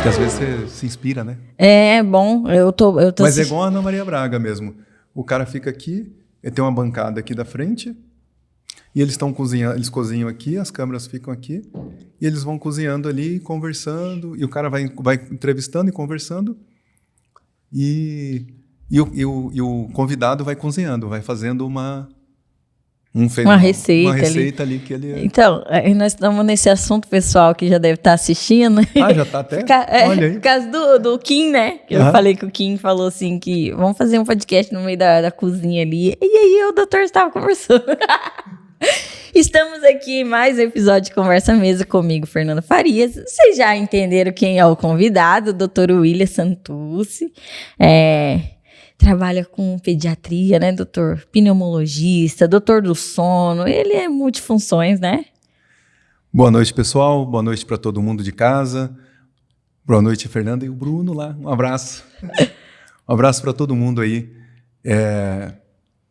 Porque às vezes você se inspira, né? É bom, eu tô Mas é igual a Ana Maria Braga mesmo. O cara fica aqui, ele tem uma bancada aqui da frente, e eles estão cozinhando, eles cozinham aqui, as câmeras ficam aqui, e eles vão cozinhando ali, conversando, e o cara vai entrevistando e conversando, e o convidado vai cozinhando, vai fazendo uma receita ali que ele... Então, nós estamos nesse assunto, pessoal, que já deve estar assistindo. Ah, já está até? Olha aí. Por causa do Kim, né? Que eu falei que o Kim falou assim que vamos fazer um podcast no meio da cozinha ali. E aí o doutor estava conversando. Estamos aqui em mais um episódio de Conversa Mesa comigo, Fernanda Farias. Vocês já entenderam quem é o convidado, o doutor William Santucci. Trabalha com pediatria, né, doutor? Pneumologista, doutor do sono. Ele é multifunções, né? Boa noite, pessoal. Boa noite para todo mundo de casa. Boa noite, Fernanda e o Bruno lá. Um abraço. Um abraço para todo mundo aí.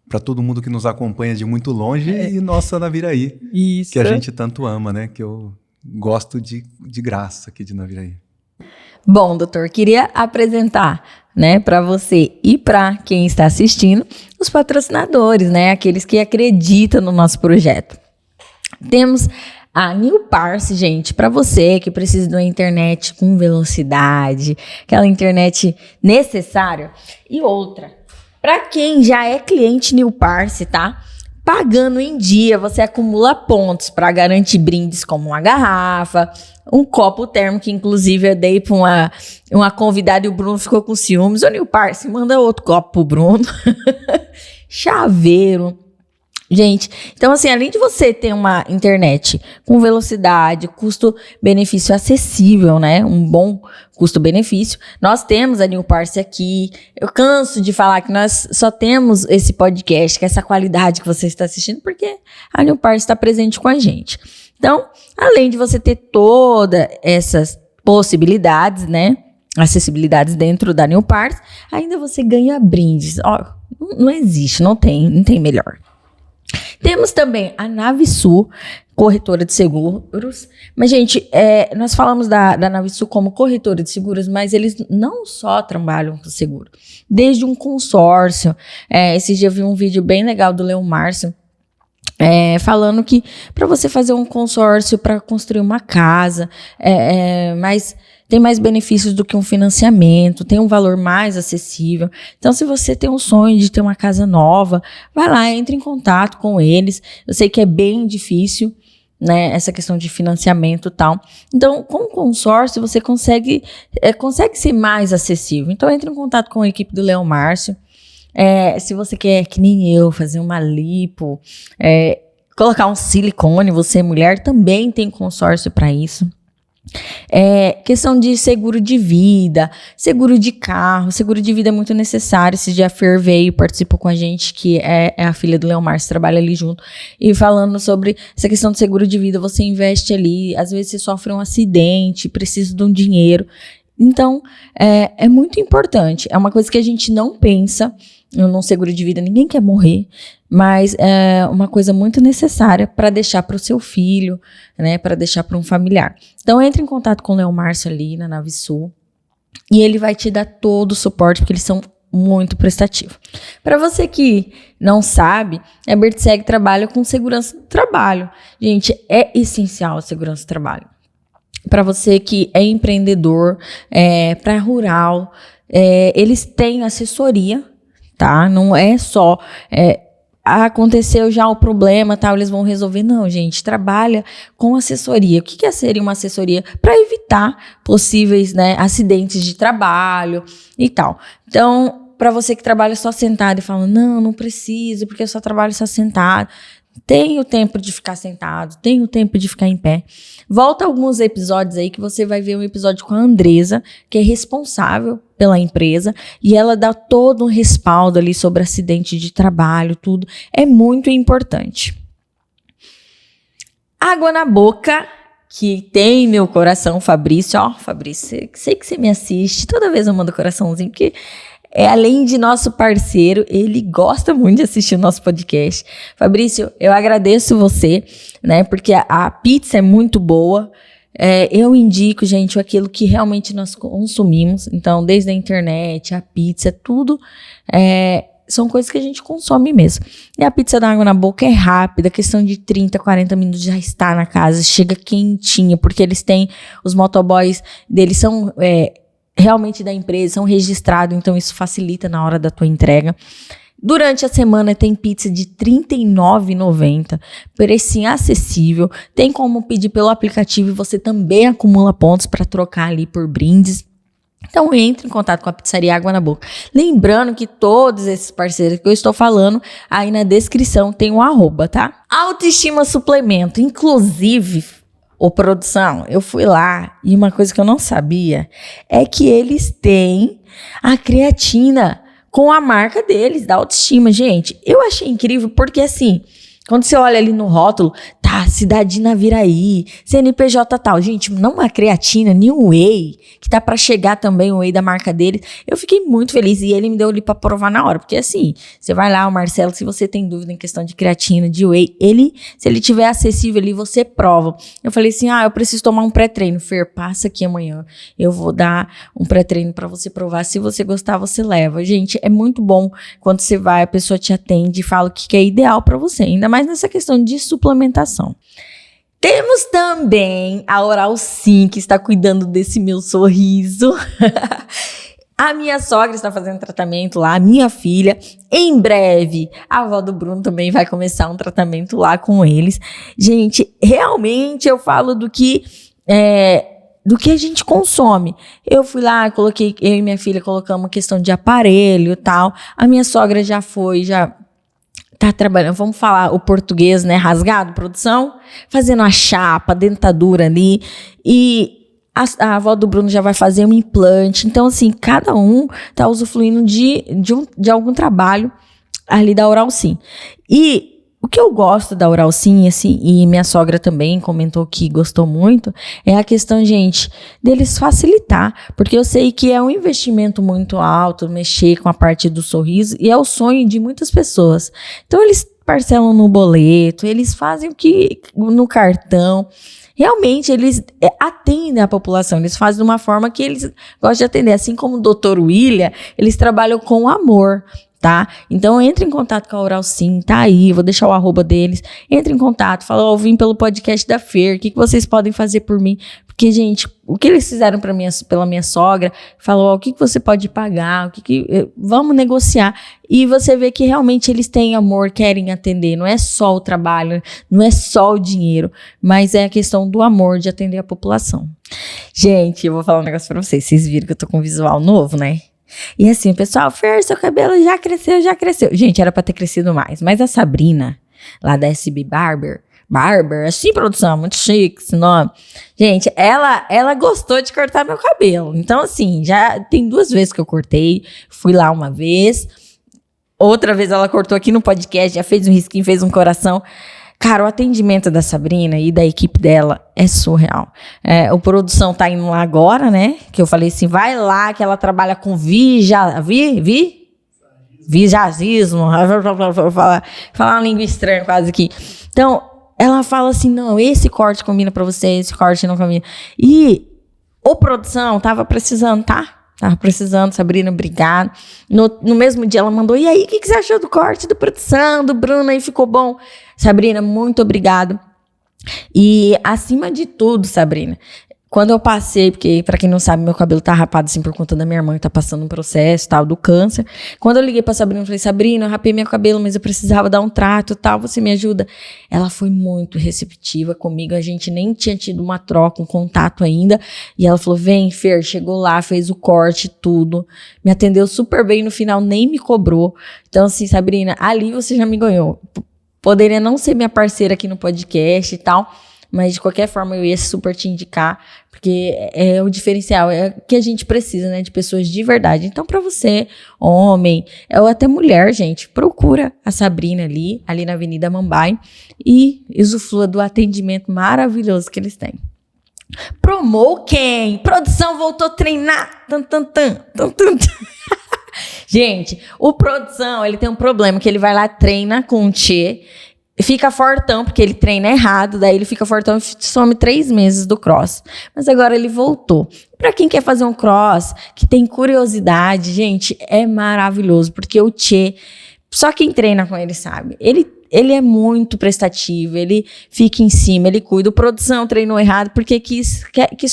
Para todo mundo que nos acompanha de muito longe e nossa Naviraí. Isso. Que a gente tanto ama, né? Que eu gosto de graça aqui de Naviraí. Bom, doutor, queria apresentar, né, para você e para quem está assistindo, os patrocinadores, né, aqueles que acreditam no nosso projeto. Temos a New Parse, gente, para você que precisa de uma internet com velocidade, aquela internet necessária. E outra, para quem já é cliente New Parse, tá? Pagando em dia, você acumula pontos para garantir brindes como uma garrafa, um copo térmico, que inclusive eu dei para uma convidada e o Bruno ficou com ciúmes. Ô, New Parse, manda outro copo pro Bruno. Chaveiro. Gente, então assim, além de você ter uma internet com velocidade, custo-benefício acessível, né? Um bom custo-benefício, nós temos a New Parse aqui. Eu canso de falar que nós só temos esse podcast, com essa qualidade que você está assistindo, porque a New Parse está presente com a gente. Então, além de você ter todas essas possibilidades, né? Acessibilidades dentro da New Parse, ainda você ganha brindes. Ó, não existe, não tem melhor. Temos também a Navisul, corretora de seguros. Mas, gente, nós falamos da Navisul como corretora de seguros, mas eles não só trabalham com seguro. Desde um consórcio. Esse dia eu vi um vídeo bem legal do Leon Márcio, falando que para você fazer um consórcio para construir uma casa, mas tem mais benefícios do que um financiamento, tem um valor mais acessível. Então, se você tem um sonho de ter uma casa nova, vai lá, entre em contato com eles. Eu sei que é bem difícil, né, essa questão de financiamento e tal. Então, com o consórcio, você consegue ser mais acessível. Então, entre em contato com a equipe do Leon Márcio. Se você quer, que nem eu, fazer uma lipo, colocar um silicone, você é mulher, também tem consórcio para isso. Questão de seguro de vida, seguro de carro, seguro de vida é muito necessário. Esse dia a Fer veio e participou com a gente, que é a filha do Leon Márcio, trabalha ali junto, e falando sobre essa questão de seguro de vida. Você investe ali, às vezes você sofre um acidente, precisa de um dinheiro. Então, é muito importante. É uma coisa que a gente não pensa num seguro de vida, ninguém quer morrer, mas é uma coisa muito necessária para deixar para o seu filho, né, para deixar para um familiar. Então, entre em contato com o Leon Márcio ali na Navisul e ele vai te dar todo o suporte, porque eles são muito prestativos. Para você que não sabe, a Bertseg trabalha com segurança do trabalho. Gente, é essencial a segurança do trabalho. Para você que é empreendedor, para rural, eles têm assessoria, tá? Não é só aconteceu já o problema, tal, eles vão resolver. Não, gente, trabalha com assessoria. O que seria uma assessoria? Para evitar possíveis, né, acidentes de trabalho e tal. Então, para você que trabalha só sentado e fala, não preciso, porque eu só trabalho só sentado. Tem o tempo de ficar sentado, tem o tempo de ficar em pé. Volta alguns episódios aí que você vai ver um episódio com a Andresa, que é responsável pela empresa, e ela dá todo um respaldo ali sobre acidente de trabalho, tudo. É muito importante. Água na boca, que tem meu coração, Fabrício. Ó, Fabrício, sei que você me assiste, toda vez eu mando coraçãozinho, porque além de nosso parceiro, ele gosta muito de assistir o nosso podcast. Fabrício, eu agradeço você, né? Porque a pizza é muito boa. eu indico, gente, aquilo que realmente nós consumimos. Então, desde a internet, a pizza, tudo são coisas que a gente consome mesmo. E a pizza da água na boca é rápida, questão de 30, 40 minutos já está na casa, chega quentinha, porque eles têm, os motoboys deles são realmente da empresa, são registrados, então isso facilita na hora da tua entrega. Durante a semana tem pizza de R$ 39,90, precinho acessível, tem como pedir pelo aplicativo e você também acumula pontos para trocar ali por brindes. Então, entre em contato com a Pizzaria Água na Boca. Lembrando que todos esses parceiros que eu estou falando, aí na descrição tem um @, tá? Autoestima Suplemento. Inclusive, produção, eu fui lá e uma coisa que eu não sabia é que eles têm a creatina com a marca deles, da Autoestima. Gente, eu achei incrível porque assim, quando você olha ali no rótulo, tá, Cidade Naviraí, CNPJ tal. Gente, não a creatina, nem o whey, que tá pra chegar também o whey da marca dele. Eu fiquei muito feliz e ele me deu ali pra provar na hora. Porque assim, você vai lá, o Marcelo, se você tem dúvida em questão de creatina, de whey, se ele tiver acessível ali, você prova. Eu falei assim, eu preciso tomar um pré-treino. Fer, passa aqui amanhã. Eu vou dar um pré-treino pra você provar. Se você gostar, você leva. Gente, é muito bom quando você vai, a pessoa te atende e fala o que é ideal pra você. Ainda mais nessa questão de suplementação. Temos também a Oral Sim, que está cuidando desse meu sorriso. A minha sogra está fazendo tratamento lá, a minha filha. Em breve, a avó do Bruno também vai começar um tratamento lá com eles. Gente, realmente eu falo do que a gente consome. Eu fui lá, eu e minha filha colocamos questão de aparelho e tal. A minha sogra já tá trabalhando, vamos falar o português, né, rasgado, produção, fazendo a chapa, a dentadura ali, e a avó do Bruno já vai fazer um implante. Então, assim, cada um tá usufruindo de algum trabalho ali da Oral Sim. E o que eu gosto da Oral Sim, assim, e minha sogra também comentou que gostou muito, é a questão, gente, deles facilitar, porque eu sei que é um investimento muito alto mexer com a parte do sorriso e é o sonho de muitas pessoas. Então, eles parcelam no boleto, eles fazem o que no cartão. Realmente, eles atendem a população, eles fazem de uma forma que eles gostam de atender. Assim como o Dr. William, eles trabalham com amor, tá? Então, entre em contato com a Oral Sim, tá aí, vou deixar o @ deles. Entre em contato, fala, vim pelo podcast da Fer, o que vocês podem fazer por mim? Porque, gente, o que eles fizeram pela minha sogra, falou, o que você pode pagar, vamos negociar. E você vê que realmente eles têm amor, querem atender, não é só o trabalho, não é só o dinheiro, mas é a questão do amor de atender a população. Gente, eu vou falar um negócio pra vocês viram que eu tô com um visual novo, né? E assim, pessoal, Fer, seu cabelo já cresceu. Gente, era pra ter crescido mais. Mas a Sabrina, lá da SB Barber, assim, produção, muito chique esse nome. Gente, ela gostou de cortar meu cabelo. Então, assim, já tem 2 vezes que eu cortei. Fui lá uma vez. Outra vez ela cortou aqui no podcast, já fez um risquinho, fez um coração. Cara, o atendimento da Sabrina e da equipe dela é surreal. O produção tá indo lá agora, né? Que eu falei assim, vai lá que ela trabalha com visagismo. Falar uma língua estranha quase aqui. Então, ela fala assim, não, esse corte combina pra você, esse corte não combina. E o produção tava precisando, tá? Tava precisando, Sabrina, obrigado. No mesmo dia ela mandou, e aí, o que você achou do corte do produção, do Bruno, aí ficou bom? Sabrina, muito obrigado. E acima de tudo, Sabrina, quando eu passei, porque pra quem não sabe, meu cabelo tá rapado assim por conta da minha irmã que tá passando um processo tal, do câncer. Quando eu liguei pra Sabrina, eu falei, Sabrina, eu rapei meu cabelo, mas eu precisava dar um trato tal, você me ajuda? Ela foi muito receptiva comigo, a gente nem tinha tido uma troca, um contato ainda. E ela falou, vem, Fer, chegou lá, fez o corte, tudo. Me atendeu super bem, no final nem me cobrou. Então assim, Sabrina, ali você já me ganhou. Poderia não ser minha parceira aqui no podcast e tal, mas de qualquer forma eu ia super te indicar, porque é o diferencial, é o que a gente precisa, né, de pessoas de verdade. Então, pra você, homem, ou até mulher, gente, procura a Sabrina ali na Avenida Mambai e usufrua do atendimento maravilhoso que eles têm. Promou quem? Produção voltou a treinar. Gente, o produção, ele tem um problema, que ele vai lá, treina com o Tchê. fica fortão, porque ele treina errado, daí ele fica fortão e some 3 meses do cross. Mas agora ele voltou. Pra quem quer fazer um cross, que tem curiosidade, gente, é maravilhoso, porque o Tchê, só quem treina com ele sabe, ele é muito prestativo, ele fica em cima, ele cuida. O produção treinou errado porque quis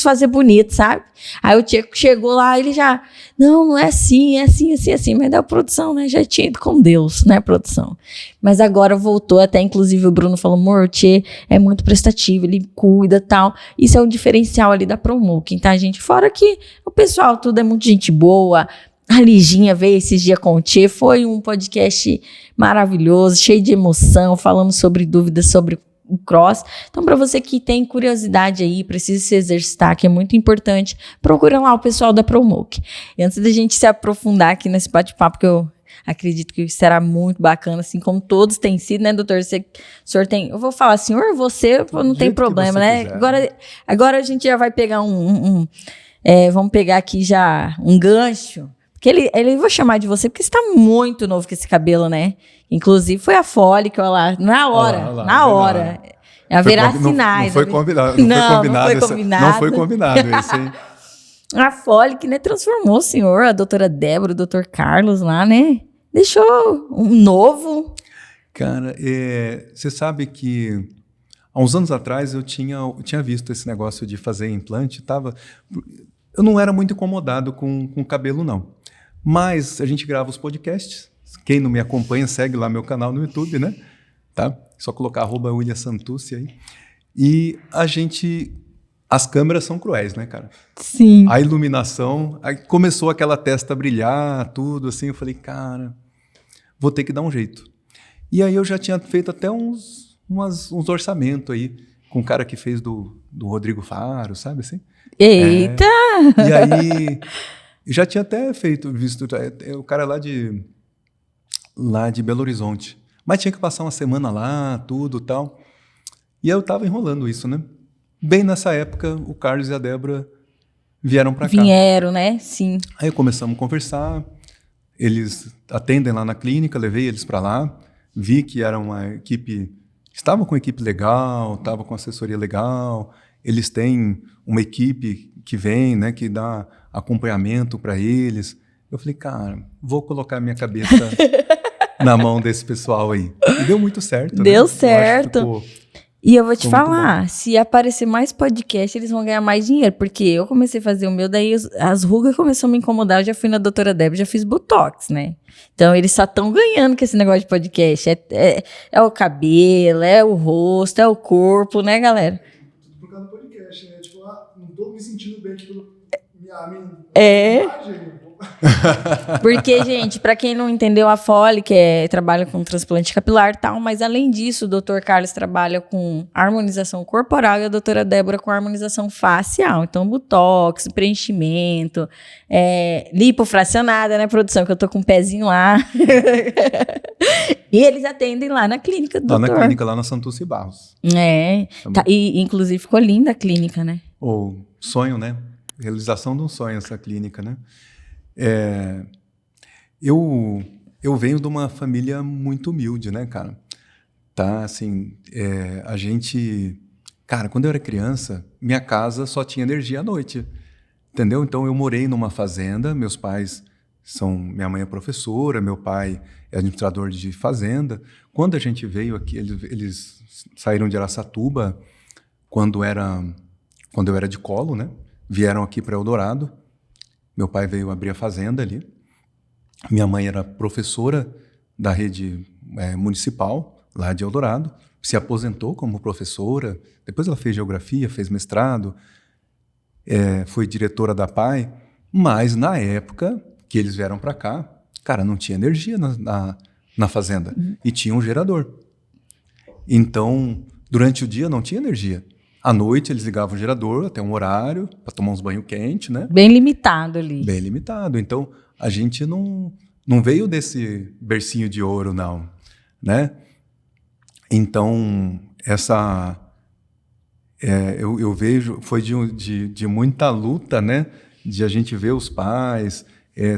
fazer bonito, sabe? Aí o Tchê chegou lá, ele já, não é assim, é assim, assim, assim. Mas da produção, né, já tinha ido com Deus, né, produção? Mas agora voltou, até inclusive o Bruno falou, amor, o Tchê é muito prestativo, ele cuida e tal. Isso é um diferencial ali da Promoking, tá, gente? Fora que o pessoal tudo é muito gente boa. A Liginha veio esses dias com o Tchê, foi um podcast maravilhoso, cheio de emoção, falamos sobre dúvidas sobre o cross. Então, para você que tem curiosidade aí, precisa se exercitar, que é muito importante, procura lá o pessoal da Promoking. E antes da gente se aprofundar aqui nesse bate-papo, que eu acredito que será muito bacana, assim como todos têm sido, né, doutor? O senhor tem... Eu vou falar, senhor, você não tem problema, né? Agora a gente já vai pegar vamos pegar aqui já um gancho. Porque ele vou chamar de você, porque você tá muito novo com esse cabelo, né? Inclusive, foi a Fole que eu lá, na hora. Haverá sinais. Não foi combinado. Não foi combinado isso, hein? A Fole que, né, transformou o senhor, a doutora Débora, o doutor Carlos lá, né? Deixou um novo. Cara, você sabe que há uns anos atrás eu tinha visto esse negócio de fazer implante, eu não era muito incomodado com cabelo, não. Mas a gente grava os podcasts. Quem não me acompanha, segue lá meu canal no YouTube, né? Tá? Só colocar @William Santucci aí. E as câmeras são cruéis, né, cara? Sim. A iluminação, aí começou aquela testa a brilhar, tudo assim. Eu falei, cara, vou ter que dar um jeito. E aí eu já tinha feito até uns orçamentos aí com o cara que fez do Rodrigo Faro, sabe assim? Eita! E aí, já tinha até visto o cara lá de Belo Horizonte. Mas tinha que passar uma semana lá, tudo e tal. E eu tava enrolando isso, né? Bem nessa época, o Carlos e a Débora vieram para cá. Vieram, né? Sim. Aí começamos a conversar. Eles atendem lá na clínica, levei eles para lá. Vi que era uma equipe... Estavam com uma equipe legal, estavam com assessoria legal. Eles têm uma equipe que vem, né, que dá acompanhamento para eles. Eu falei, cara, vou colocar minha cabeça na mão desse pessoal aí. E deu muito certo. Deu, né? certo. E eu vou te falar, se aparecer mais podcast, eles vão ganhar mais dinheiro. Porque eu comecei a fazer o meu, daí as rugas começaram a me incomodar. Eu já fui na doutora Débora, já fiz Botox, né? Então, eles só estão ganhando com esse negócio de podcast. É o cabelo, é o rosto, é o corpo, né, galera? Tudo por causa do podcast, né? Tipo, não tô me sentindo bem aqui pelo imagem. Porque, gente, pra quem não entendeu, a Fole, trabalha com transplante capilar e tal, mas além disso, o Dr. Carlos trabalha com harmonização corporal e a doutora Débora com harmonização facial. Então, botox, preenchimento, lipofracionada, né, produção? Que eu tô com um pezinho lá. E eles atendem lá na clínica do doutor. Lá na clínica, lá na Santucci Barros. E inclusive ficou linda a clínica, né? O sonho, né? Realização de um sonho essa clínica, né? Eu venho de uma família muito humilde, né, cara? Tá, assim, a gente... Cara, quando eu era criança, minha casa só tinha energia à noite, entendeu? Então, eu morei numa fazenda, meus pais minha mãe é professora, meu pai é administrador de fazenda. Quando a gente veio aqui, eles saíram de Araçatuba quando eu era de colo, né? Vieram aqui para Eldorado. Meu pai veio abrir a fazenda ali. Minha mãe era professora da rede municipal, lá de Eldorado. Se aposentou como professora. Depois ela fez geografia, fez mestrado. Foi diretora da PAI. Mas, na época que eles vieram para cá, cara, não tinha energia na fazenda. E tinha um gerador. Então, durante o dia não tinha energia. À noite eles ligavam o gerador até um horário para tomar uns banhos quentes, né? Bem limitado ali. Bem limitado. Então, a gente não veio desse bercinho de ouro, não, né? Então, eu vejo, foi de muita luta, né? De a gente ver os pais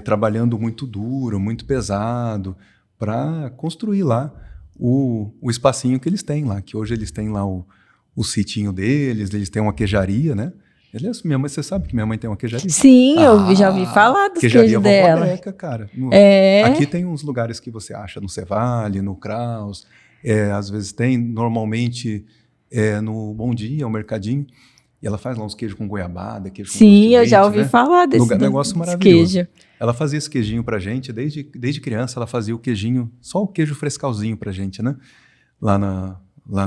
trabalhando muito duro, muito pesado, para construir lá o espacinho que eles têm lá, que hoje eles têm lá o sitinho deles, eles têm uma queijaria, né? Aliás, minha mãe, você sabe que minha mãe tem uma queijaria? Sim, eu já ouvi falar dos queijaria queijos Vovó dela. Greca, cara. É. Aqui tem uns lugares que você acha no Cevale, no Kraus, às vezes tem, normalmente no Bom Dia, o Mercadinho, e ela faz lá uns queijos com goiabada, queijo com doce de Sim, eu já leite, ouvi né? falar desse Negócio desse maravilhoso. queijo. Ela fazia esse queijinho pra gente, desde criança ela fazia o queijinho, só o queijo frescalzinho pra gente, né? Lá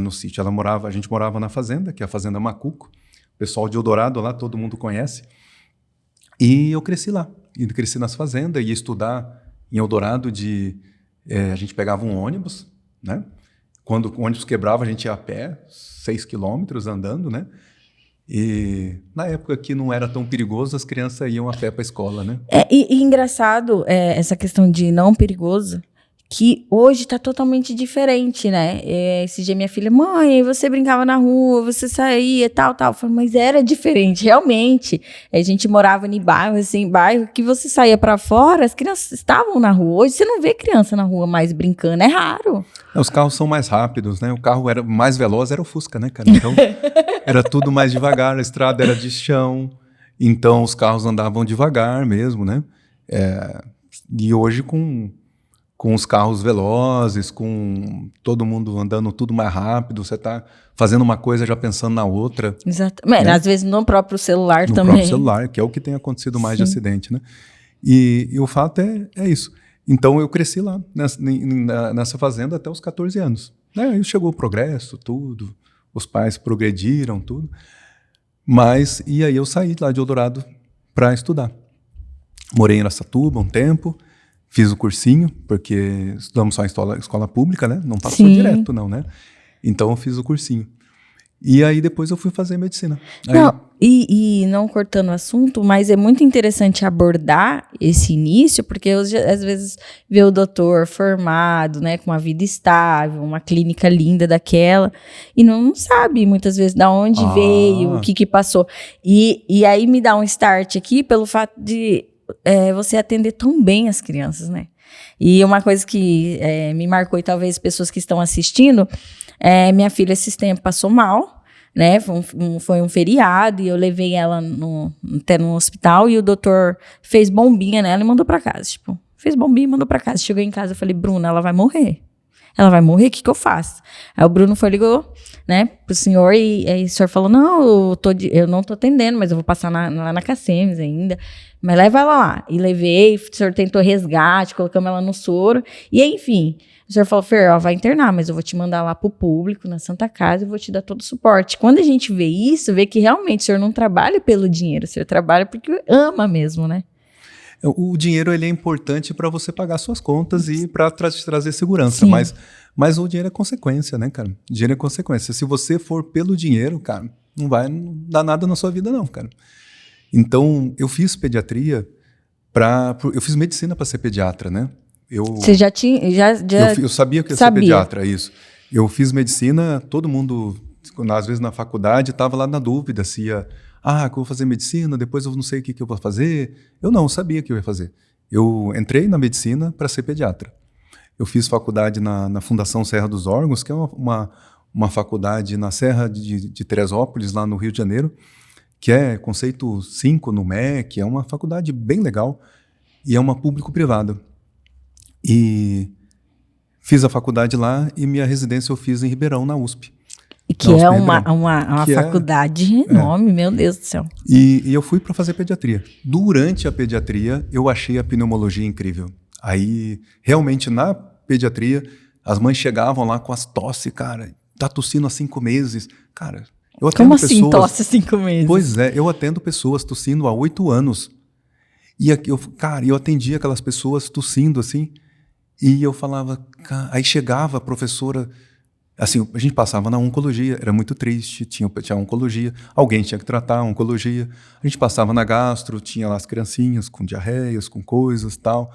no sítio. A gente morava na fazenda, que é a Fazenda Macuco. O pessoal de Eldorado lá, todo mundo conhece. E eu cresci lá. E cresci nas fazendas, ia estudar em Eldorado a gente pegava um ônibus, né? Quando o ônibus quebrava, a gente ia a pé, 6 quilômetros andando, né? E na época que não era tão perigoso, as crianças iam a pé para a escola, né? E engraçado essa questão de não perigoso, que hoje tá totalmente diferente, né? Esse dia minha filha, mãe, você brincava na rua, você saía, tal. Eu falei, mas era diferente, realmente. A gente morava em bairro, assim, bairro que você saía pra fora, as crianças estavam na rua. Hoje você não vê criança na rua mais brincando, é raro. Os carros são mais rápidos, né? O carro era mais veloz, era o Fusca, né, cara? Então, era tudo mais devagar, a estrada era de chão, então os carros andavam devagar mesmo, né? E hoje com os carros velozes, com todo mundo andando tudo mais rápido, você está fazendo uma coisa já pensando na outra. Exatamente. Às vezes no próprio celular no também. No próprio celular, que é o que tem acontecido mais de acidente, né? E o fato é isso. Então eu cresci lá, nessa fazenda até os 14 anos. Aí chegou o progresso, tudo, os pais progrediram, tudo. E aí eu saí lá de Eldorado para estudar. Morei em Araçatuba um tempo, fiz o cursinho, porque estudamos só em escola pública, né? Não passou direto, não, né? Então eu fiz o cursinho. E aí depois eu fui fazer medicina. Não, e não cortando o assunto, mas é muito interessante abordar esse início, porque às vezes vê o doutor formado, né, com uma vida estável, uma clínica linda daquela, e não sabe muitas vezes de onde veio, o que passou. E aí me dá um start aqui pelo fato de você atender tão bem as crianças, né? E uma coisa que me marcou, e talvez pessoas que estão assistindo, minha filha esses tempos passou mal, né? Foi um feriado e eu levei ela até no hospital e o doutor fez bombinha nela e mandou pra casa. Tipo, fez bombinha e mandou pra casa. Chegou em casa, eu falei, Bruna, ela vai morrer. Ela vai morrer, o que eu faço? Aí o Bruno ligou, né, pro senhor e aí o senhor falou, não, eu não tô atendendo, mas eu vou passar lá na Cacemes ainda. Mas leva ela lá. E levei, o senhor tentou resgate, colocamos ela no soro. E enfim, o senhor falou, Fer, ela vai internar, mas eu vou te mandar lá pro público, na Santa Casa, e vou te dar todo o suporte. Quando a gente vê isso, vê que realmente o senhor não trabalha pelo dinheiro, o senhor trabalha porque ama mesmo, né? O dinheiro ele é importante para você pagar suas contas e para trazer segurança, mas o dinheiro é consequência, né, cara? O dinheiro é consequência. Se você for pelo dinheiro, cara, não vai dar nada na sua vida não, cara. Então, eu fiz pediatria eu fiz medicina para ser pediatra, né? Você já tinha... Eu sabia que ia ser pediatra, isso. Eu fiz medicina, todo mundo, às vezes na faculdade, estava lá na dúvida se ia... que eu vou fazer medicina, depois eu não sei o que eu vou fazer. Eu não sabia o que eu ia fazer. Eu entrei na medicina para ser pediatra. Eu fiz faculdade na Fundação Serra dos Órgãos, que é uma faculdade na Serra de Teresópolis, lá no Rio de Janeiro, que é conceito 5 no MEC, é uma faculdade bem legal e é uma público-privada. E fiz a faculdade lá e minha residência eu fiz em Ribeirão, na USP. Que é uma faculdade enorme, meu Deus do céu. E eu fui para fazer pediatria. Durante a pediatria, eu achei a pneumologia incrível. Aí, realmente, na pediatria, as mães chegavam lá com as tosse, cara, tá tossindo há 5 meses. Cara, eu atendo Como pessoas... assim tosse 5 meses? Pois é, eu atendo pessoas tossindo há 8 anos. E eu atendia aquelas pessoas tossindo assim, e eu falava... Aí chegava a professora... Assim, a gente passava na oncologia, era muito triste, tinha oncologia, alguém tinha que tratar a oncologia. A gente passava na gastro, tinha lá as criancinhas com diarreias, com coisas e tal.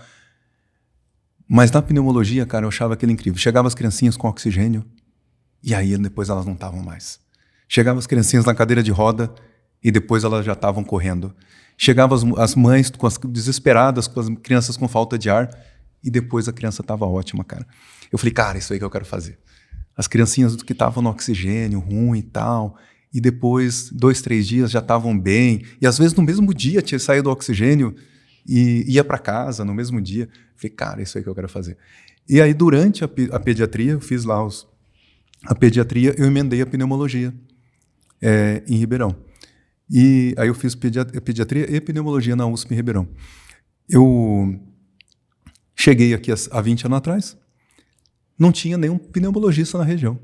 Mas na pneumologia, cara, eu achava aquilo incrível. Chegava as criancinhas com oxigênio, e aí depois elas não estavam mais. Chegavam as criancinhas na cadeira de roda, e depois elas já estavam correndo. Chegavam as mães desesperadas, com as crianças com falta de ar, e depois a criança estava ótima, cara. Eu falei, cara, isso aí que eu quero fazer. As criancinhas que estavam no oxigênio ruim e tal, e depois, 2, 3 dias já estavam bem, e às vezes no mesmo dia tinha saído do oxigênio e ia para casa no mesmo dia. Eu falei, cara, isso aí que eu quero fazer. E aí, durante a pediatria, eu fiz lá a pediatria, eu emendei a pneumologia em Ribeirão. E aí eu fiz pediatria e pneumologia na USP em Ribeirão. Eu cheguei aqui há 20 anos atrás, não tinha nenhum pneumologista na região.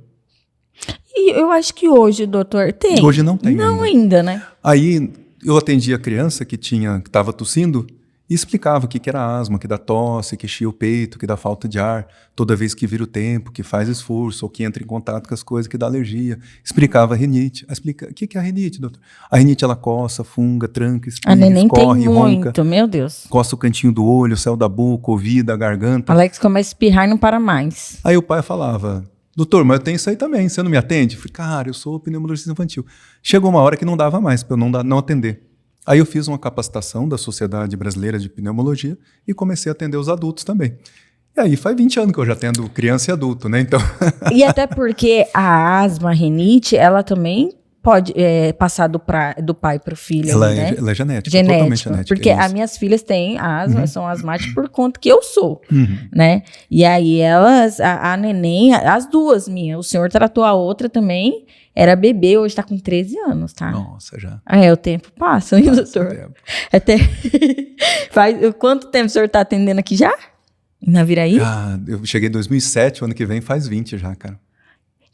E eu acho que hoje, doutor, tem. Hoje não tem Não ainda, né? Aí eu atendi a criança que estava tossindo e explicava o que era asma, que dá tosse, que chia o peito, que dá falta de ar, toda vez que vira o tempo, que faz esforço, ou que entra em contato com as coisas, que dá alergia. Explicava a rinite. O que é a rinite, doutor? A rinite, ela coça, funga, tranca, espirra, A neném escorre, tem muito, ronca, meu Deus. coça o cantinho do olho, o céu da boca, ouvido, a garganta. Alex começa a espirrar e não para mais. Aí o pai falava, doutor, mas eu tenho isso aí também, você não me atende? Eu falei, cara, eu sou pneumologista infantil. Chegou uma hora que não dava mais para eu não atender. Aí eu fiz uma capacitação da Sociedade Brasileira de Pneumologia e comecei a atender os adultos também. E aí faz 20 anos que eu já atendo criança e adulto, né? Então... E até porque a asma, a rinite, ela também pode passar do pai para o filho, né? Ela é genética, totalmente genética. Porque as minhas filhas têm asma, são asmáticas por conta que eu sou, né? E aí elas, a neném, as duas minhas, o senhor tratou a outra também, era bebê, hoje tá com 13 anos, tá? Nossa, já. O tempo passa, hein, doutor? Tempo. Até... Quanto tempo o senhor tá atendendo aqui já? Na Viraí? Eu cheguei em 2007, o ano que vem faz 20 já, cara.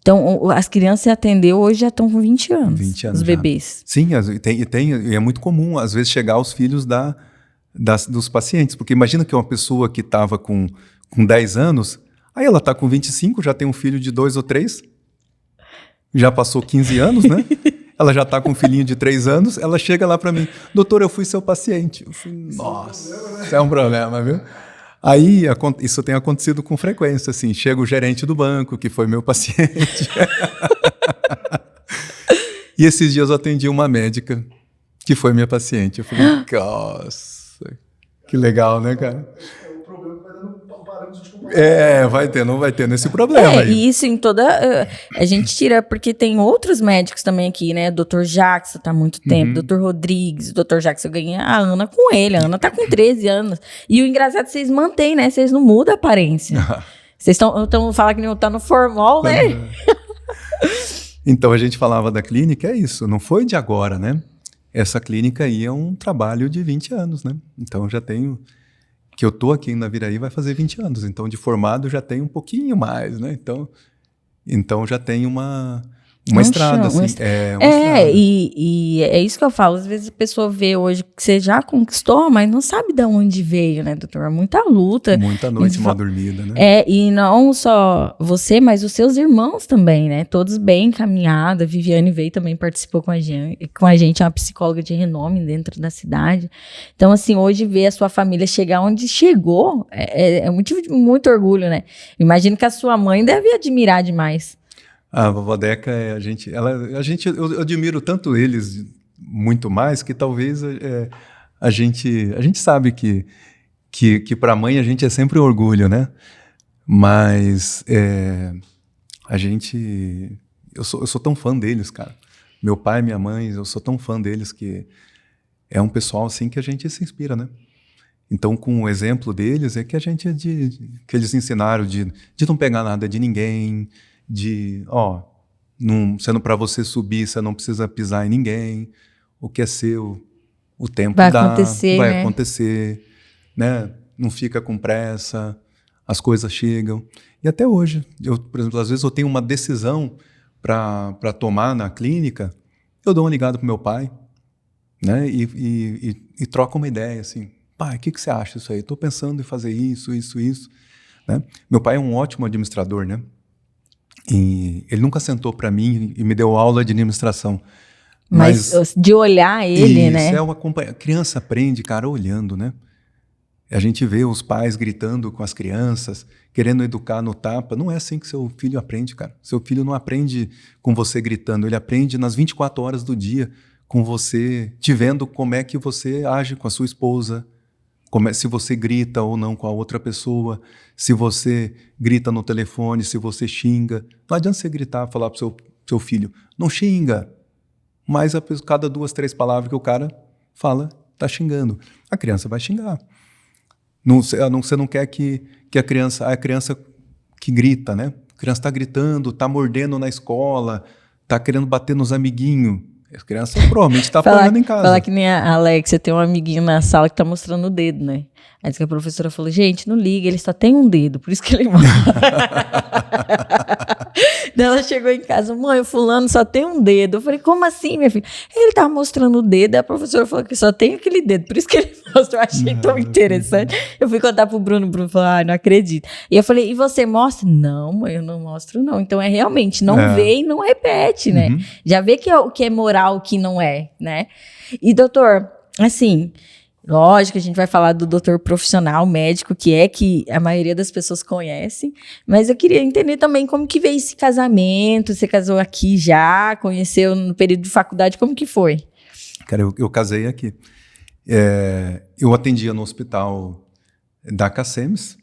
Então, as crianças que você atendeu hoje já estão com 20 anos. 20 anos os já. bebês. Sim, e é muito comum, às vezes, chegar aos filhos dos pacientes. Porque imagina que uma pessoa que estava com 10 anos, aí ela está com 25, já tem um filho de 2 ou 3, já passou 15 anos, né? Ela já está com um filhinho de 3 anos, ela chega lá para mim, doutor, eu fui seu paciente. Eu falei, nossa, isso é um problema, viu? Aí, isso tem acontecido com frequência, assim, chega o gerente do banco, que foi meu paciente. E esses dias eu atendi uma médica, que foi minha paciente. Eu falei, nossa, que legal, né, cara? O problema vai dando um parâmetro de comparação. Não vai ter nesse problema aí. E isso em toda... a gente tira, porque tem outros médicos também aqui, né? Dr. Jackson tá há muito tempo, Dr. Rodrigues, Dr. Jackson, eu ganhei a Ana com ele. A Ana tá com 13 anos. E o engraçado é que vocês mantêm, né? Vocês não mudam a aparência. Vocês estão falando que não tá no formal, né? Então, a gente falava da clínica, é isso. Não foi de agora, né? Essa clínica aí é um trabalho de 20 anos, né? Então, já tenho... que eu tô aqui na Viraí vai fazer 20 anos, então de formado já tem um pouquinho mais, né? Então já tem uma estrada, assim. E é isso que eu falo. Às vezes a pessoa vê hoje que você já conquistou, mas não sabe de onde veio, né, doutor? É muita luta. Muita noite mal dormida, né? E não só você, mas os seus irmãos também, né? Todos bem encaminhados. A Viviane veio também, participou com a gente, é uma psicóloga de renome dentro da cidade. Então, assim, hoje ver a sua família chegar onde chegou é muito, muito orgulho, né? Imagino que a sua mãe deve admirar demais. A vovó Deca, eu admiro tanto eles, muito mais, que talvez a gente sabe que para a mãe a gente é sempre um orgulho, né? Mas eu sou tão fã deles, cara. Meu pai, minha mãe, eu sou tão fã deles que é um pessoal assim que a gente se inspira, né? Então, com o exemplo deles, é que que eles ensinaram de não pegar nada de ninguém, sendo para você subir, você não precisa pisar em ninguém, o que é seu, o tempo vai acontecer, né? Não fica com pressa, as coisas chegam. E até hoje, por exemplo, às vezes eu tenho uma decisão para tomar na clínica, eu dou uma ligada pro meu pai, né? E troco uma ideia, assim, pai, o que você acha disso aí? Estou pensando em fazer isso, né? Meu pai é um ótimo administrador, né? E ele nunca sentou para mim e me deu aula de administração. Mas de olhar ele, né? A criança aprende, cara, olhando, né? A gente vê os pais gritando com as crianças, querendo educar no tapa. Não é assim que seu filho aprende, cara. Seu filho não aprende com você gritando, ele aprende nas 24 horas do dia com você, te vendo como é que você age com a sua esposa, se você grita ou não com a outra pessoa, se você grita no telefone, se você xinga. Não adianta você gritar, falar pro seu filho, não xinga. Mas cada 2, 3 palavras que o cara fala, tá xingando. A criança vai xingar. Você não quer que a criança que grita, né? A criança está gritando, está mordendo na escola, está querendo bater nos amiguinhos. A criança provavelmente está apanhando em casa. Falar que nem a Alexia tem um amiguinho na sala que tá mostrando o dedo, né? Aí diz que a professora falou, gente, não liga, ele só tem um dedo, por isso que ele mostra. Daí ela chegou em casa, mãe, o fulano só tem um dedo. Eu falei, como assim, minha filha? Ele tava mostrando o dedo, e a professora falou que só tem aquele dedo, por isso que ele mostrou. Eu achei tão interessante. Eu fui contar pro Bruno falou, não acredito. E eu falei, e você mostra? Não, mãe, eu não mostro não. Então é realmente, não vê e não repete, né? Já vê o que é moral, o que não é, né? E doutor, assim... Lógico, a gente vai falar do doutor profissional, médico, que a maioria das pessoas conhece, mas eu queria entender também como que veio esse casamento, você casou aqui já, conheceu no período de faculdade, como que foi? Cara, eu casei aqui. Eu atendia no hospital da Cacemes,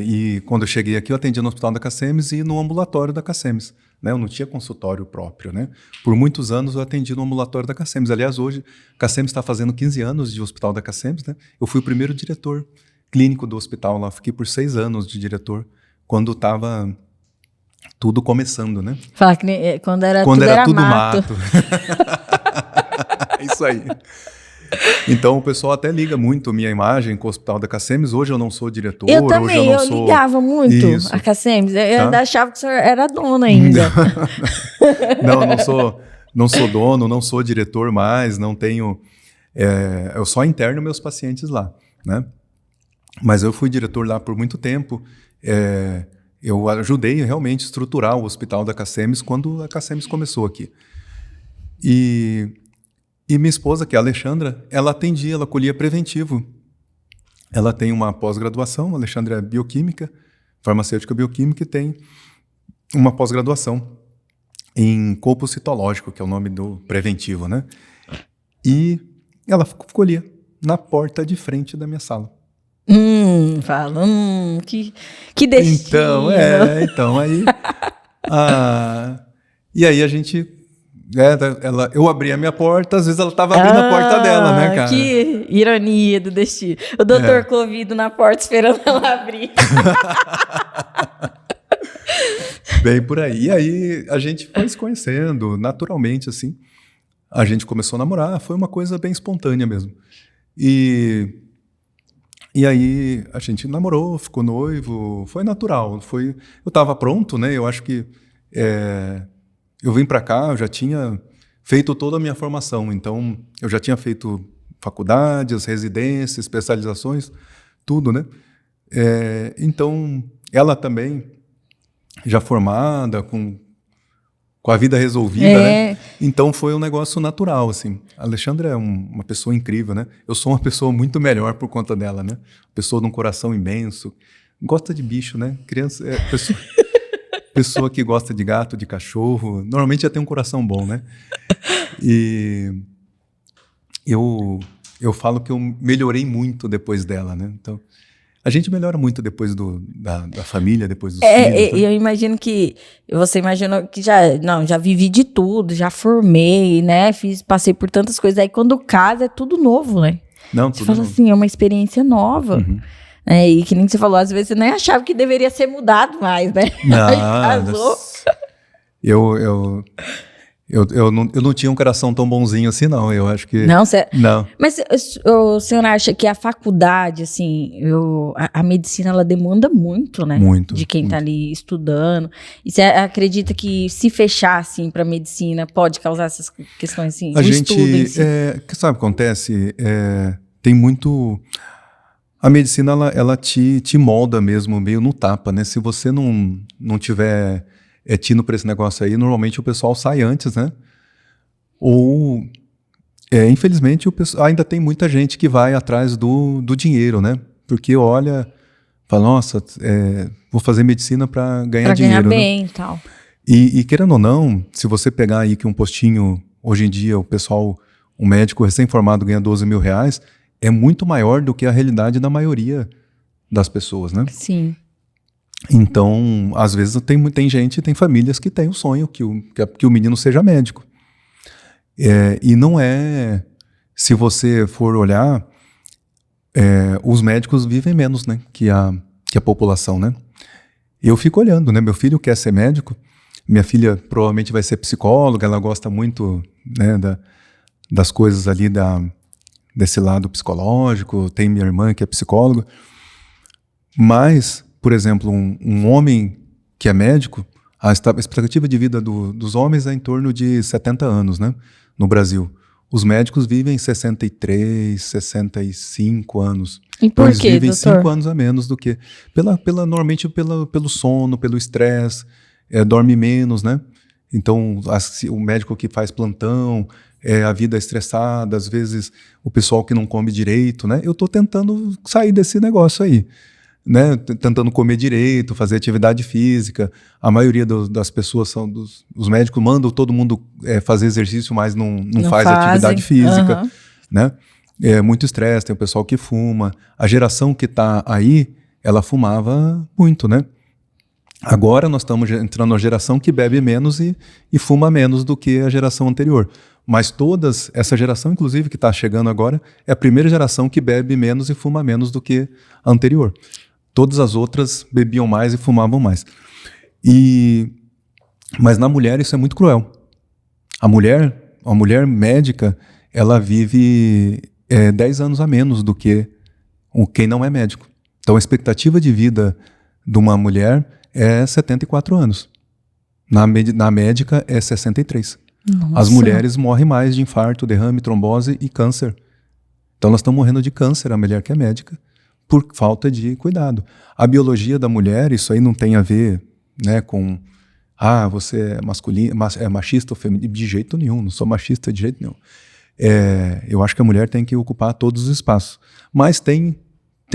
e quando eu cheguei aqui eu atendia no hospital da Cacemes e no ambulatório da Cacemes. Né? Eu não tinha consultório próprio, né? Por muitos anos eu atendi no ambulatório da Cacemes. Aliás, hoje, a Cacemes está fazendo 15 anos de hospital da Cacemes, né? Eu fui o primeiro diretor clínico do hospital lá. Fiquei por 6 anos de diretor, quando estava tudo começando, né? Fala que quando era tudo mato. Isso aí. Então o pessoal até liga muito minha imagem com o Hospital da Cacemes. Hoje eu não sou diretor. Eu também, hoje eu ligava muito a Cacemes. Eu ainda achava que o senhor era dono ainda. Não sou dono, não sou diretor mais, não tenho... eu só interno meus pacientes lá, né? Mas eu fui diretor lá por muito tempo. Eu ajudei realmente a estruturar o Hospital da Cacemes quando a Cacemes começou aqui. E minha esposa, que é a Alexandra, ela atendia, ela colhia preventivo. Ela tem uma pós-graduação, a Alexandra é bioquímica, farmacêutica bioquímica, e tem uma pós-graduação em corpo citológico, que é o nome do preventivo, né? E ela colhia na porta de frente da minha sala. Que destino. Então aí... e aí a gente... eu abria a minha porta, às vezes ela estava abrindo a porta dela, né, cara? Que ironia do destino. O doutor Covid na porta esperando ela abrir. Bem por aí. E aí a gente foi se conhecendo naturalmente, assim. A gente começou a namorar, foi uma coisa bem espontânea mesmo. E aí a gente namorou, ficou noivo, foi natural. Eu estava pronto, né? Eu acho que... eu vim para cá, eu já tinha feito toda a minha formação, então eu já tinha feito faculdades, residências, especializações, tudo, né? Então, ela também, já formada, com a vida resolvida, né? Então foi um negócio natural, assim. A Alexandra é uma pessoa incrível, né? Eu sou uma pessoa muito melhor por conta dela, né? Pessoa de um coração imenso, gosta de bicho, né? Criança, pessoa que gosta de gato, de cachorro, normalmente já tem um coração bom, né? E eu falo que eu melhorei muito depois dela, né? Então, a gente melhora muito depois da família, depois dos filhos. Eu imagino que você imaginou que já vivi de tudo, já formei, né? Passei por tantas coisas. Aí quando casa é tudo novo, né? Não, você fala assim, é uma experiência nova. Uhum. E que nem você falou, às vezes você nem achava que deveria ser mudado mais, né? Não, eu não tinha um coração tão bonzinho assim, não. Eu acho que... Não. Mas o senhor acha que a faculdade, assim, a medicina, ela demanda muito, né? Muito. De quem tá ali estudando. E você acredita que se fechar, assim, pra medicina, pode causar essas questões, assim? Sabe o que acontece? Tem muito... A medicina, ela te molda mesmo, meio no tapa, né? Se você não tiver tino para esse negócio aí, normalmente o pessoal sai antes, né? Ou, infelizmente, ainda tem muita gente que vai atrás do dinheiro, né? Porque olha, fala, nossa, vou fazer medicina para ganhar dinheiro. Pra ganhar bem, né? E tal. E querendo ou não, se você pegar aí que um postinho, hoje em dia, um médico recém-formado ganha R$12 mil, é muito maior do que a realidade da maioria das pessoas, né? Sim. Então, às vezes tem famílias que têm o sonho que o menino seja médico. E não é, se você for olhar, os médicos vivem menos, né, que a população, né? Eu fico olhando, né? Meu filho quer ser médico, minha filha provavelmente vai ser psicóloga, ela gosta muito, né, das coisas ali desse lado psicológico, tem minha irmã que é psicóloga, mas, por exemplo, um homem que é médico, a expectativa de vida dos homens é em torno de 70 anos, né, no Brasil. Os médicos vivem 63, 65 anos. E por eles quê, vivem doutor? 5 anos a menos do que... Normalmente pelo sono, pelo estresse, dorme menos, né? Então, o médico que faz plantão, a vida estressada, às vezes o pessoal que não come direito, né? Eu estou tentando sair desse negócio aí, né? Tentando comer direito, fazer atividade física. A maioria das pessoas os médicos mandam todo mundo fazer exercício, mas não faz atividade física, né? É muito estresse, tem o pessoal que fuma. A geração que está aí, ela fumava muito, né? Agora nós estamos entrando na geração que bebe menos e fuma menos do que a geração anterior. Mas essa geração, inclusive, que está chegando agora, é a primeira geração que bebe menos e fuma menos do que a anterior. Todas as outras bebiam mais e fumavam mais. Mas na mulher isso é muito cruel. A mulher médica, ela vive 10 anos a menos do que quem não é médico. Então a expectativa de vida de uma mulher é 74 anos. Na médica é 63. Nossa. As mulheres morrem mais de infarto, derrame, trombose e câncer. Então elas estão morrendo de câncer, a mulher que é médica, por falta de cuidado. A biologia da mulher, isso aí não tem a ver, né, com você é masculino, é machista ou feminino, de jeito nenhum, não sou machista de jeito nenhum. Eu acho que a mulher tem que ocupar todos os espaços. Mas tem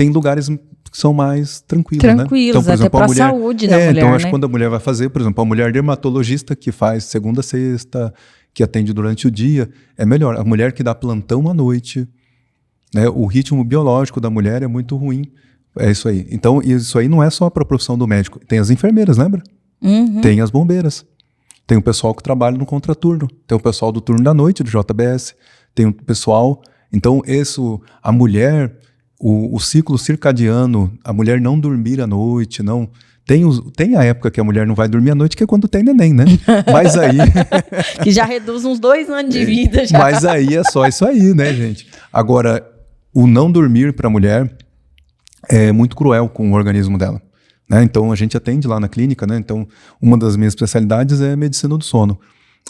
lugares que são mais tranquilos, né? Então, por até exemplo, para a saúde da mulher, então, né? acho que quando a mulher vai fazer, por exemplo, a mulher dermatologista que faz segunda a sexta, que atende durante o dia, é melhor. A mulher que dá plantão à noite, né? O ritmo biológico da mulher é muito ruim. É isso aí. Então, isso aí não é só para a profissão do médico. Tem as enfermeiras, lembra? Uhum. Tem as bombeiras. Tem o pessoal que trabalha no contraturno. Tem o pessoal do turno da noite, do JBS. Tem o pessoal... Então, a mulher... O ciclo circadiano, a mulher não dormir à noite, não... Tem a época que a mulher não vai dormir à noite, que é quando tem neném, né? Mas aí... que já reduz uns 2 anos de vida. Já. Mas aí é só isso aí, né, gente? Agora, o não dormir para a mulher é muito cruel com o organismo dela, né? Então, a gente atende lá na clínica, né? Então, uma das minhas especialidades é medicina do sono.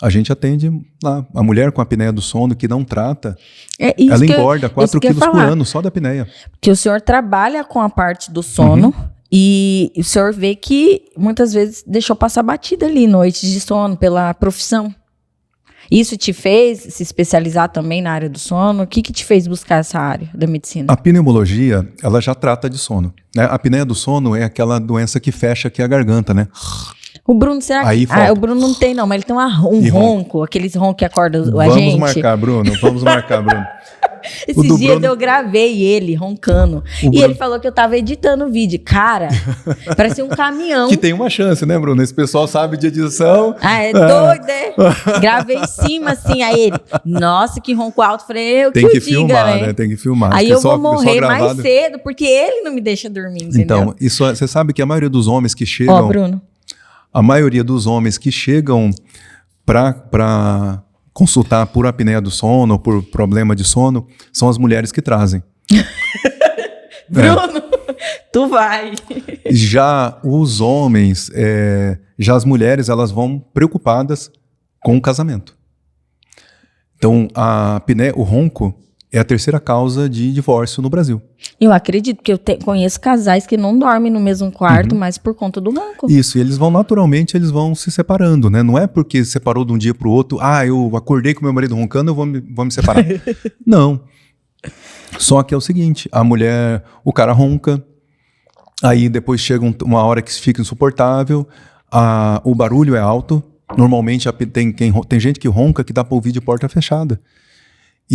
A gente atende lá, a mulher com a apneia do sono que não trata, ela engorda 4 quilos por ano só da apneia. Porque o senhor trabalha com a parte do sono e o senhor vê que muitas vezes deixou passar batida ali, noites de sono, pela profissão. Isso te fez se especializar também na área do sono? O que te fez buscar essa área da medicina? A pneumologia, ela já trata de sono, né? A apneia do sono é aquela doença que fecha aqui a garganta, né? O Bruno, será que... o Bruno não tem não, mas ele tem um ronco, aqueles roncos que acordam a gente. Vamos marcar, Bruno. Esses dias eu gravei ele roncando. Ele falou que eu tava editando o vídeo. Cara, parecia um caminhão. Que tem uma chance, né, Bruno? Esse pessoal sabe de edição. Doido, né? Gravei em cima, assim, aí ele... Nossa, que ronco alto. Falei, tem que filmar, né? Tem que filmar. Aí eu vou morrer mais cedo, porque ele não me deixa dormir, entendeu? Então, você sabe que a maioria dos homens que chegam... Ó, Bruno. A maioria dos homens que chegam para consultar por apneia do sono ou por problema de sono são as mulheres que trazem. Bruno, tu vai. Já os homens, já as mulheres, elas vão preocupadas com o casamento. Então, a apneia, o ronco, é a terceira causa de divórcio no Brasil. Eu acredito, porque eu conheço casais que não dormem no mesmo quarto, mas por conta do ronco. Isso, e eles vão se separando, né? Não é porque separou de um dia para o outro, eu acordei com meu marido roncando, eu vou me separar. Não. Só que é o seguinte, o cara ronca, aí depois chega uma hora que fica insuportável, o barulho é alto, normalmente tem gente que ronca que dá para ouvir de porta fechada.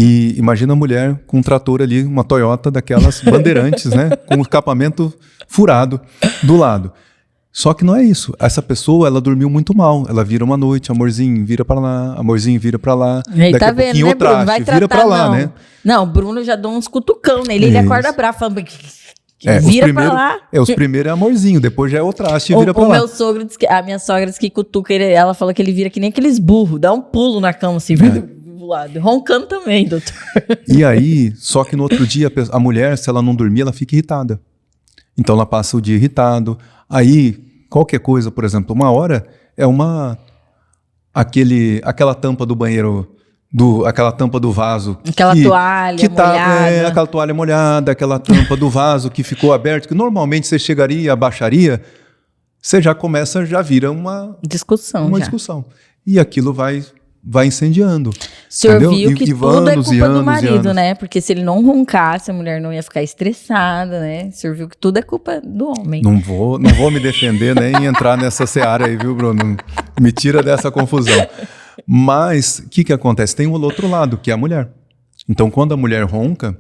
E imagina a mulher com um trator ali, uma Toyota daquelas bandeirantes, né? Com o escapamento furado do lado. Só que não é isso. Essa pessoa, ela dormiu muito mal. Ela vira uma noite, amorzinho, vira pra lá, amorzinho, vira pra lá. Aí Daqui tá a vendo, pouquinho né, o traste, Bruno? Vai vira tratar, pra lá, não. né? Não, o Bruno já dá uns cutucão nele. Ele Isso. acorda bravo, falando... Os Vira pra lá. Os primeiros é amorzinho, depois já é o traste e vira pra O lá. meu sogro disse que... A minha sogra disse que cutuca ele, ela falou que ele vira que nem aqueles burros. Dá um pulo na cama, assim, do lado. Roncando também, doutor. E aí, só que no outro dia, a mulher, se ela não dormir, ela fica irritada. Então ela passa o dia irritado. Aí, qualquer coisa, por exemplo, uma hora é aquela tampa do banheiro, aquela tampa do vaso. Aquela toalha molhada. Aquela toalha molhada, aquela tampa do vaso que ficou aberto, que normalmente você chegaria, abaixaria, você já vira uma discussão. discussão. E aquilo vai incendiando. O senhor entendeu? viu que tudo é culpa do marido, anos. né? Porque se ele não roncasse, a mulher não ia ficar estressada, né? O senhor viu que tudo é culpa do homem. Não vou me defender nem entrar nessa seara aí, viu, Bruno? Me tira dessa confusão. Mas, o que acontece? Tem o outro lado, que é a mulher. Então, quando a mulher ronca,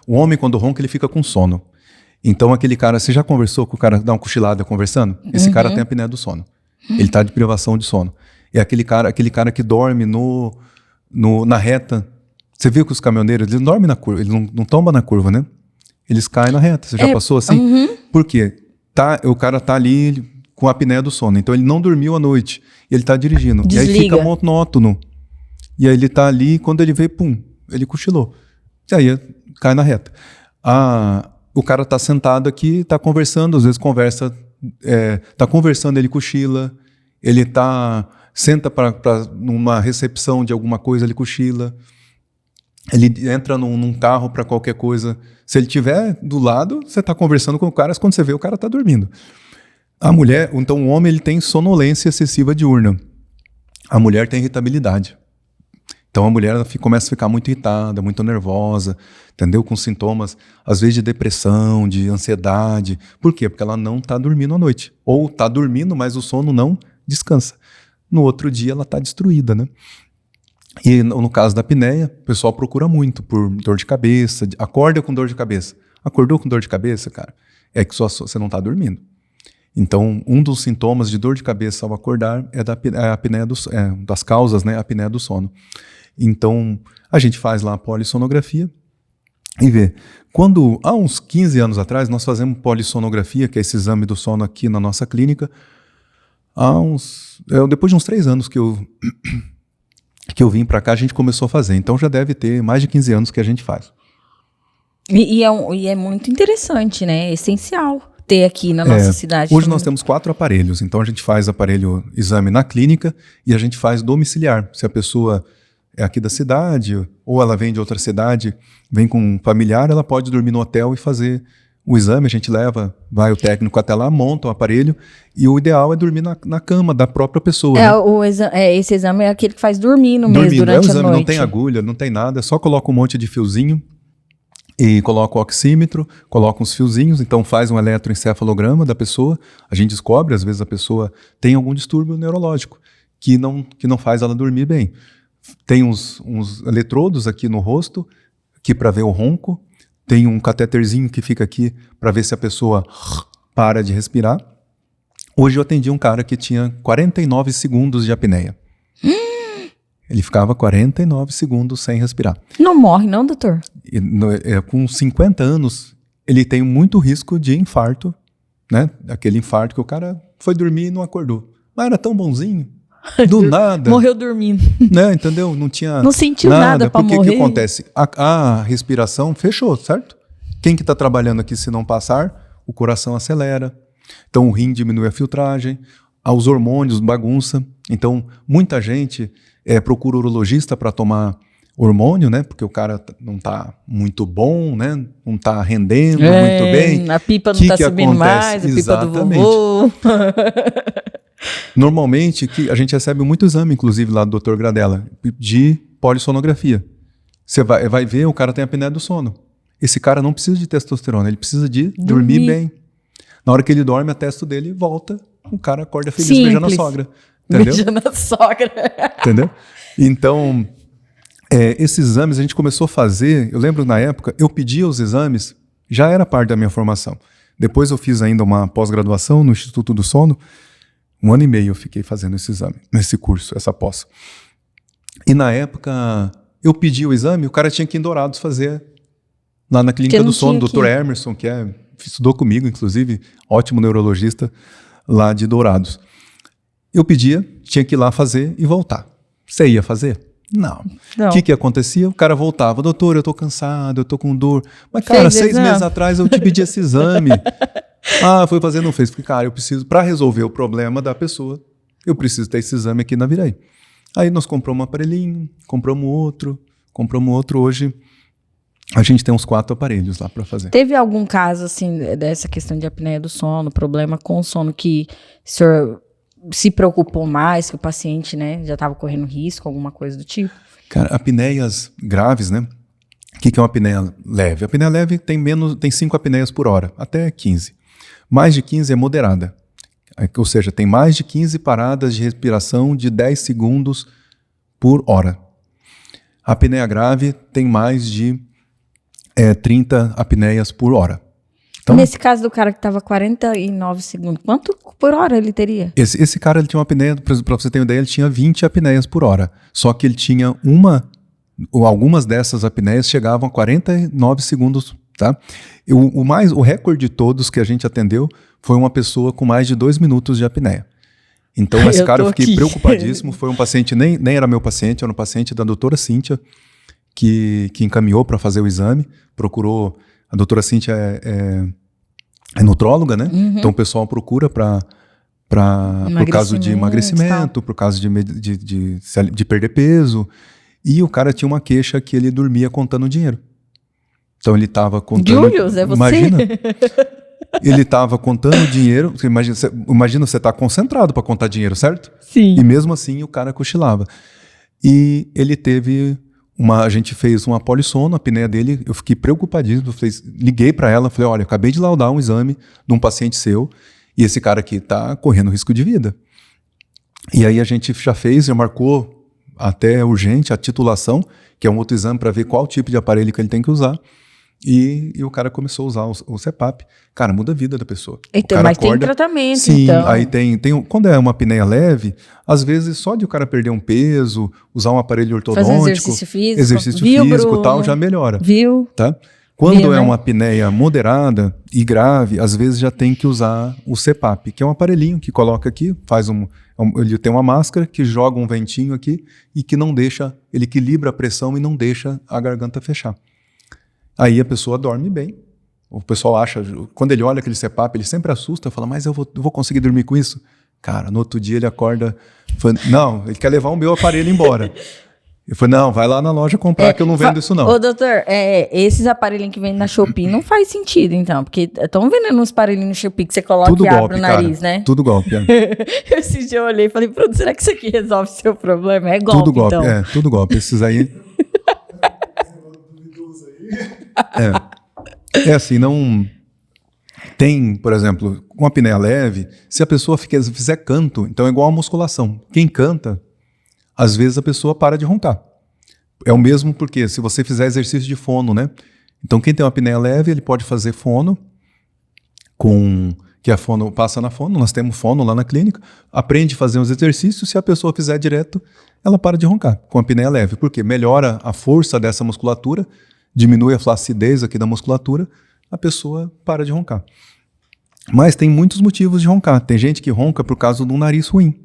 o homem quando ronca, ele fica com sono. Então, aquele cara, você já conversou com o cara, dá uma cochilada conversando? Esse cara tem a apneia do sono. Ele está de privação de sono. É aquele cara que dorme na reta. Você viu que os caminhoneiros, eles dormem na curva, eles não tombam na curva, né? Eles caem na reta. Você já passou assim? Por quê? O cara tá ali com a apneia do sono. Então ele não dormiu à noite. E ele tá dirigindo. Desliga. E aí fica monótono. E aí ele tá ali, quando ele vê, pum, ele cochilou. E aí cai na reta. O cara tá sentado aqui, tá conversando, às vezes tá conversando, ele cochila. Ele senta numa recepção de alguma coisa, ele cochila. Ele entra num carro para qualquer coisa. Se ele estiver do lado, você está conversando com o cara, quando você vê, o cara está dormindo. A mulher, então o homem, ele tem sonolência excessiva diurna. A mulher tem irritabilidade. Então a mulher começa a ficar muito irritada, muito nervosa, entendeu? Com sintomas, às vezes, de depressão, de ansiedade. Por quê? Porque ela não está dormindo à noite. Ou está dormindo, mas o sono não descansa. No outro dia ela está destruída, né? E no caso da apneia, o pessoal procura muito por dor de cabeça, acorda com dor de cabeça. Acordou com dor de cabeça, cara? É que você não está dormindo. Então, um dos sintomas de dor de cabeça ao acordar é a apneia das causas, né? A apneia do sono. Então, a gente faz lá a polissonografia e vê. Há uns 15 anos atrás, nós fazemos polissonografia, que é esse exame do sono aqui na nossa clínica. Depois de uns 3 anos que eu vim para cá, a gente começou a fazer. Então já deve ter mais de 15 anos que a gente faz. E é muito interessante, né? É essencial ter aqui na nossa cidade. Hoje nós temos 4 aparelhos. Então a gente faz exame na clínica e a gente faz domiciliar. Se a pessoa é aqui da cidade ou ela vem de outra cidade, vem com um familiar, ela pode dormir no hotel e fazer o exame. A gente vai o técnico até lá, monta o aparelho e o ideal é dormir na cama da própria pessoa. Esse exame é aquele que faz dormir mesmo durante a noite. Não tem agulha, não tem nada, só coloca um monte de fiozinho e coloca o oxímetro, coloca uns fiozinhos, então faz um eletroencefalograma da pessoa. A gente descobre, às vezes a pessoa tem algum distúrbio neurológico que não faz ela dormir bem. Tem uns eletrodos aqui no rosto, que para ver o ronco. Tem um cateterzinho que fica aqui para ver se a pessoa para de respirar. Hoje eu atendi um cara que tinha 49 segundos de apneia. Ele ficava 49 segundos sem respirar. Não morre não, doutor? Com 50 anos, ele tem muito risco de infarto, né? Aquele infarto que o cara foi dormir e não acordou. Mas era tão bonzinho. Do nada. Morreu dormindo. Né, entendeu? Não sentiu nada para morrer. Porque o que acontece? A respiração fechou, certo? Quem que está trabalhando aqui, se não passar, o coração acelera. Então o rim diminui a filtragem, os hormônios bagunça. Então muita gente procura urologista para tomar hormônio, né? Porque o cara não está muito bom, né? Não está rendendo muito bem. A pipa não está subindo mais, a pipa do vovô. Normalmente, a gente recebe muito exame, inclusive, lá do Dr. Gradella, de polissonografia. Você vai ver, o cara tem a apneia do sono. Esse cara não precisa de testosterona, ele precisa de dormir bem. Na hora que ele dorme, a testo dele volta, o cara acorda feliz, beijando a sogra. Entendeu? Beijando a sogra. Entendeu? Então, Esses exames a gente começou a fazer, eu lembro na época, eu pedia os exames, já era parte da minha formação. Depois eu fiz ainda uma pós-graduação no Instituto do Sono, 1 ano e meio eu fiquei fazendo esse exame, nesse curso, essa pós. E na época, eu pedi o exame, o cara tinha que ir em Dourados fazer, lá na Clínica do Sono, Dr. Emerson, que estudou comigo, inclusive, ótimo neurologista, lá de Dourados. Eu pedia, tinha que ir lá fazer e voltar. Você ia fazer? Não. O que acontecia? O cara voltava. Doutor, eu tô cansado, eu tô com dor. Mas, cara, 6 meses atrás eu te pedi esse exame. Foi fazer, não fez. Porque, cara, eu preciso, para resolver o problema da pessoa, eu preciso ter esse exame aqui na Virei. Aí nós compramos um aparelhinho, compramos outro. Hoje a gente tem uns 4 aparelhos lá para fazer. Teve algum caso, assim, dessa questão de apneia do sono, problema com o sono que o senhor se preocupou mais, que o paciente, né, já estava correndo risco, alguma coisa do tipo? Cara, apneias graves, né? O que é uma apneia leve? A apneia leve tem 5 apneias por hora, até 15. Mais de 15 é moderada. Ou seja, tem mais de 15 paradas de respiração de 10 segundos por hora. A apneia grave tem mais de 30 apneias por hora. Então, nesse caso do cara que estava 49 segundos, quanto por hora ele teria? Esse cara, ele tinha uma apneia, para você ter uma ideia, ele tinha 20 apneias por hora. Só que ele tinha algumas dessas apneias chegavam a 49 segundos, tá? O recorde de todos que a gente atendeu foi uma pessoa com mais de 2 minutos de apneia. Então, esse cara eu fiquei preocupadíssimo. Foi um paciente, nem era meu paciente, era um paciente da doutora Cíntia, que encaminhou para fazer o exame, procurou. A doutora Cíntia é nutróloga, né? Uhum. Então o pessoal procura por causa de emagrecimento, por causa de perder peso. E o cara tinha uma queixa que ele dormia contando dinheiro. Então ele estava contando... Julius, é você? Imagina. Ele estava contando dinheiro. Imagina você estar concentrado para contar dinheiro, certo? Sim. E mesmo assim o cara cochilava. E ele teve... A gente fez uma polissono, a apneia dele, eu fiquei preocupadíssimo, liguei para ela, falei, olha, eu acabei de laudar um exame de um paciente seu e esse cara aqui está correndo risco de vida. E aí a gente já marcou até urgente a titulação, que é um outro exame para ver qual tipo de aparelho que ele tem que usar. E o cara começou a usar o CPAP. Cara, muda a vida da pessoa. Então, mas tem tratamento, sim, então. Aí tem, quando é uma apneia leve, às vezes só de o cara perder um peso, usar um aparelho ortodôntico, fazer exercício físico e tal, já melhora. Viu? Tá? Quando uma apneia moderada e grave, às vezes já tem que usar o CPAP, que é um aparelhinho que coloca aqui, ele tem uma máscara que joga um ventinho aqui e que não deixa, ele equilibra a pressão e não deixa a garganta fechar. Aí a pessoa dorme bem. O pessoal acha, quando ele olha aquele CPAP, ele sempre assusta, fala, mas eu vou conseguir dormir com isso? Cara, no outro dia ele acorda, não, ele quer levar o meu aparelho embora. Eu falei, não, vai lá na loja comprar que eu não vendo isso não. Ô doutor, esses aparelhinhos que vendem na Shopee não faz sentido então, porque estão vendendo uns aparelhinhos no Shopee que você coloca tudo e golpe, abre o nariz, cara, né? Tudo golpe, Esse dia eu olhei e falei, pronto, será que isso aqui resolve o seu problema? É golpe, tudo golpe, então. Tudo golpe, esses aí... assim, não tem, por exemplo, com a apneia leve, se a pessoa fizer canto, então é igual a musculação. Quem canta, às vezes a pessoa para de roncar. É o mesmo porque se você fizer exercício de fono, né? Então quem tem uma apneia leve, ele pode fazer fono, que a fono passa na fono, nós temos fono lá na clínica, aprende a fazer uns exercícios, se a pessoa fizer direto, ela para de roncar com a apneia leve, porque melhora a força dessa musculatura, diminui a flacidez aqui da musculatura, a pessoa para de roncar. Mas tem muitos motivos de roncar. Tem gente que ronca por causa de um nariz ruim.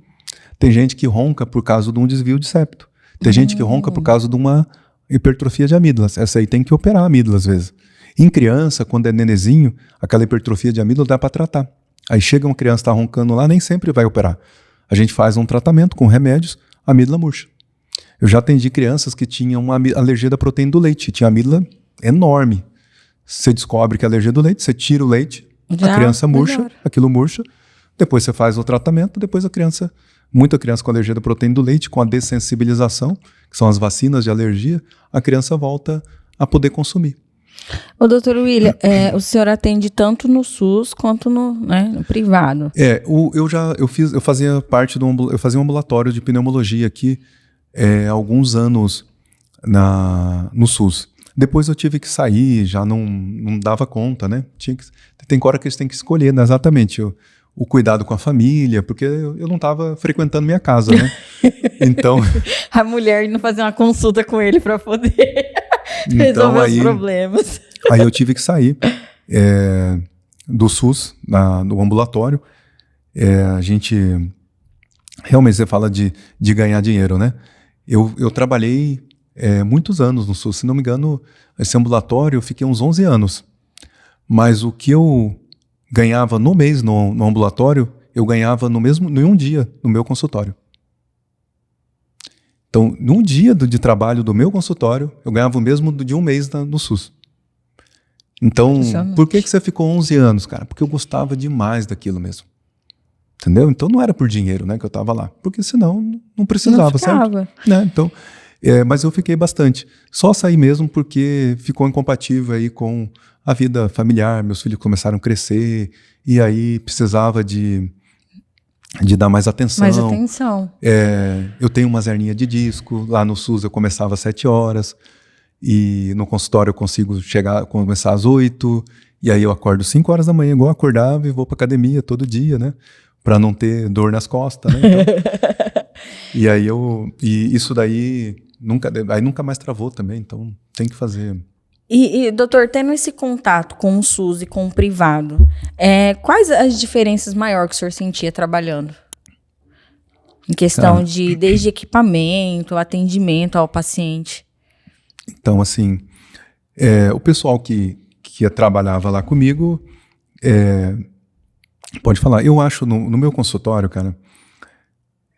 Tem gente que ronca por causa de um desvio de septo. Tem gente que ronca por causa de uma hipertrofia de amígdalas. Essa aí tem que operar a amígdala às vezes. Em criança, quando é nenezinho, aquela hipertrofia de amígdala dá para tratar. Aí chega uma criança que está roncando lá, nem sempre vai operar. A gente faz um tratamento com remédios, a amígdala murcha. Eu já atendi crianças que tinham uma alergia da proteína do leite. Tinha amígdala enorme. Você descobre que é alergia do leite, você tira o leite, a criança murcha, aquilo murcha. Depois você faz o tratamento, depois muita criança com alergia da proteína do leite, com a dessensibilização, que são as vacinas de alergia, a criança volta a poder consumir. Ô, doutor William, o senhor atende tanto no SUS quanto no privado? Eu fazia um ambulatório de pneumologia aqui, há alguns anos, no SUS. Depois eu tive que sair, já não dava conta, né? Tem hora que a gente tem que escolher, né? Exatamente, o cuidado com a família, porque eu não estava frequentando minha casa, né? Então... A mulher indo fazer uma consulta com ele para poder resolver os problemas. Aí eu tive que sair do SUS, do ambulatório. A gente... Realmente, você fala de ganhar dinheiro, né? Eu trabalhei muitos anos no SUS. Se não me engano, esse ambulatório eu fiquei uns 11 anos. Mas o que eu ganhava no mês no ambulatório, eu ganhava em um dia no meu consultório. Então, num dia de trabalho do meu consultório, eu ganhava o mesmo de um mês no SUS. Então, por que você ficou 11 anos, cara? Porque eu gostava demais daquilo mesmo. Entendeu? Então, não era por dinheiro, né, que eu estava lá. Porque senão, não precisava, certo? Né? Então, mas eu fiquei bastante. Só saí mesmo porque ficou incompatível aí com a vida familiar. Meus filhos começaram a crescer e aí precisava de dar mais atenção. Mais atenção. Eu tenho umas hernias de disco. Lá no SUS eu começava às 7 horas. E no consultório eu consigo começar às 8. E aí eu acordo 5 horas da manhã, igual eu acordava, e vou pra academia todo dia, né? Pra não ter dor nas costas, né? Então, e isso daí nunca mais travou também. Então tem que fazer. E, doutor, tendo esse contato com o SUS e com o privado, quais as diferenças maiores que o senhor sentia trabalhando? Em questão desde equipamento, atendimento ao paciente. Então, assim, o pessoal que trabalhava lá comigo, pode falar, eu acho no meu consultório, cara,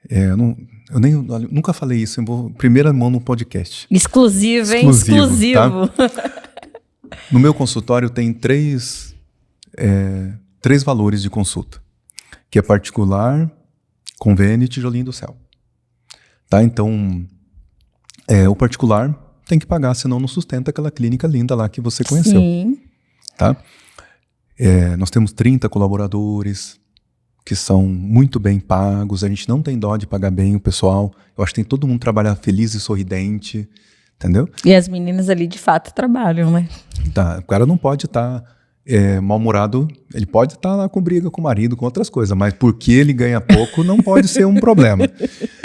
eu nunca falei isso, primeira mão no podcast. Exclusivo, hein? Exclusivo. Tá? No meu consultório tem três valores de consulta, que é particular, convênio e tijolinho do céu. Tá? Então, o particular tem que pagar, senão não sustenta aquela clínica linda lá que você conheceu. Sim. Tá? Nós temos 30 colaboradores que são muito bem pagos, a gente não tem dó de pagar bem o pessoal. Eu acho que tem todo mundo trabalhar feliz e sorridente, entendeu? E as meninas ali de fato trabalham, né? Tá, o cara não pode estar mal-humorado, ele pode estar lá com briga com o marido, com outras coisas, mas porque ele ganha pouco não pode ser um problema.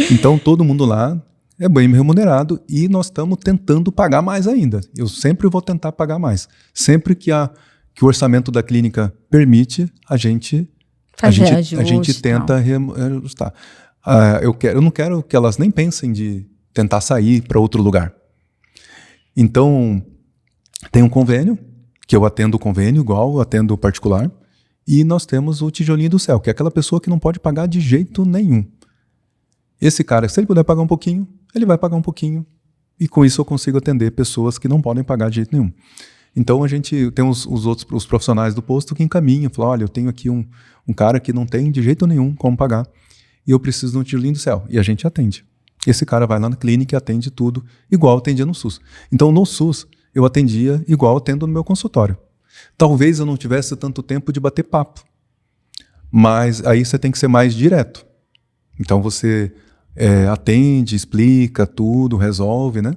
Então todo mundo lá é bem remunerado e nós estamos tentando pagar mais ainda. Eu sempre vou tentar pagar mais. Sempre que o orçamento da clínica permite, a gente tenta reajustar. Eu não quero que elas nem pensem de tentar sair para outro lugar. Então, tem um convênio, que eu atendo o convênio igual eu atendo o particular, e nós temos o tijolinho do céu, que é aquela pessoa que não pode pagar de jeito nenhum. Esse cara, se ele puder pagar um pouquinho, ele vai pagar um pouquinho, e com isso eu consigo atender pessoas que não podem pagar de jeito nenhum. Então a gente tem os profissionais do posto que encaminham, falam, olha, eu tenho aqui um cara que não tem de jeito nenhum como pagar, e eu preciso de um tijolinho do céu, e a gente atende. Esse cara vai lá na clínica e atende tudo igual atendia no SUS. Então no SUS eu atendia igual atendo no meu consultório. Talvez eu não tivesse tanto tempo de bater papo, mas aí você tem que ser mais direto. Então você atende, explica tudo, resolve, né?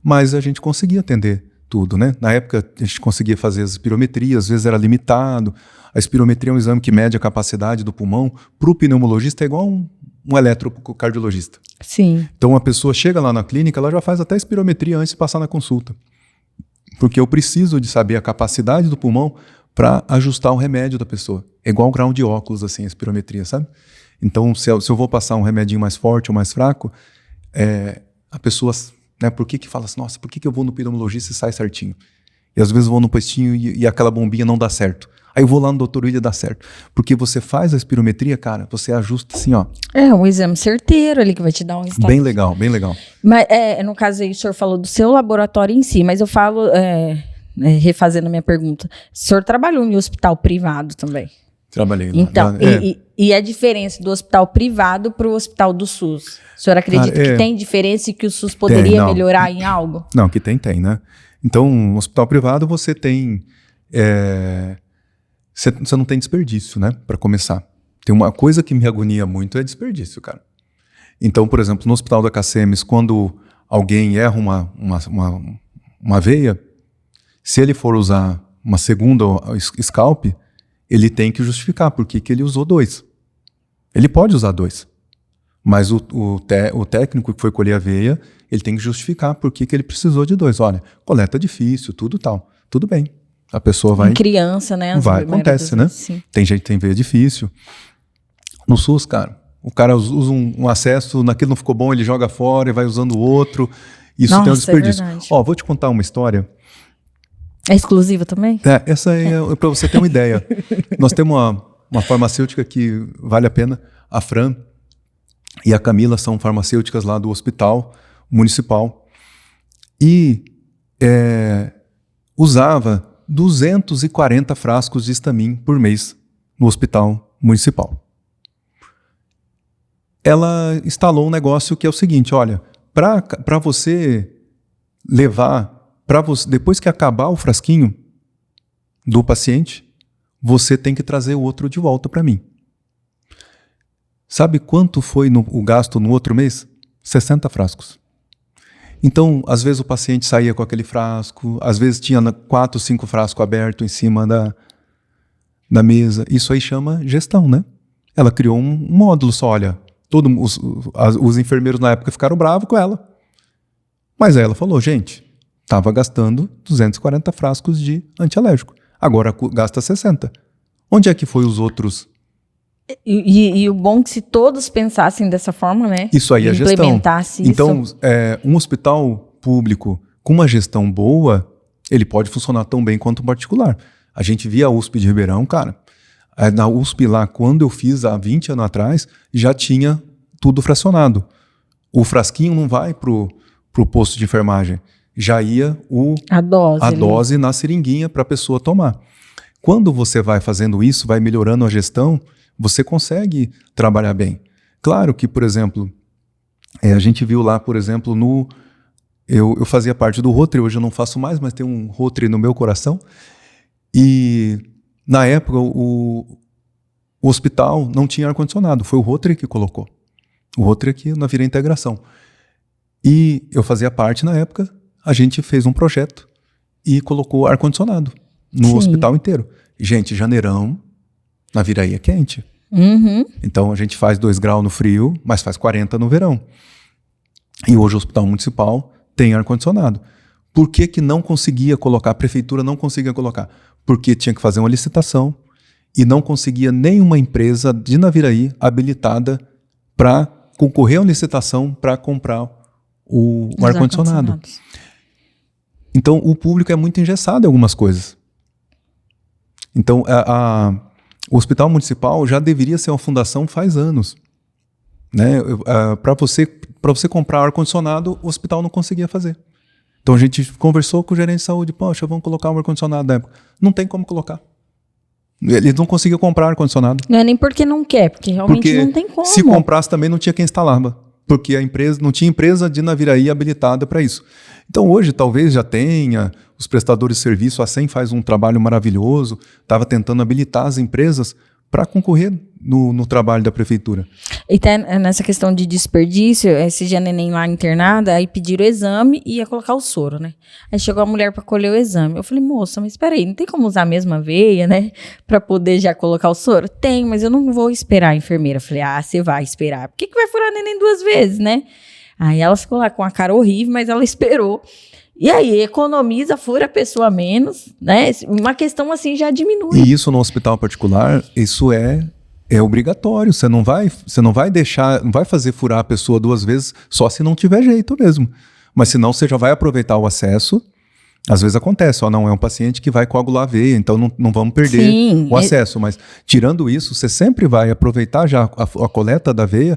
Mas a gente conseguia atender tudo, né? Na época a gente conseguia fazer as espirometrias, às vezes era limitado. A espirometria é um exame que mede a capacidade do pulmão. Para o pneumologista é igual um eletrocardiologista. Sim. Então a pessoa chega lá na clínica, ela já faz até espirometria antes de passar na consulta. Porque eu preciso de saber a capacidade do pulmão para ajustar o remédio da pessoa. É igual um grau de óculos, assim, a espirometria, sabe? Então, se eu vou passar um remedinho mais forte ou mais fraco, a pessoa, né, por que fala assim, nossa, por que eu vou no pneumologista e sai certinho? E às vezes eu vou no postinho e aquela bombinha não dá certo. Aí eu vou lá no Dr. William e dá certo. Porque você faz a espirometria, cara, você ajusta assim, ó. É um exame certeiro ali que vai te dar um resultado. Bem legal, bem legal. Mas, no caso aí, o senhor falou do seu laboratório em si, mas eu falo, refazendo a minha pergunta, o senhor trabalhou em hospital privado também? Trabalhei lá. Então, e a diferença do hospital privado para o hospital do SUS? O senhor acredita que tem diferença e que o SUS poderia melhorar em algo? Não, que tem, né? Então, no hospital privado você tem... Você não tem desperdício, né? Para começar. Tem uma coisa que me agonia muito, é desperdício, cara. Então, por exemplo, no hospital da KCMS, quando alguém erra uma veia, se ele for usar uma segunda scalp, ele tem que justificar por que ele usou 2. Ele pode usar 2, mas o técnico que foi colher a veia, ele tem que justificar por que ele precisou de 2. Olha, coleta difícil, tudo tal. Tudo bem. A pessoa vai... Em criança, né? Acontece, né? Sim. Tem gente que tem veia difícil. No SUS, cara, o cara usa um acesso, naquilo não ficou bom, ele joga fora e vai usando o outro. Isso tem um desperdício. Vou te contar uma história. É exclusiva também? Essa é para você ter uma ideia. Nós temos uma farmacêutica que vale a pena, a Fran e a Camila são farmacêuticas lá do hospital municipal e usava 240 frascos de Stamin por mês no hospital municipal. Ela instalou um negócio que é o seguinte, olha, para você levar, depois que acabar o frasquinho do paciente, você tem que trazer o outro de volta para mim. Sabe quanto foi o gasto no outro mês? 60 frascos. Então, às vezes o paciente saía com aquele frasco, às vezes tinha 4, 5 frascos abertos em cima da mesa. Isso aí chama gestão, né? Ela criou um módulo só, olha, os enfermeiros na época ficaram bravos com ela. Mas aí ela falou, gente, estava gastando 240 frascos de antialérgico. Agora gasta 60. Onde é que foi os outros? E o bom é que se todos pensassem dessa forma, né? Isso aí é gestão. Implementasse isso. Então, um hospital público com uma gestão boa, ele pode funcionar tão bem quanto um particular. A gente via a USP de Ribeirão, cara. Na USP lá, quando eu fiz há 20 anos atrás, já tinha tudo fracionado. O frasquinho não vai pro posto de enfermagem. Já ia a dose na seringuinha para a pessoa tomar. Quando você vai fazendo isso, vai melhorando a gestão, você consegue trabalhar bem. Claro que, por exemplo, a gente viu lá, por exemplo, eu fazia parte do Rotary, hoje eu não faço mais, mas tem um Rotary no meu coração. E, na época, o hospital não tinha ar-condicionado, foi o Rotary que colocou. O Rotary aqui na Vila Integração. E eu fazia parte, na época, a gente fez um projeto e colocou ar-condicionado no hospital inteiro. Gente, janeirão, na Viraí é quente. Uhum. Então a gente faz 2 graus no frio, mas faz 40 no verão. E hoje o hospital municipal tem ar-condicionado. Por que não conseguia colocar? A prefeitura não conseguia colocar. Porque tinha que fazer uma licitação e não conseguia nenhuma empresa de Naviraí habilitada para concorrer a uma licitação para comprar o ar-condicionado. Então o público é muito engessado em algumas coisas. Então o hospital municipal já deveria ser uma fundação faz anos. Né? Para você comprar ar-condicionado, o hospital não conseguia fazer. Então a gente conversou com o gerente de saúde, poxa, vamos colocar um ar-condicionado na época. Não tem como colocar. Eles não conseguiam comprar ar-condicionado. Não é nem porque não quer, porque realmente não tem como. Se comprasse também não tinha quem instalava. Porque a empresa não tinha empresa de Naviraí habilitada para isso. Então hoje talvez já tenha, os prestadores de serviço, a SEM faz um trabalho maravilhoso, estava tentando habilitar as empresas para concorrer no trabalho da prefeitura. E tá nessa questão de desperdício, esse dia neném lá internada, aí pediram o exame e ia colocar o soro, né? Aí chegou a mulher para colher o exame. Eu falei, moça, mas espera aí, não tem como usar a mesma veia, né? Para poder já colocar o soro? Tem, mas eu não vou esperar a enfermeira. Eu falei, você vai esperar. Por que vai furar neném 2 vezes, né? Aí ela ficou lá com a cara horrível, mas ela esperou. E aí, economiza, fura a pessoa menos, né? Uma questão assim já diminui. E isso no hospital particular, isso é obrigatório. Você não vai deixar, não vai fazer furar a pessoa 2 vezes só se não tiver jeito mesmo. Mas senão você já vai aproveitar o acesso. Às vezes acontece, não é um paciente que vai coagular a veia, então não vamos perder o acesso. Mas tirando isso, você sempre vai aproveitar já a coleta da veia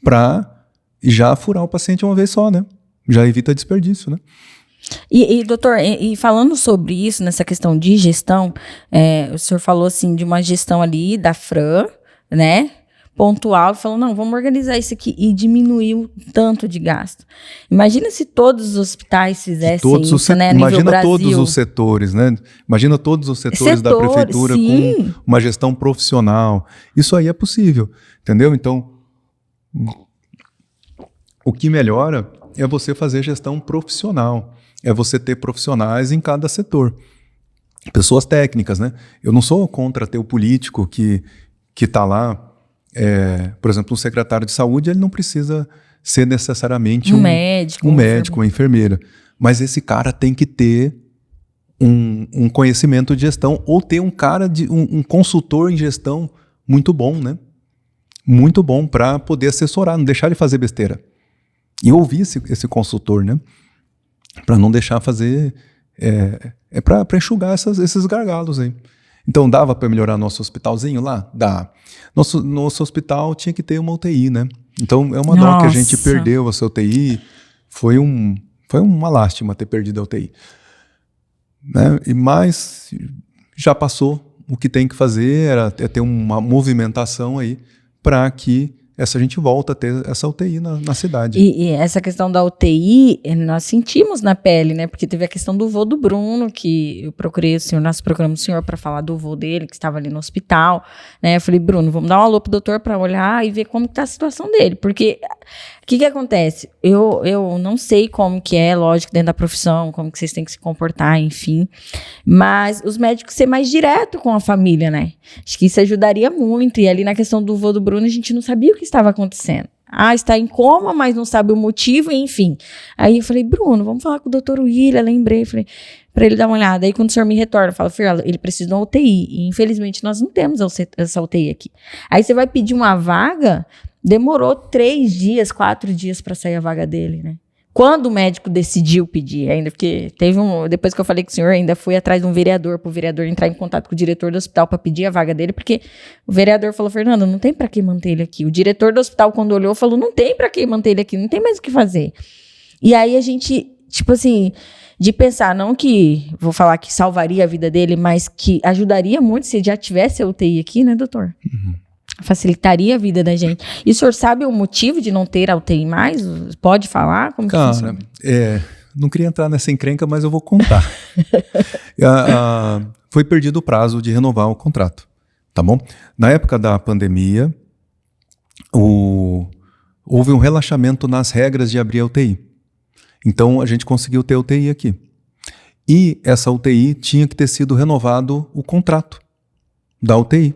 para já furar o paciente uma vez só, né? Já evita desperdício, né? E doutor, e falando sobre isso, nessa questão de gestão, o senhor falou assim de uma gestão ali da Fran, né, pontual, e falou, não, vamos organizar isso aqui, e diminuiu tanto de gasto. Imagina se todos os hospitais fizessem isso, né, imagina todos os setores, né, imagina todos os setores da prefeitura com uma gestão profissional, isso aí é possível, entendeu? Então, o que melhora é você fazer gestão profissional. É você ter profissionais em cada setor. Pessoas técnicas, né? Eu não sou contra ter o político que está lá. Por exemplo, um secretário de saúde, ele não precisa ser necessariamente um médico, uma enfermeira. Mas esse cara tem que ter um conhecimento de gestão ou ter um consultor em gestão muito bom, né? Muito bom para poder assessorar, não deixar ele fazer besteira. E ouvir esse consultor, né? Para não deixar fazer... para enxugar esses gargalos aí. Então, dava para melhorar nosso hospitalzinho lá? Dá. Nosso hospital tinha que ter uma UTI, né? Então, é uma dó que a gente perdeu essa UTI. Foi uma lástima ter perdido a UTI. Né? Mas já passou. O que tem que fazer é ter uma movimentação aí para que a gente volta a ter essa UTI na cidade. E essa questão da UTI, nós sentimos na pele, né? Porque teve a questão do vô do Bruno, que eu procurei o senhor, nós procuramos o senhor para falar do vô dele, que estava ali no hospital, né? Eu falei, Bruno, vamos dar um alô pro doutor para olhar e ver como que tá a situação dele. Porque o que acontece? Eu não sei como que é, lógico, dentro da profissão, como que vocês têm que se comportar, enfim. Mas os médicos ser mais direto com a família, né? Acho que isso ajudaria muito. E ali na questão do vô do Bruno, a gente não sabia o que estava acontecendo. Está em coma, mas não sabe o motivo, enfim. Aí eu falei, Bruno, vamos falar com o doutor William, lembrei, falei, para ele dar uma olhada. Aí quando o senhor me retorna, fala, filho, ele precisa de uma UTI. E infelizmente nós não temos essa UTI aqui. Aí você vai pedir uma vaga, demorou 3 dias, 4 dias para sair a vaga dele, né? Quando o médico decidiu pedir, ainda, porque depois que eu falei com o senhor, ainda fui atrás de um vereador, para o vereador entrar em contato com o diretor do hospital para pedir a vaga dele, porque o vereador falou, Fernanda, não tem para que manter ele aqui. O diretor do hospital, quando olhou, falou, não tem para que manter ele aqui, não tem mais o que fazer. E aí a gente, tipo assim, de pensar, não que, vou falar que salvaria a vida dele, mas que ajudaria muito se já tivesse a UTI aqui, né, doutor? Uhum. Facilitaria a vida da gente. E o senhor sabe o motivo de não ter a UTI mais? Pode falar? Como que funciona? Não queria entrar nessa encrenca, mas eu vou contar. Foi perdido o prazo de renovar o contrato, tá bom? Na época da pandemia, houve um relaxamento nas regras de abrir a UTI. Então, a gente conseguiu ter UTI aqui. E essa UTI tinha que ter sido renovado o contrato da UTI.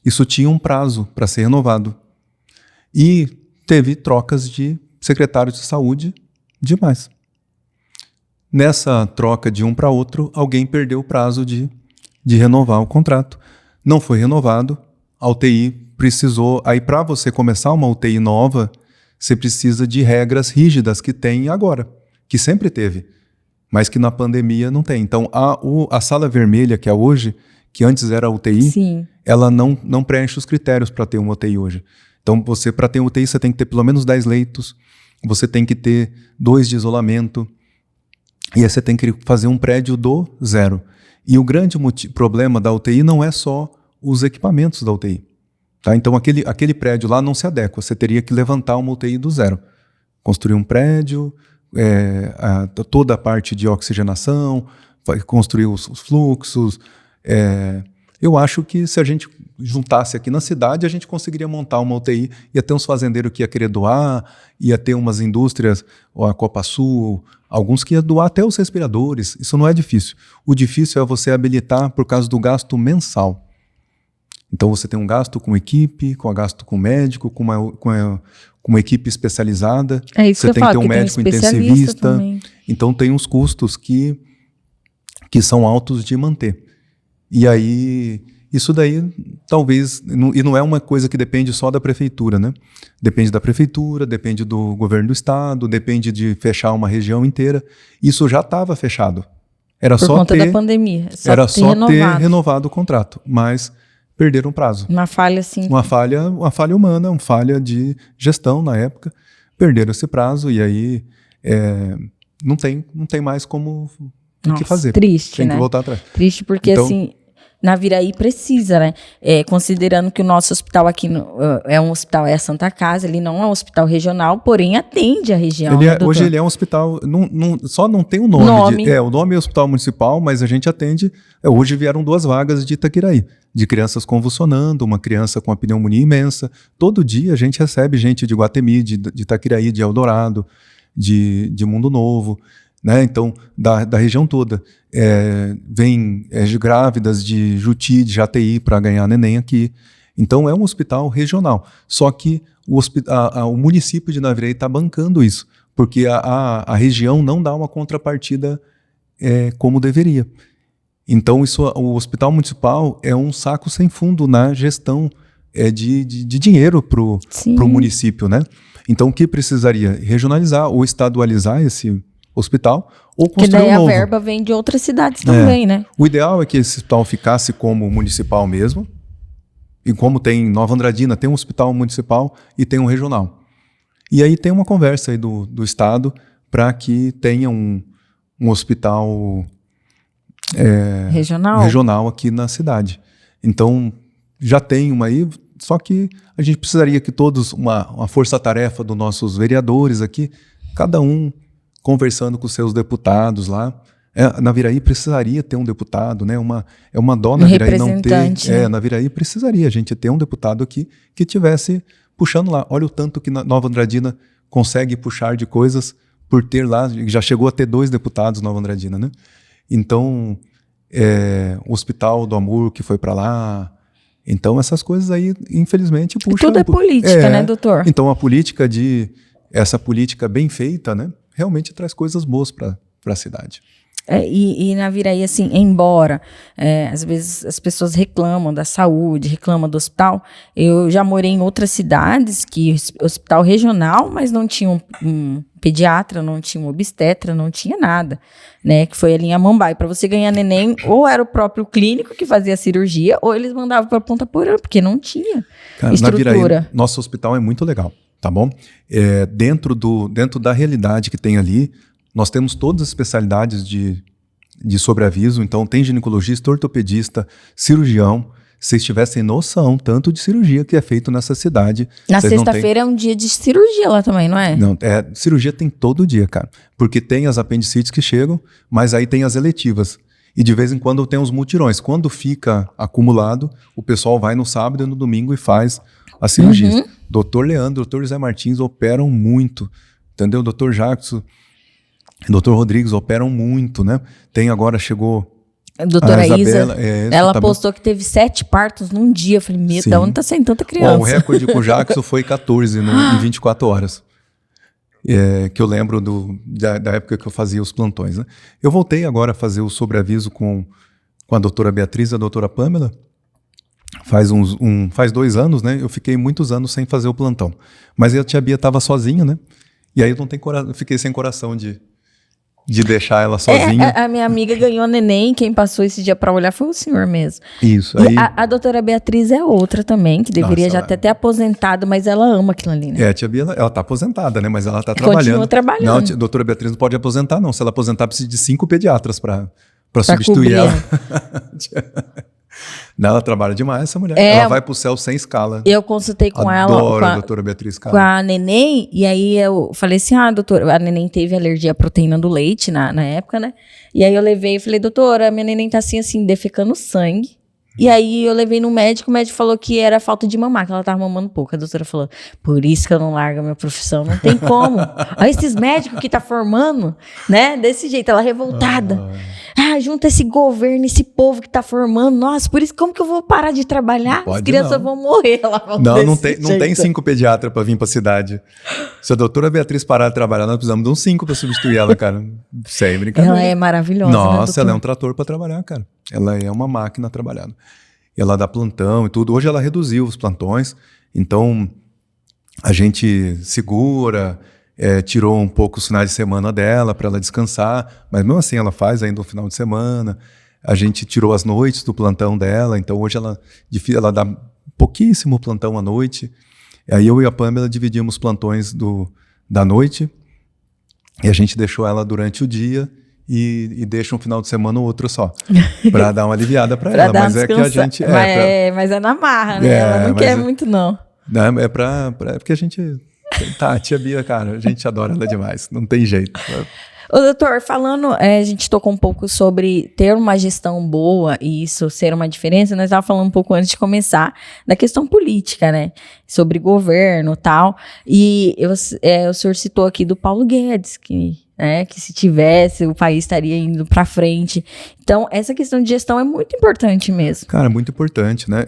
Isso tinha um prazo para ser renovado. E teve trocas de secretários de saúde demais. Nessa troca de um para outro, alguém perdeu o prazo de renovar o contrato. Não foi renovado, a UTI precisou... Aí, para você começar uma UTI nova, você precisa de regras rígidas que tem agora, que sempre teve, mas que na pandemia não tem. Então, a sala vermelha, que é hoje, que antes era a UTI... Sim. Ela não preenche os critérios para ter uma UTI hoje. Então, para ter UTI, você tem que ter pelo menos 10 leitos, você tem que ter 2 de isolamento, e aí você tem que fazer um prédio do zero. E o grande problema da UTI não é só os equipamentos da UTI. Tá? Então, aquele prédio lá não se adequa, você teria que levantar uma UTI do zero. Construir um prédio, toda a parte de oxigenação, construir os fluxos... Eu acho que se a gente juntasse aqui na cidade, a gente conseguiria montar uma UTI, ia ter uns fazendeiros que ia querer doar, ia ter umas indústrias, ou a Copasul, alguns que ia doar até os respiradores. Isso não é difícil. O difícil é você habilitar por causa do gasto mensal. Então você tem um gasto com equipe, com gasto com médico, com uma equipe especializada. É isso você que tem que ter um médico intensivista. Também. Então tem uns custos que são altos de manter. E aí, isso daí talvez, e não é uma coisa que depende só da prefeitura, né? Depende da prefeitura, depende do governo do estado, depende de fechar uma região inteira. Isso já estava fechado. Era por só conta da pandemia. Era só ter renovado o contrato, mas perderam o prazo. Uma falha, sim. Uma falha humana, uma falha de gestão na época. Perderam esse prazo e aí não tem mais como o que fazer. Triste, tem né? que voltar atrás. Triste porque, então, assim... Na Viraí precisa, né? Considerando que o nosso hospital aqui é um hospital, é a Santa Casa, ele não é um hospital regional, porém atende a região. Hoje ele é um hospital, só não tem o nome. O nome é Hospital Municipal, mas a gente atende. Hoje vieram 2 vagas de Itaquiraí, de crianças convulsionando, uma criança com uma pneumonia imensa. Todo dia a gente recebe gente de Guatemi, de Itaquiraí, de Eldorado, de Mundo Novo, né? Então, da região toda. Vem grávidas de Juti, de Jataí, para ganhar neném aqui. Então, é um hospital regional. Só que o município de Naviraí está bancando isso, porque a região não dá uma contrapartida como deveria. Então, o hospital municipal é um saco sem fundo na gestão de dinheiro para o município, né? Então, o que precisaria? Regionalizar ou estadualizar esse hospital ou construir um novo. Porque daí a novo. verba vem de outras cidades também, né? O ideal é que esse hospital ficasse como municipal mesmo, e como tem em Nova Andradina, tem um hospital municipal e tem um regional. E aí tem uma conversa aí do Estado para que tenha um hospital regional aqui na cidade. Então, já tem uma aí, só que a gente precisaria que todos, uma força-tarefa dos nossos vereadores aqui, cada um conversando com seus deputados lá. Naviraí precisaria ter um deputado, né? É uma dó Naviraí não ter. Naviraí precisaria a gente ter um deputado aqui que tivesse puxando lá. Olha o tanto que Nova Andradina consegue puxar de coisas por ter lá. Já chegou a ter 2 deputados Nova Andradina, né? Então, o Hospital do Amor que foi para lá. Então, essas coisas aí, infelizmente, puxam. Tudo é política, né, doutor? Então, essa política bem feita, né, realmente traz coisas boas para a cidade. E Naviraí, assim, embora às vezes as pessoas reclamam da saúde, reclamam do hospital, eu já morei em outras cidades que hospital regional, mas não tinha um pediatra, não tinha um obstetra, não tinha nada, né? Que foi ali em Amambai. Para você ganhar neném, ou era o próprio clínico que fazia a cirurgia, ou eles mandavam para Ponta Porã, porque não tinha estrutura. Naviraí, nosso hospital é muito legal, tá bom? Dentro da realidade que tem ali, nós temos todas as especialidades de sobreaviso, então tem ginecologista, ortopedista, cirurgião. Se vocês tivessem noção tanto de cirurgia que é feito nessa cidade. Na sexta-feira é um dia de cirurgia lá também, não é? Não, cirurgia tem todo dia, cara. Porque tem as apendicites que chegam, mas aí tem as eletivas. E de vez em quando tem os mutirões. Quando fica acumulado, o pessoal vai no sábado e no domingo e faz as cirurgias. Uhum. Doutor Leandro, doutor José Martins operam muito, entendeu? Doutor Jackson, doutor Rodrigues operam muito, né? Tem agora, chegou a doutora Isabela, Isa, ela postou que teve 7 partos num dia. Eu falei, da onde tá saindo tanta criança? O recorde com o Jackson foi 14 em 24 horas. Que eu lembro da época que eu fazia os plantões, né? Eu voltei agora a fazer o sobreaviso com a doutora Beatriz e a doutora Pamela. Faz 2 anos, né? Eu fiquei muitos anos sem fazer o plantão. Mas a tia Bia estava sozinha, né? E aí eu fiquei sem coração de deixar ela sozinha. A minha amiga ganhou neném, quem passou esse dia pra olhar foi o senhor mesmo. Isso. E a doutora Beatriz é outra também, que deveria já até ter aposentado, mas ela ama aquilo ali, né? A tia Bia, ela tá aposentada, né? Mas ela tá trabalhando. Continua trabalhando. Não, a doutora Beatriz não pode aposentar, não. Se ela aposentar, precisa de 5 pediatras pra substituir ela. Não, ela trabalha demais, essa mulher. Ela vai pro céu sem escala. Eu consultei com ela. Adoro a doutora Beatriz, cara. Com a neném, e aí eu falei assim, doutora, a neném teve alergia à proteína do leite na época, né? E aí eu levei e falei, doutora, a minha neném tá assim, defecando sangue. E aí eu levei no médico, o médico falou que era falta de mamar, que ela tava mamando pouco. A doutora falou, por isso que eu não largo a minha profissão, não tem como. Olha esses médicos que tá formando, né? Desse jeito, ela revoltada. Junta esse governo, esse povo que tá formando. Nossa, por isso, como que eu vou parar de trabalhar? As crianças vão morrer. Não tem 5 pediatras pra vir pra cidade. Se a doutora Beatriz parar de trabalhar, nós precisamos de uns 5 pra substituir ela, cara. Sem brincadeira. Ela é maravilhosa, Nossa, né, ela é um trator pra trabalhar, cara. Ela é uma máquina trabalhando. Ela dá plantão e tudo. Hoje ela reduziu os plantões, então a gente segura, tirou um pouco os finais de semana dela para ela descansar, mas mesmo assim ela faz ainda o final de semana. A gente tirou as noites do plantão dela, então hoje ela dá pouquíssimo plantão à noite. Aí eu e a Pamela dividimos os plantões da noite e a gente deixou ela durante o dia e deixa um final de semana ou outro só, para dar uma aliviada para ela. Mas é que a gente... Mas é na marra, né? Ela não quer muito, não. Não, porque a gente... a tia Bia, cara, a gente adora ela demais, não tem jeito. Ô, doutor, falando, a gente tocou um pouco sobre ter uma gestão boa e isso ser uma diferença, nós estávamos falando um pouco antes de começar da questão política, né? Sobre governo e tal. E o senhor citou aqui do Paulo Guedes, que se tivesse, o país estaria indo para frente. Então, essa questão de gestão é muito importante mesmo. Cara, muito importante, né?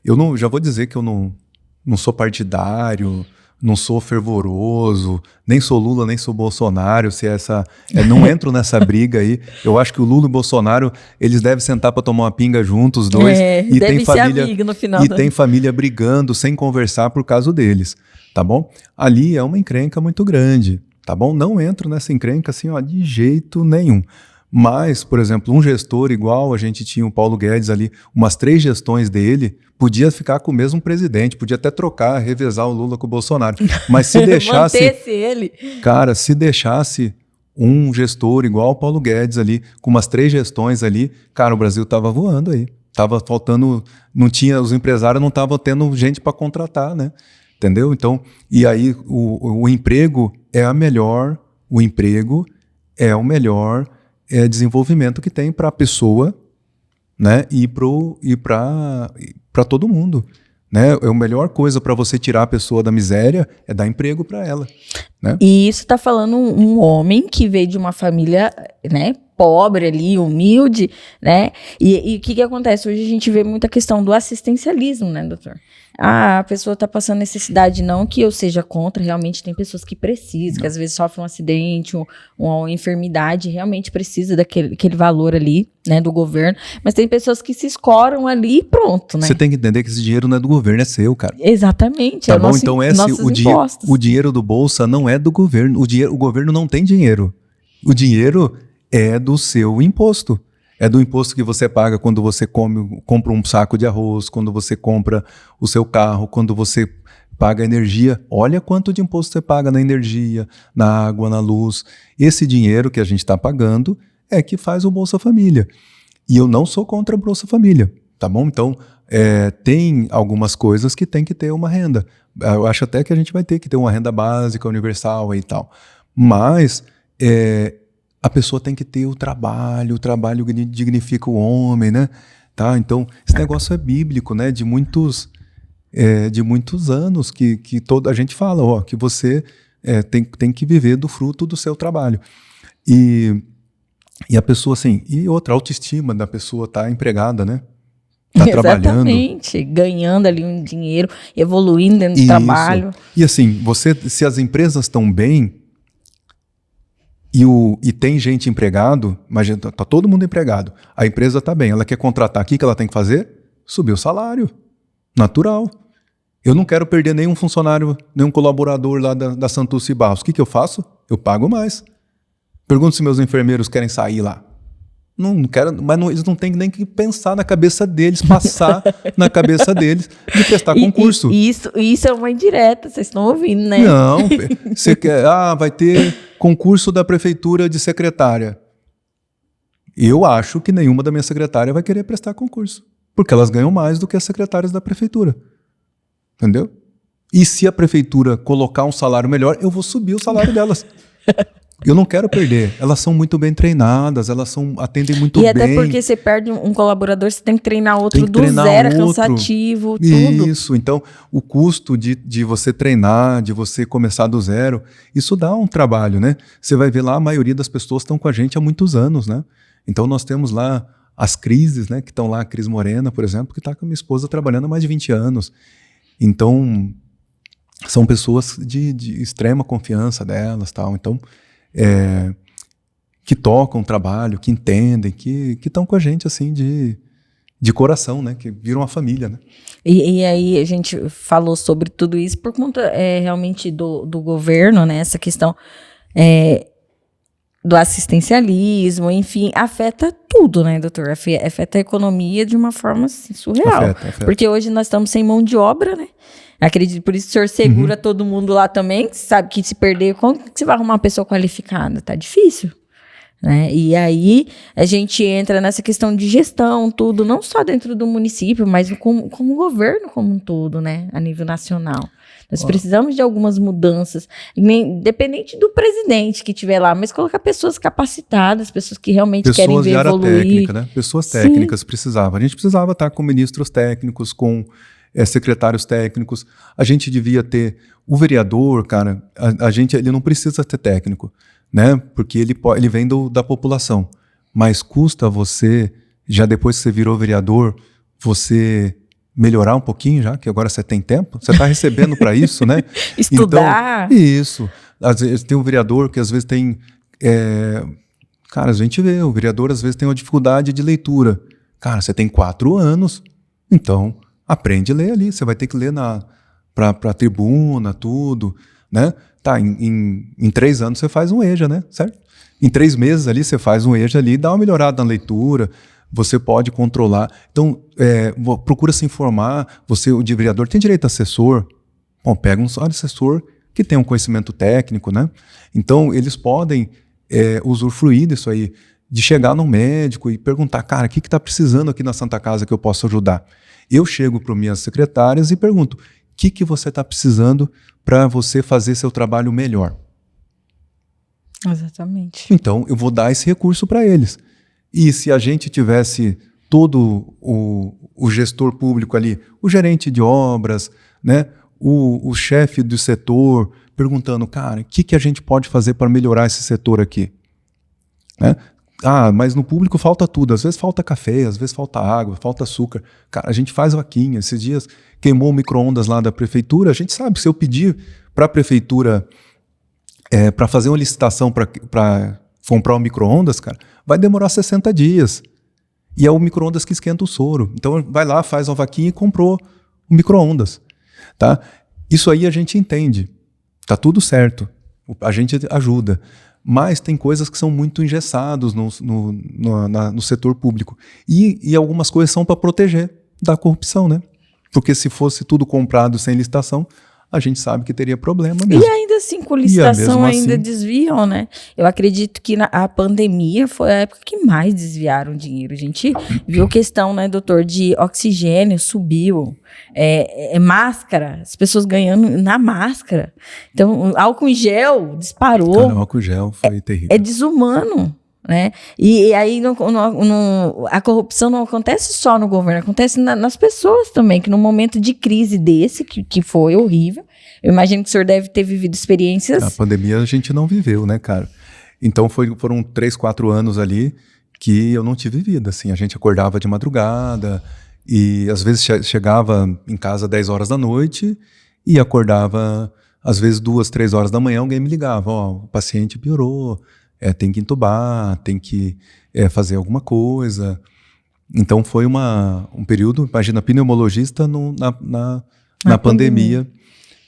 Eu já vou dizer que eu não sou partidário, não sou fervoroso, nem sou Lula, nem sou Bolsonaro, não entro nessa briga aí. Eu acho que o Lula e o Bolsonaro, eles devem sentar para tomar uma pinga juntos, os dois, e tem família, amigo no final, tem família brigando sem conversar por causa deles, tá bom? Ali é uma encrenca muito grande, tá bom? Não entro nessa encrenca assim, ó, de jeito nenhum. Mas, por exemplo, um gestor igual a gente tinha o Paulo Guedes ali, umas 3 gestões dele, podia ficar com o mesmo presidente, podia até trocar, revezar o Lula com o Bolsonaro. Mas se deixasse... Mantesse ele. Cara, se deixasse um gestor igual o Paulo Guedes ali, com umas 3 gestões ali, cara, o Brasil tava voando aí. Tava faltando, os empresários não estavam tendo gente para contratar, né? Entendeu? Então, e aí o emprego é o melhor desenvolvimento que tem para a pessoa, né, e para todo mundo, né? A melhor coisa para você tirar a pessoa da miséria é dar emprego para ela, né? E isso tá falando um homem que veio de uma família, né, pobre ali, humilde, né? E o que acontece? Hoje a gente vê muita questão do assistencialismo, né, doutor? A pessoa tá passando necessidade, não que eu seja contra, realmente tem pessoas que precisam, que às vezes sofrem um acidente, uma enfermidade, realmente precisa daquele valor ali, né, do governo, mas tem pessoas que se escoram ali e pronto, né? Você tem que entender que esse dinheiro não é do governo, é seu, cara. Exatamente. Tá bom? Então o dinheiro do Bolsa não é do governo, o governo não tem dinheiro. O dinheiro é do seu imposto. É do imposto que você paga quando você compra um saco de arroz, quando você compra o seu carro, quando você paga energia. Olha quanto de imposto você paga na energia, na água, na luz. Esse dinheiro que a gente está pagando é que faz o Bolsa Família. E eu não sou contra o Bolsa Família, tá bom? Então, tem algumas coisas que tem que ter uma renda. Eu acho até que a gente vai ter que ter uma renda básica, universal e tal. Mas... a pessoa tem que ter o trabalho dignifica o homem, né? Tá? Então, esse negócio é bíblico, né? De muitos anos que a gente fala, ó, que você tem que viver do fruto do seu trabalho. E a pessoa, assim, e outra, autoestima da pessoa tá empregada, né? Tá trabalhando. Exatamente, ganhando ali um dinheiro, evoluindo dentro do trabalho. E assim, se as empresas estão bem, e tem gente empregado, imagina, tá todo mundo empregado, a empresa está bem, ela quer contratar, o que ela tem que fazer? Subir o salário, natural. Eu não quero perder nenhum funcionário, nenhum colaborador lá da Santos e Barros. O que eu faço? Eu pago mais. Pergunto se meus enfermeiros querem sair lá. Não quero, mas eles não têm nem que pensar na cabeça deles, passar na cabeça deles de prestar concurso. Isso é uma indireta, vocês estão ouvindo, né? Não, você quer, vai ter concurso da prefeitura de secretária. Eu acho que nenhuma da minha secretária vai querer prestar concurso, porque elas ganham mais do que as secretárias da prefeitura. Entendeu? E se a prefeitura colocar um salário melhor, eu vou subir o salário delas. Eu não quero perder. Elas são muito bem treinadas, atendem muito bem. E até porque você perde um colaborador, você tem que treinar outro do zero, é cansativo, tudo. Isso, então o custo de você treinar, de você começar do zero, isso dá um trabalho, né? Você vai ver lá, a maioria das pessoas estão com a gente há muitos anos, né? Então nós temos lá as Crises, né? Que estão lá, a Cris Morena, por exemplo, que está com a minha esposa trabalhando há mais de 20 anos. Então, são pessoas de extrema confiança delas, tal. Então, que tocam o trabalho, que entendem, que estão com a gente assim de coração, né? Que viram uma família, né? E aí a gente falou sobre tudo isso por conta realmente do governo, né? Essa questão do assistencialismo, enfim, afeta tudo, né, doutor? Afeta a economia de uma forma assim, surreal. Afeta. Porque hoje nós estamos sem mão de obra, né? Acredito, por isso o senhor segura todo mundo lá também, sabe que se perder, como que você vai arrumar uma pessoa qualificada? Tá difícil, né? E aí a gente entra nessa questão de gestão, tudo, não só dentro do município, mas como governo como um todo, né? A nível nacional. Nós precisamos de algumas mudanças, independente do presidente que estiver lá, mas colocar pessoas capacitadas, pessoas que realmente querem ver evoluir. Técnica, né? Pessoas técnicas precisavam. A gente precisava estar com ministros técnicos, com secretários técnicos. A gente devia ter o vereador, cara, ele não precisa ter técnico, né? Porque ele vem da população. Mas custa você, já depois que você virou vereador, você melhorar um pouquinho já, que agora você tem tempo, você está recebendo para isso, né? Estudar. Então, isso. Às vezes tem um vereador que às vezes tem... Cara, a gente vê, o vereador às vezes tem uma dificuldade de leitura. Cara, você tem 4 anos, então aprende a ler ali. Você vai ter que ler para tribuna, tudo, né? Tá, em 3 anos você faz um EJA, né? Certo? Em 3 meses ali você faz um EJA ali, dá uma melhorada na leitura, você pode controlar. Então, procura se informar. Você, o de vereador, tem direito a assessor. Bom, pega um assessor que tem um conhecimento técnico, né? Então, eles podem usufruir disso aí, de chegar no médico e perguntar, cara, o que está precisando aqui na Santa Casa que eu posso ajudar? Eu chego para minhas secretárias e pergunto, o que você está precisando para você fazer seu trabalho melhor? Exatamente. Então, eu vou dar esse recurso para eles. E se a gente tivesse todo o gestor público ali, o gerente de obras, né, o chefe do setor, perguntando, cara, o que a gente pode fazer para melhorar esse setor aqui? Né? Ah, mas no público falta tudo. Às vezes falta café, às vezes falta água, falta açúcar. Cara, a gente faz vaquinha. Esses dias queimou o micro-ondas lá da prefeitura. A gente sabe, se eu pedir para a prefeitura para fazer uma licitação para comprar um micro-ondas, cara, vai demorar 60 dias. E é o micro-ondas que esquenta o soro. Então vai lá, faz uma vaquinha e comprou o micro-ondas. Tá? Isso aí a gente entende. Tá tudo certo. A gente ajuda. Mas tem coisas que são muito engessadas no setor público. E algumas coisas são para proteger da corrupção, né? Porque se fosse tudo comprado sem licitação, a gente sabe que teria problema mesmo. E ainda assim, com licitação ainda desviam, né? Eu acredito que a pandemia foi a época que mais desviaram dinheiro. A gente viu questão, né, doutor, de oxigênio subiu, máscara, as pessoas ganhando na máscara. Então, álcool em gel disparou. Cara, álcool em gel foi terrível. É desumano. Né? E aí a corrupção não acontece só no governo, acontece nas pessoas também, que no momento de crise desse, que foi horrível, eu imagino que o senhor deve ter vivido experiências... A pandemia a gente não viveu, né, cara? Então foram 3, 4 anos ali que eu não tive vida, assim, a gente acordava de madrugada e às vezes chegava em casa 10 horas da noite e acordava às vezes 2, 3 horas da manhã, alguém me ligava, o paciente piorou, tem que entubar, tem que fazer alguma coisa. Então foi um período, imagina, pneumologista na pandemia.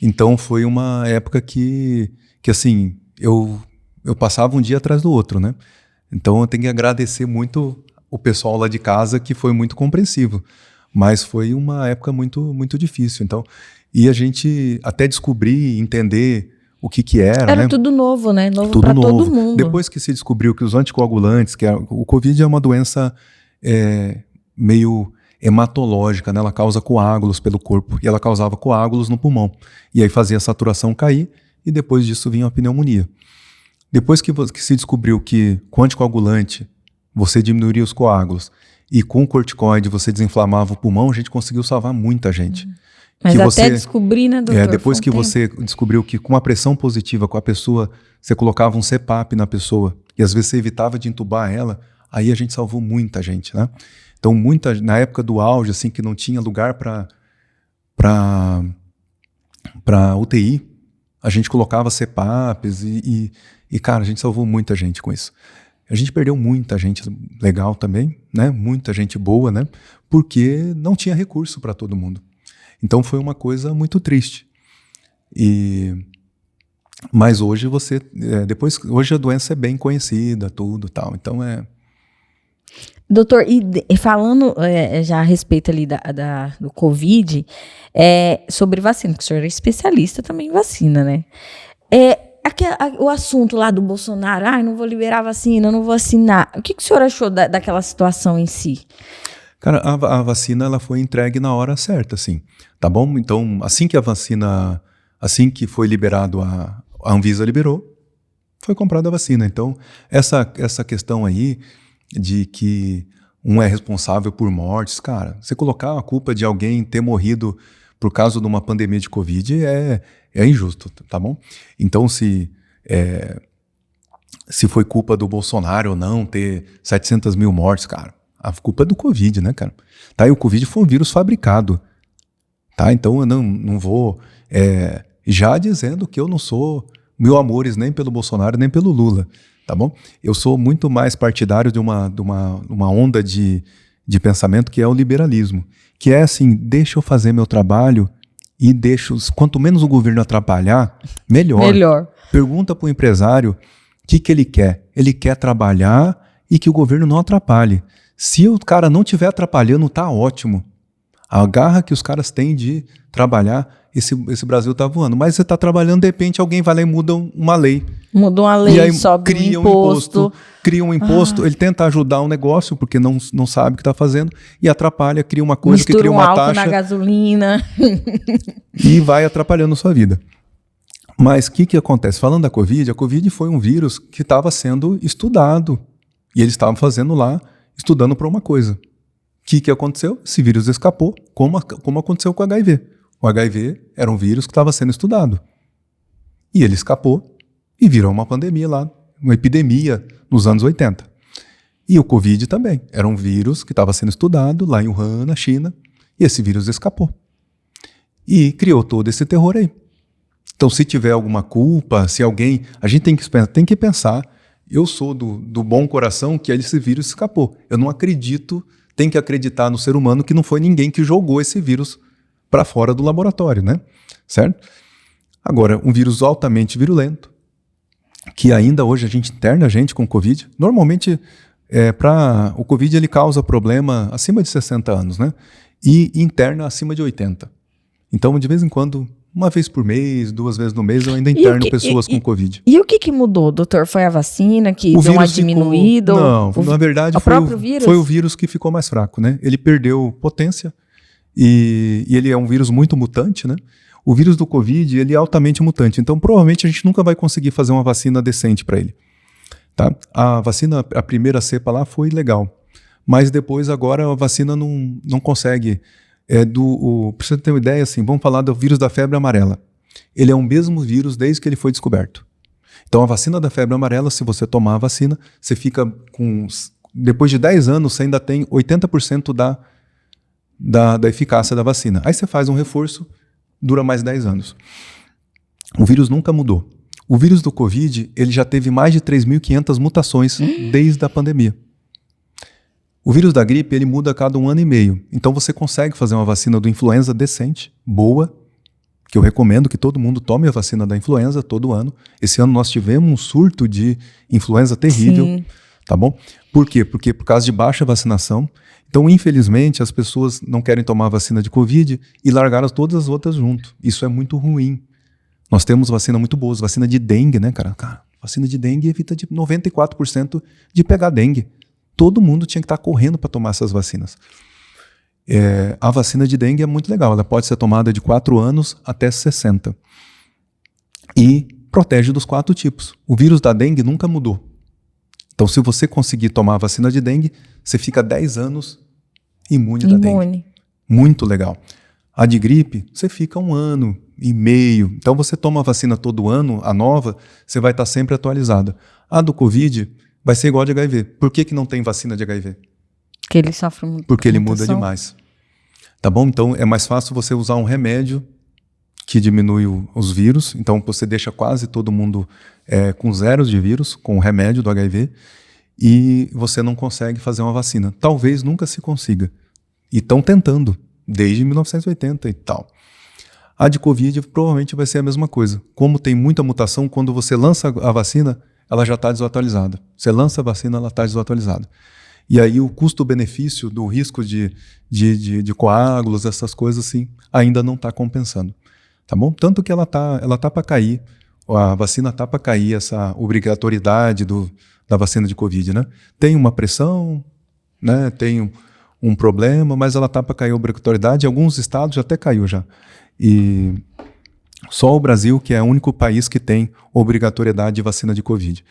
Então foi uma época que assim, eu passava um dia atrás do outro, né? Então eu tenho que agradecer muito o pessoal lá de casa, que foi muito compreensivo. Mas foi uma época muito, muito difícil. Então, e a gente até descobrir, entender o que era, né? Tudo novo, né? Novo para todo mundo. Depois que se descobriu que os anticoagulantes, o Covid é uma doença meio hematológica, né? Ela causa coágulos pelo corpo, e ela causava coágulos no pulmão. E aí fazia a saturação cair, e depois disso vinha a pneumonia. Depois que se descobriu que com anticoagulante você diminuiria os coágulos, e com corticoide você desinflamava o pulmão, a gente conseguiu salvar muita gente. Mas até descobrir, né, doutor? Depois que você descobriu que com a pressão positiva, com a pessoa, você colocava um CPAP na pessoa, e às vezes você evitava de entubar ela, aí a gente salvou muita gente, né? Então, na época do auge, assim, que não tinha lugar para UTI, a gente colocava CPAPs e, cara, a gente salvou muita gente com isso. A gente perdeu muita gente legal também, né? Muita gente boa, né? Porque não tinha recurso para todo mundo. Então foi uma coisa muito triste. Mas hoje hoje a doença é bem conhecida, tudo tal. Então Doutor, e falando já a respeito ali do Covid, sobre vacina, porque o senhor é especialista também em vacina, né? O assunto lá do Bolsonaro, não vou liberar vacina, não vou vacinar. O que o senhor achou daquela situação em si? Cara, a vacina ela foi entregue na hora certa, assim, tá bom? Então, assim que a vacina Assim que foi liberado, a Anvisa liberou, foi comprada a vacina. Então, essa questão aí de que um é responsável por mortes, cara, você colocar a culpa de alguém ter morrido por causa de uma pandemia de Covid é injusto, tá bom? Então, se foi culpa do Bolsonaro ou não ter 700 mil mortes, cara, a culpa é do Covid, né, cara? Tá? E o Covid foi um vírus fabricado, tá? Então, eu não vou... já dizendo que eu não sou mil amores nem pelo Bolsonaro, nem pelo Lula, tá bom? Eu sou muito mais partidário de uma onda de pensamento que é o liberalismo, que é assim, deixa eu fazer meu trabalho e quanto menos o governo atrapalhar, melhor. Pergunta para o empresário o que ele quer. Ele quer trabalhar e que o governo não atrapalhe. Se o cara não estiver atrapalhando, tá ótimo. A garra que os caras têm de trabalhar, esse Brasil tá voando. Mas você tá trabalhando, de repente alguém vai lá e muda uma lei. Muda uma lei, e aí sobe cria um imposto. Cria um imposto, ele tenta ajudar o negócio, porque não sabe o que está fazendo, e atrapalha, cria uma coisa mistura que cria uma álcool taxa. Na gasolina. E vai atrapalhando a sua vida. Mas o que acontece? Falando da Covid, a Covid foi um vírus que estava sendo estudado. E eles estavam fazendo lá, estudando para uma coisa. O que aconteceu? Esse vírus escapou, como aconteceu com o HIV. O HIV era um vírus que estava sendo estudado. E ele escapou e virou uma pandemia lá, uma epidemia nos anos 80. E o Covid também. Era um vírus que estava sendo estudado lá em Wuhan, na China, e esse vírus escapou. E criou todo esse terror aí. Então, se tiver alguma culpa, se alguém... A gente tem que pensar, eu sou do bom coração que esse vírus escapou. Eu não acredito, tem que acreditar no ser humano que não foi ninguém que jogou esse vírus para fora do laboratório, né? Certo? Agora, um vírus altamente virulento, que ainda hoje a gente interna a gente com Covid. Normalmente, o Covid ele causa problema acima de 60 anos, né? E interna acima de 80. Então, de vez em quando, uma vez por mês, 2 vezes no mês, eu ainda interno pessoas com Covid. E o que mudou, doutor? Foi a vacina que deu uma diminuída? Não, na verdade foi o vírus que ficou mais fraco, né? Ele perdeu potência e ele é um vírus muito mutante, né? O vírus do Covid, ele é altamente mutante, então provavelmente a gente nunca vai conseguir fazer uma vacina decente para ele. Tá? A vacina, a primeira cepa lá foi legal, mas depois agora a vacina não consegue. Para você ter uma ideia, assim, vamos falar do vírus da febre amarela. Ele é o mesmo vírus desde que ele foi descoberto. Então a vacina da febre amarela, se você tomar a vacina, você fica com... Depois de 10 anos, você ainda tem 80% da eficácia da vacina. Aí você faz um reforço, dura mais 10 anos. O vírus nunca mudou. O vírus do Covid, ele já teve mais de 3.500 mutações desde a pandemia. O vírus da gripe, ele muda a cada 1 ano e meio. Então você consegue fazer uma vacina do influenza decente, boa, que eu recomendo que todo mundo tome a vacina da influenza todo ano. Esse ano nós tivemos um surto de influenza terrível, Sim. Tá bom? Por quê? Porque por causa de baixa vacinação. Então, infelizmente, as pessoas não querem tomar a vacina de Covid e largaram todas as outras junto. Isso é muito ruim. Nós temos vacina muito boas, vacina de dengue, né, cara? Vacina de dengue evita de 94% de pegar dengue. Todo mundo tinha que estar correndo para tomar essas vacinas. A vacina de dengue é muito legal, ela pode ser tomada de 4 anos até 60. E protege dos 4 tipos. O vírus da dengue nunca mudou. Então, se você conseguir tomar a vacina de dengue, você fica 10 anos imune da dengue. Muito legal. A de gripe, você fica 1 ano e meio. Então, você toma a vacina todo ano, a nova, você vai estar sempre atualizada. A do Covid vai ser igual a de HIV. Por que não tem vacina de HIV? Porque ele sofre muito. Porque ele muda demais. Tá bom? Então, é mais fácil você usar um remédio que diminui os vírus. Então, você deixa quase todo mundo com 0 de vírus, com o remédio do HIV, e você não consegue fazer uma vacina. Talvez nunca se consiga. E estão tentando, desde 1980 e tal. A de Covid provavelmente vai ser a mesma coisa. Como tem muita mutação, quando você lança a vacina, ela já está desatualizada. Você lança a vacina, ela está desatualizada. E aí o custo-benefício do risco de coágulos, essas coisas assim, ainda não está compensando. Tá bom? Tanto que ela tá para cair, a vacina está para cair, essa obrigatoriedade da vacina de Covid, né? Tem uma pressão, né? Tem um problema, mas ela está para cair a obrigatoriedade. Em alguns estados já até caiu já. Só o Brasil que é o único país que tem obrigatoriedade de vacina de Covid.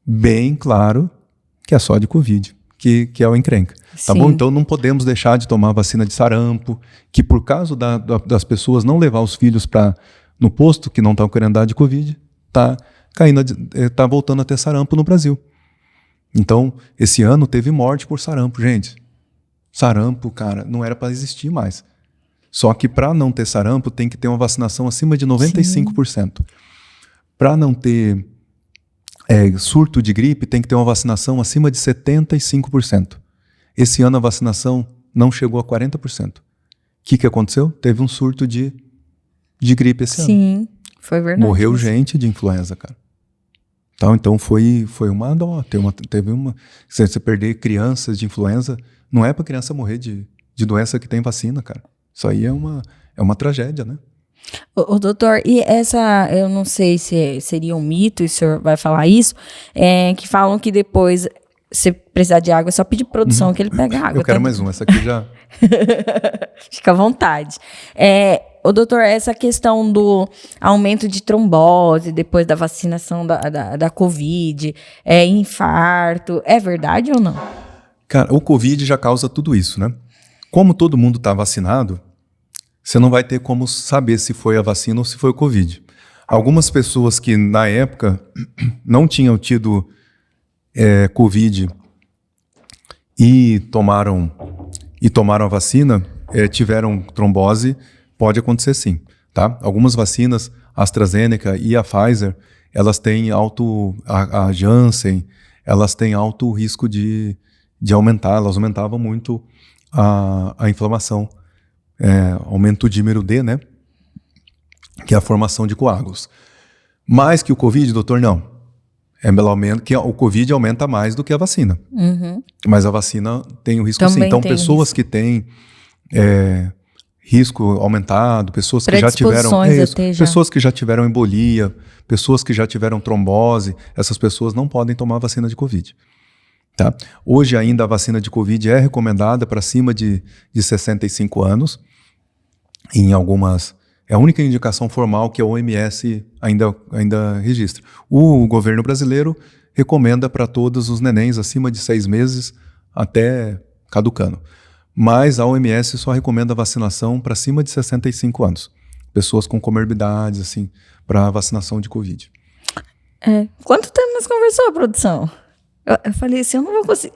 Bem claro que é só de Covid, que é o encrenca. Tá bom? Então não podemos deixar de tomar vacina de sarampo, que por causa das pessoas não levar os filhos no posto, que não estão querendo dar de Covid, tá voltando a ter sarampo no Brasil. Então, esse ano teve morte por sarampo, gente. Sarampo, cara, não era para existir mais. Só que para não ter sarampo, tem que ter uma vacinação acima de 95%. Para não ter surto de gripe, tem que ter uma vacinação acima de 75%. Esse ano a vacinação não chegou a 40%. O que aconteceu? Teve um surto de gripe esse ano. Sim, foi verdade. Morreu gente de influenza, cara. Então foi uma dó. Teve uma. Se você perder crianças de influenza, não é para criança morrer de doença que tem vacina, cara. Isso aí é uma tragédia, né? O doutor, e eu não sei se seria um mito, e o senhor vai falar isso, que falam que depois, se precisar de água, é só pedir produção que ele pega água. Eu quero mais uma, essa aqui já... Fica à vontade. Doutor, essa questão do aumento de trombose depois da vacinação da Covid, infarto, é verdade ou não? Cara, o Covid já causa tudo isso, né? Como todo mundo está vacinado, você não vai ter como saber se foi a vacina ou se foi o Covid. Algumas pessoas que, na época, não tinham tido Covid e tomaram a vacina, tiveram trombose, pode acontecer sim, tá? Algumas vacinas, a AstraZeneca e a Pfizer, elas têm a Janssen, elas têm alto risco de aumentar, elas aumentavam muito a inflamação, aumento do dímero D, né? Que é a formação de coágulos. Mais que o Covid, doutor, não. Que o Covid aumenta mais do que a vacina. Uhum. Mas a vacina tem o risco também sim. Então, tem pessoas risco. que têm risco aumentado, pessoas que já tiveram pessoas que já tiveram embolia, pessoas que já tiveram trombose, essas pessoas não podem tomar vacina de Covid. Tá? Hoje ainda a vacina de Covid é recomendada para cima de 65 anos. Em algumas... É a única indicação formal que a OMS ainda registra. O governo brasileiro recomenda para todos os nenéns acima de 6 meses até caducando. Mas a OMS só recomenda vacinação para cima de 65 anos. Pessoas com comorbidades, assim, para vacinação de Covid. Quanto tempo nós conversamos, produção? Eu falei assim, eu não vou conseguir.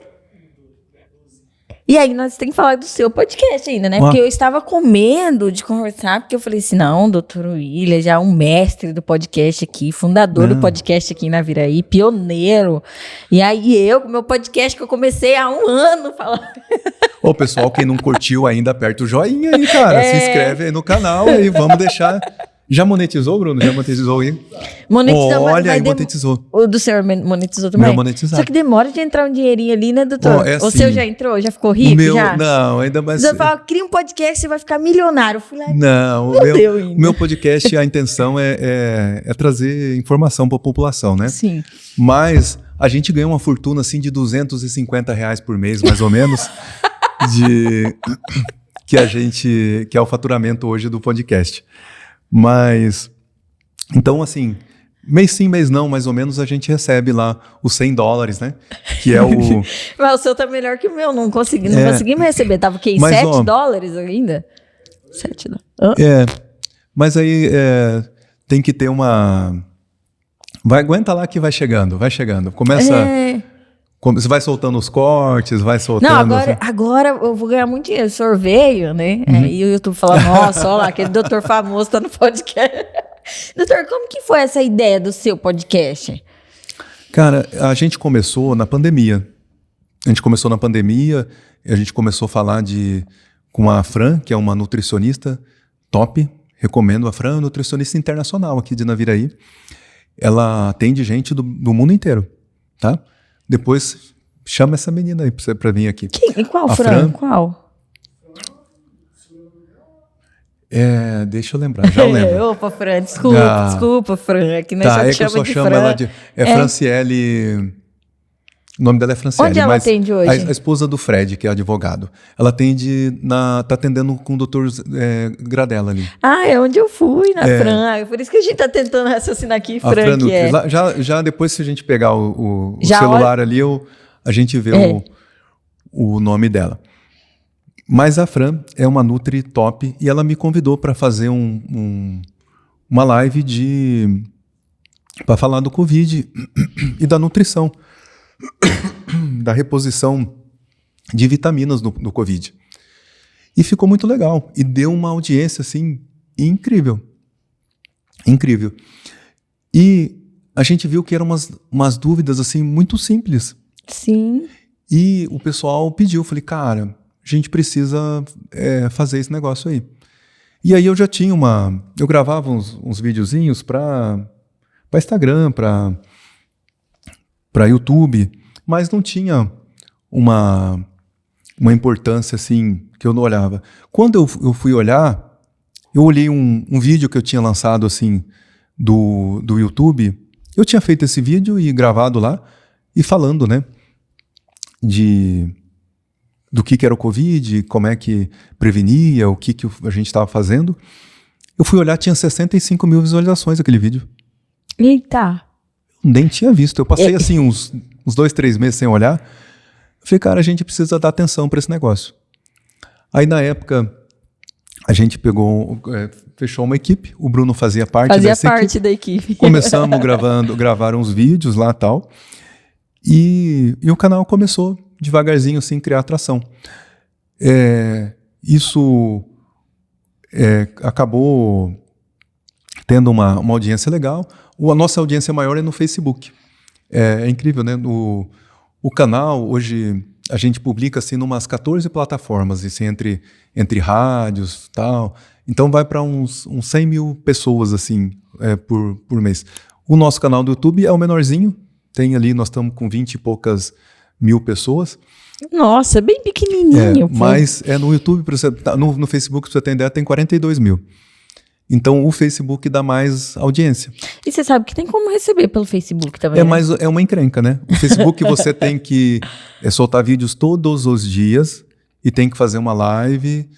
E aí nós temos que falar do seu podcast ainda, né? Porque eu estava com medo de conversar, porque eu falei assim, não, doutor William já é um mestre do podcast aqui, fundador do podcast aqui na Viraí, pioneiro. E aí com meu podcast que eu comecei há 1 ano falar. Ô, pessoal, quem não curtiu ainda, aperta o joinha aí, cara. Se inscreve aí no canal e vamos deixar... Já monetizou, Bruno? Já monetizou aí? Monetizou, olha aí, monetizou. O do senhor monetizou também? Meu monetizado. Só que demora de entrar um dinheirinho ali, né, doutor? Assim, o seu já entrou? Já ficou rico? Já? Não, ainda mais... Você fala, cria um podcast, você vai ficar milionário. Eu fui lá, não, o meu podcast, a intenção é trazer informação para a população, né? Sim. Mas a gente ganha uma fortuna, assim, de R$250 por mês, mais ou menos, que é o faturamento hoje do podcast. Mas, então, assim, mês sim, mês não, mais ou menos, a gente recebe lá os $100, né? Que é o... Mas o seu tá melhor que o meu, não consegui me receber. Tava o quê? Mas, $7 ainda? $7. Mas aí tem que ter uma... Aguenta lá que vai chegando. Começa... Você vai soltando os cortes, vai soltando... Não, agora eu vou ganhar muito dinheiro. Sorveio, né? E o YouTube fala, nossa, olha lá, aquele doutor famoso tá no podcast. Doutor, como que foi essa ideia do seu podcast? Cara, a gente começou na pandemia. A gente começou a falar com a Fran, que é uma nutricionista top. Recomendo a Fran, nutricionista internacional aqui de Naviraí. Ela atende gente do mundo inteiro, tá? Depois, chama essa menina aí pra vir aqui. Qual, Fran? Qual? Deixa eu lembrar, já eu lembro. Opa, Fran, desculpa, Fran. É que nós já chama de Fran. ela de... Franciele... O nome dela é Franciele. Onde ela mas atende hoje? A esposa do Fred, que é advogado. Ela atende tá atendendo com o doutor Gradella ali. Ah, é onde eu fui, na Fran. Por isso que a gente tá tentando raciocinar aqui, A Fran, que Nutri. é. Já depois, se a gente pegar o Já celular ali, a gente vê o nome dela. Mas a Fran é uma Nutri top e ela me convidou para fazer uma live para falar do Covid e da nutrição, da reposição de vitaminas no Covid. E ficou muito legal. E deu uma audiência, assim, incrível. Incrível. E a gente viu que eram umas dúvidas, assim, muito simples. Sim. E o pessoal pediu. Falei, cara, a gente precisa fazer esse negócio aí. E aí eu já tinha eu gravava uns videozinhos para Instagram, para YouTube, mas não tinha uma importância assim que eu não olhava. Quando eu fui olhar, eu olhei um vídeo que eu tinha lançado assim do YouTube. Eu tinha feito esse vídeo e gravado lá e falando, né, do que era o Covid, como é que prevenia, o que a gente estava fazendo. Eu fui olhar, tinha 65 mil visualizações aquele vídeo. Eita. Nem tinha visto. Eu passei assim uns 2-3 meses sem olhar. Eu falei, cara, a gente precisa dar atenção para esse negócio. Aí na época a gente fechou uma equipe. O Bruno fazia parte da equipe. Começamos gravar uns vídeos lá e tal. E o canal começou devagarzinho assim criar atração. Isso acabou tendo uma audiência legal. A nossa audiência maior é no Facebook. É incrível, né? O canal, hoje, a gente publica assim numas 14 plataformas, assim, entre rádios e tal. Então vai para uns 100 mil pessoas assim, por mês. O nosso canal do YouTube é o menorzinho. Tem ali, nós estamos com 20 e poucas mil pessoas. Nossa, bem pequenininho. Mas no YouTube, no Facebook, para você ter ideia, tem 42 mil. Então, o Facebook dá mais audiência. E você sabe que tem como receber pelo Facebook também, É uma encrenca, né? O Facebook você tem que soltar vídeos todos os dias e tem que fazer uma live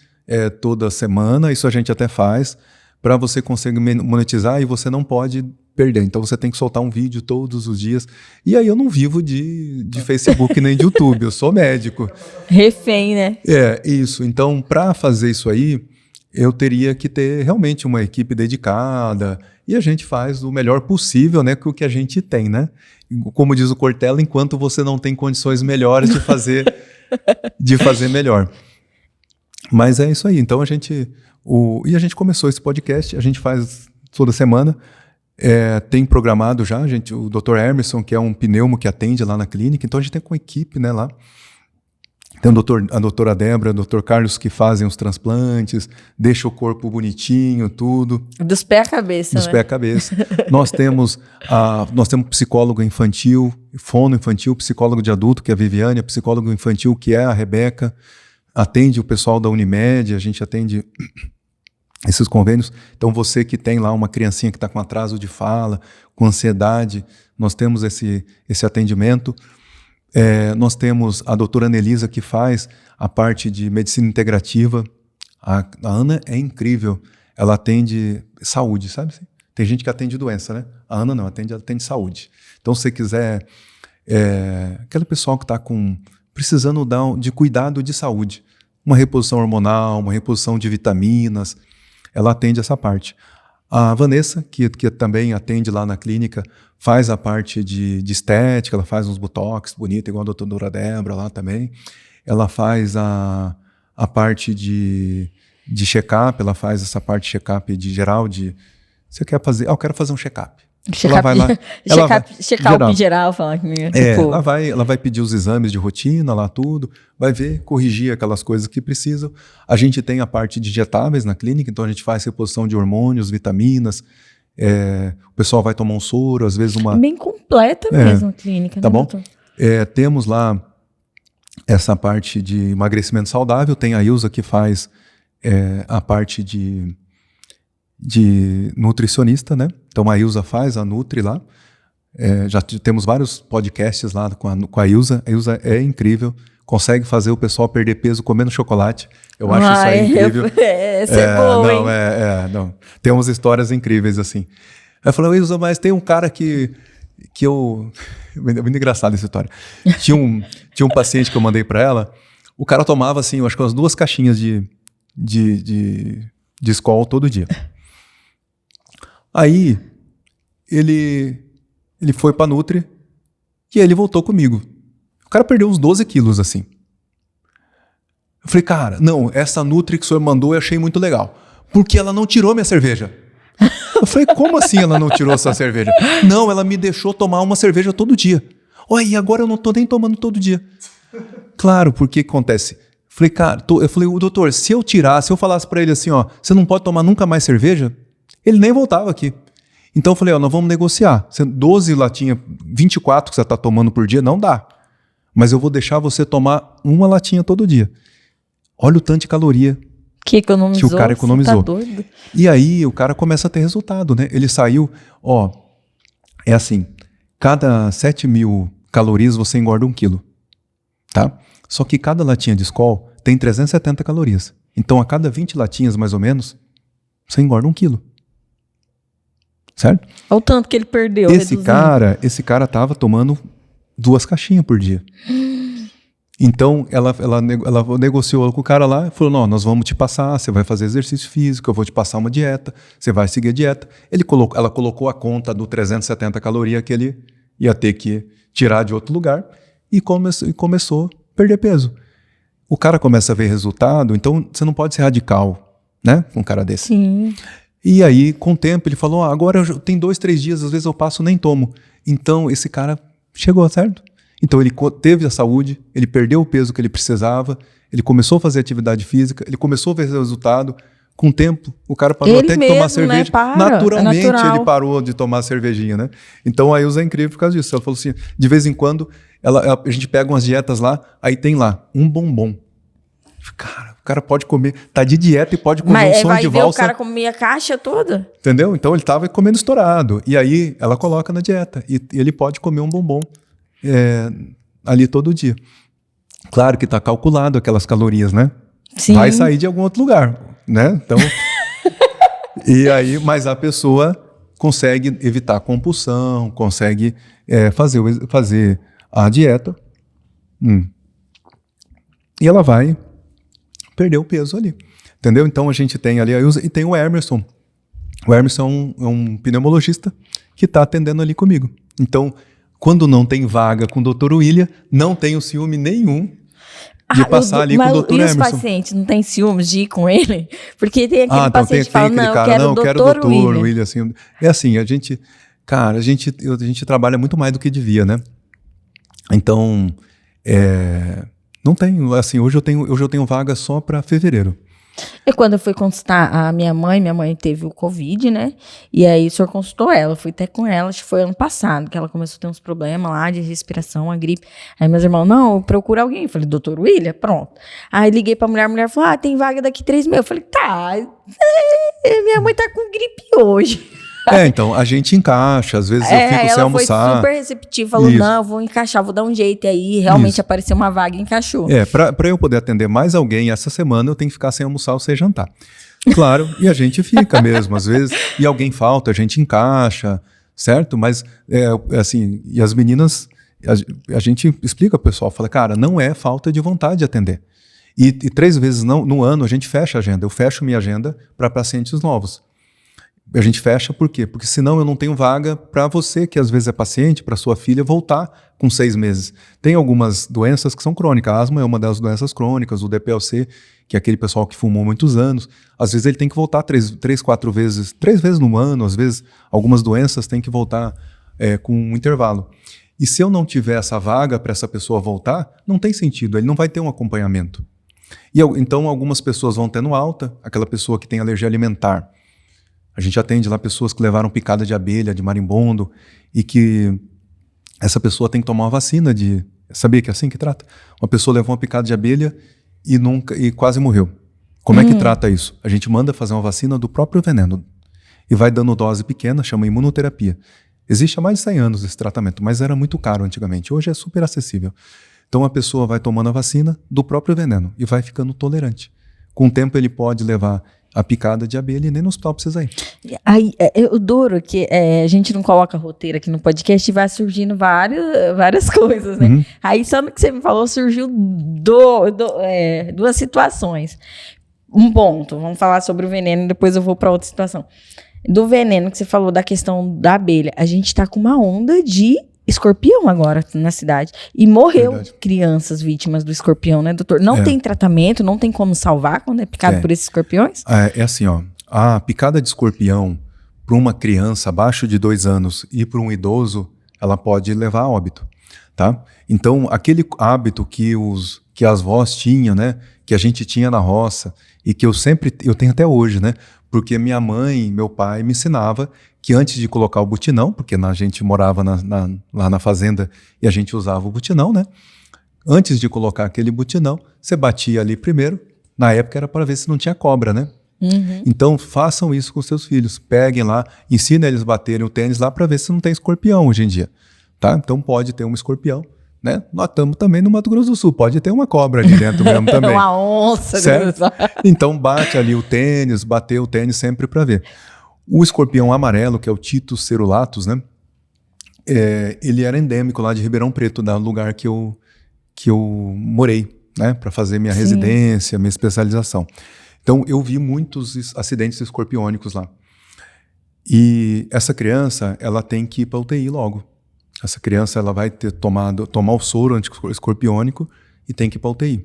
toda semana. Isso a gente até faz para você conseguir monetizar e você não pode perder. Então, você tem que soltar um vídeo todos os dias. E aí, eu não vivo de Facebook nem de YouTube. Eu sou médico. Refém, né? Isso. Então, para fazer isso aí, eu teria que ter realmente uma equipe dedicada e a gente faz o melhor possível, né, com o que a gente tem, né? Como diz o Cortella, enquanto você não tem condições melhores de fazer melhor. Mas é isso aí. Então a gente começou esse podcast, a gente faz toda semana. Tem programado já, o Dr. Emerson, que é um pneumo que atende lá na clínica, então a gente tem com equipe, né, lá. Tem a doutora Débora, o doutor Carlos que fazem os transplantes, deixa o corpo bonitinho, tudo. Dos pés à cabeça, Dos pés à cabeça. Nós temos psicólogo infantil, fono infantil, psicólogo de adulto, que é a Viviane, psicólogo infantil, que é a Rebeca, atende o pessoal da Unimed, a gente atende esses convênios. Então, você que tem lá uma criancinha que está com atraso de fala, com ansiedade, nós temos esse atendimento. Nós temos a doutora Anelisa, que faz a parte de medicina integrativa. A Ana é incrível. Ela atende saúde, sabe? Tem gente que atende doença, né? A Ana não, atende saúde. Então, se você quiser... aquele pessoal que está precisando de cuidado de saúde, uma reposição hormonal, uma reposição de vitaminas, ela atende essa parte. A Vanessa, que também atende lá na clínica, faz a parte de estética, ela faz uns botox bonito, igual a doutora Débora lá também. Ela faz a parte de check-up, ela faz essa parte de check-up de geral, você quer fazer? Eu quero fazer um check-up. Ela vai lá, check-up geral, fala comigo. Ela vai pedir os exames de rotina lá, tudo, vai ver, corrigir aquelas coisas que precisam. A gente tem a parte de injetáveis na clínica, então a gente faz reposição de hormônios, vitaminas. O pessoal vai tomar um soro, às vezes uma... Bem completa mesmo a clínica. Tá né, bom? doutor? Temos lá essa parte de emagrecimento saudável, tem a Ilza que faz a parte de nutricionista, né? Então a Ilza faz a Nutri lá. Já temos vários podcasts lá com a Ilza. A Ilza é incrível, consegue fazer o pessoal perder peso comendo chocolate. Eu acho isso aí incrível. Essa é boa, hein? Não. Tem umas histórias incríveis, assim. Aí eu falei, Ilza, mas tem um cara que eu... É muito engraçada essa história. Tinha um paciente que eu mandei para ela, o cara tomava, assim, eu acho que umas 2 caixinhas de Skol todo dia. Aí, ele foi pra Nutri e aí ele voltou comigo. O cara perdeu uns 12 quilos, assim. Eu falei, cara, não, essa Nutri que o senhor mandou eu achei muito legal. Porque ela não tirou minha cerveja. Eu falei, como assim ela não tirou essa cerveja? Não, ela me deixou tomar uma cerveja todo dia. Olha, e agora eu não tô nem tomando todo dia. Claro, porque acontece? Falei, cara, eu falei, o doutor, se eu falasse pra ele assim, ó, você não pode tomar nunca mais cerveja, ele nem voltava aqui. Então eu falei, ó, nós vamos negociar. 12 latinhas, 24 que você tá tomando por dia, não dá. Mas eu vou deixar você tomar uma latinha todo dia. Olha o tanto de caloria que o cara economizou. Tá doido. E aí o cara começa a ter resultado, né? Ele saiu, ó, é assim, cada 7.000 calorias você engorda 1 quilo, tá? Só que cada latinha de Skol tem 370 calorias. Então, a cada 20 latinhas, mais ou menos, você engorda 1 quilo. Certo? Olha o tanto que ele perdeu. Esse cara tava tomando 2 caixinhas por dia. Então, ela negociou com o cara lá e falou, não, nós vamos te passar, você vai fazer exercício físico, eu vou te passar uma dieta, você vai seguir a dieta. Ela colocou a conta do 370 calorias que ele ia ter que tirar de outro lugar e começou a perder peso. O cara começa a ver resultado, então você não pode ser radical, né, com um cara desse. Sim. E aí, com o tempo, ele falou, agora tem 2, 3 dias, às vezes eu passo nem tomo. Então, esse cara chegou, certo? Então, ele teve a saúde, ele perdeu o peso que ele precisava, ele começou a fazer atividade física, ele começou a ver resultado. Com o tempo, o cara parou até de tomar cerveja. Né? Naturalmente, ele parou de tomar cervejinha, né? Então, a Ilza é incrível por causa disso. Ela falou assim, de vez em quando, a gente pega umas dietas lá, aí tem lá, um bombom. Cara, o cara pode comer, tá de dieta e pode comer um sonho de valsa. O cara comia a caixa toda? Entendeu? Então, ele tava comendo estourado. E aí, ela coloca na dieta. E ele pode comer um bombom ali todo dia. Claro que tá calculado aquelas calorias, né? Sim. Vai sair de algum outro lugar. Né? Então, e aí, mas a pessoa consegue evitar compulsão, consegue fazer a dieta e ela vai perder o peso ali, entendeu? Então a gente tem ali a Ilza e tem o Emerson. O Emerson é um pneumologista que está atendendo ali comigo. Então, quando não tem vaga com o Dr. William, não tenho ciúme nenhum de passar ali com o Dr. Emerson. E os pacientes não tem ciúmes de ir com ele? Porque tem aquele paciente que fala, não, eu quero o Dr. William. Assim. É assim, a gente trabalha muito mais do que devia, né? Então, não tem, assim, hoje eu tenho vaga só para fevereiro. E quando eu fui consultar a minha mãe teve o Covid, né? E aí o senhor consultou ela, eu fui até com ela, acho que foi ano passado, que ela começou a ter uns problemas lá de respiração, a gripe. Aí meus irmãos, não, procura alguém. Eu falei, Dr. William, pronto. Aí liguei pra mulher, a mulher falou, tem vaga daqui 3 meses. Eu falei, tá, minha mãe tá com gripe hoje. Então, a gente encaixa, às vezes eu fico sem almoçar. Ela foi super receptiva, falou, não, eu vou encaixar, vou dar um jeito aí, realmente apareceu uma vaga e encaixou. Pra eu poder atender mais alguém essa semana, eu tenho que ficar sem almoçar ou sem jantar. Claro, e a gente fica mesmo, às vezes, e alguém falta, a gente encaixa, certo? Mas, assim, e as meninas, a gente explica pro pessoal, fala, cara, não é falta de vontade de atender. E 3 vezes no ano a gente fecha a agenda, eu fecho minha agenda para pacientes novos. A gente fecha por quê? Porque senão eu não tenho vaga para você, que às vezes é paciente, para sua filha, voltar com 6 meses. Tem algumas doenças que são crônicas. A asma é uma das doenças crônicas, o DPLC, que é aquele pessoal que fumou muitos anos. Às vezes ele tem que voltar 3, 4 vezes, 3 vezes no ano. Às vezes algumas doenças têm que voltar com um intervalo. E se eu não tiver essa vaga para essa pessoa voltar, não tem sentido, ele não vai ter um acompanhamento. E então algumas pessoas vão tendo alta, aquela pessoa que tem alergia alimentar. A gente atende lá pessoas que levaram picada de abelha, de marimbondo, e que essa pessoa tem que tomar uma vacina de... Sabia que é assim que trata? Uma pessoa levou uma picada de abelha e quase morreu. Como é que trata isso? A gente manda fazer uma vacina do próprio veneno. E vai dando dose pequena, chama imunoterapia. Existe há mais de 100 anos esse tratamento, mas era muito caro antigamente. Hoje é super acessível. Então a pessoa vai tomando a vacina do próprio veneno e vai ficando tolerante. Com o tempo ele pode levar a picada de abelha e nem no hospital precisa ir. Aí, eu adoro que a gente não coloca roteiro aqui no podcast e vai surgindo várias coisas, né? Aí, só no que você me falou, surgiu duas situações. Um ponto, vamos falar sobre o veneno e depois eu vou para outra situação. Do veneno que você falou, da questão da abelha, a gente tá com uma onda de escorpião agora na cidade. E morreu crianças vítimas do escorpião, né, doutor? Não tem tratamento, não tem como salvar quando é picado por esses escorpiões? É assim, ó. A picada de escorpião para uma criança abaixo de 2 anos e para um idoso, ela pode levar a óbito, tá? Então, aquele hábito que as vós tinham, né? Que a gente tinha na roça e que eu tenho até hoje, né? Porque minha mãe e meu pai me ensinava que antes de colocar o butinão, porque a gente morava lá na fazenda e a gente usava o butinão, né? Antes de colocar aquele butinão, você batia ali primeiro. Na época era para ver se não tinha cobra, né? Então façam isso com seus filhos. Peguem lá, ensinem eles a baterem o tênis lá para ver se não tem escorpião hoje em dia, tá? Então pode ter um escorpião, né? Nós estamos também no Mato Grosso do Sul, pode ter uma cobra ali dentro mesmo também. Uma onça. Certo? Então bate ali o tênis, bater o tênis sempre para ver. O escorpião amarelo, que é o Titus cerulatus, né? Ele era endêmico lá de Ribeirão Preto, do lugar que eu morei, né? Para fazer minha residência, minha especialização. Então eu vi muitos acidentes escorpiônicos lá. E essa criança, ela tem que ir para UTI logo. Essa criança, ela vai tomar o soro anti-escorpiônico e tem que ir para UTI.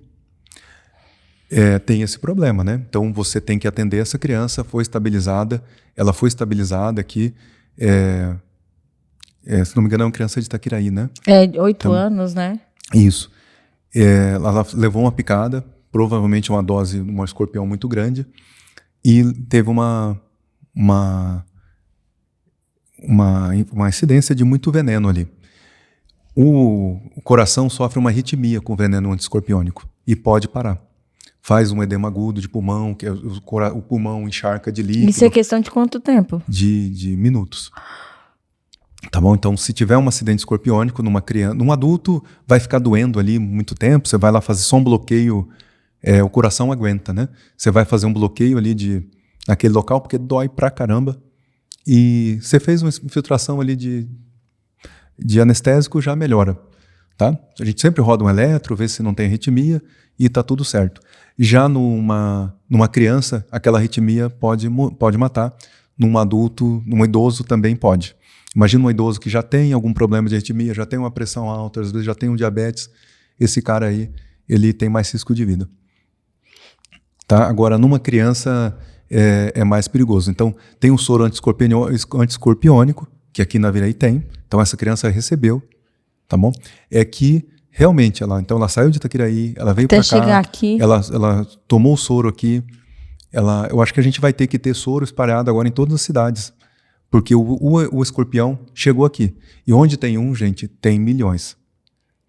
Tem esse problema, né? Então você tem que atender essa criança, ela foi estabilizada aqui, se não me engano é uma criança de Itaquiraí, né? 8 anos, né? Isso. Ela levou uma picada, provavelmente uma dose de um escorpião muito grande, e teve uma incidência de muito veneno ali. O coração sofre uma arritmia com veneno anti-escorpiônico e pode parar. Faz um edema agudo de pulmão, que o pulmão encharca de líquido. Isso é questão de quanto tempo? De minutos. Tá bom? Então, se tiver um acidente escorpiônico numa criança, num adulto, vai ficar doendo ali muito tempo. Você vai lá fazer só um bloqueio, o coração aguenta, né? Você vai fazer um bloqueio ali naquele local, porque dói pra caramba. E você fez uma infiltração ali de anestésico, já melhora, tá? A gente sempre roda um eletro, vê se não tem arritmia e tá tudo certo. Já numa criança, aquela arritmia pode matar. Num adulto, num idoso também pode. Imagina um idoso que já tem algum problema de arritmia, já tem uma pressão alta, às vezes já tem um diabetes. Esse cara aí, ele tem mais risco de vida. Tá? Agora, numa criança é mais perigoso. Então, tem um soro anti-escorpiônico, que aqui na Viraí tem. Então, essa criança recebeu, tá bom? É que, realmente, ela saiu de Itaquiraí, ela veio para cá. Até chegar aqui. Ela tomou o soro aqui. Eu acho que a gente vai ter que ter soro espalhado agora em todas as cidades. Porque o escorpião chegou aqui. E onde tem um, gente, tem milhões.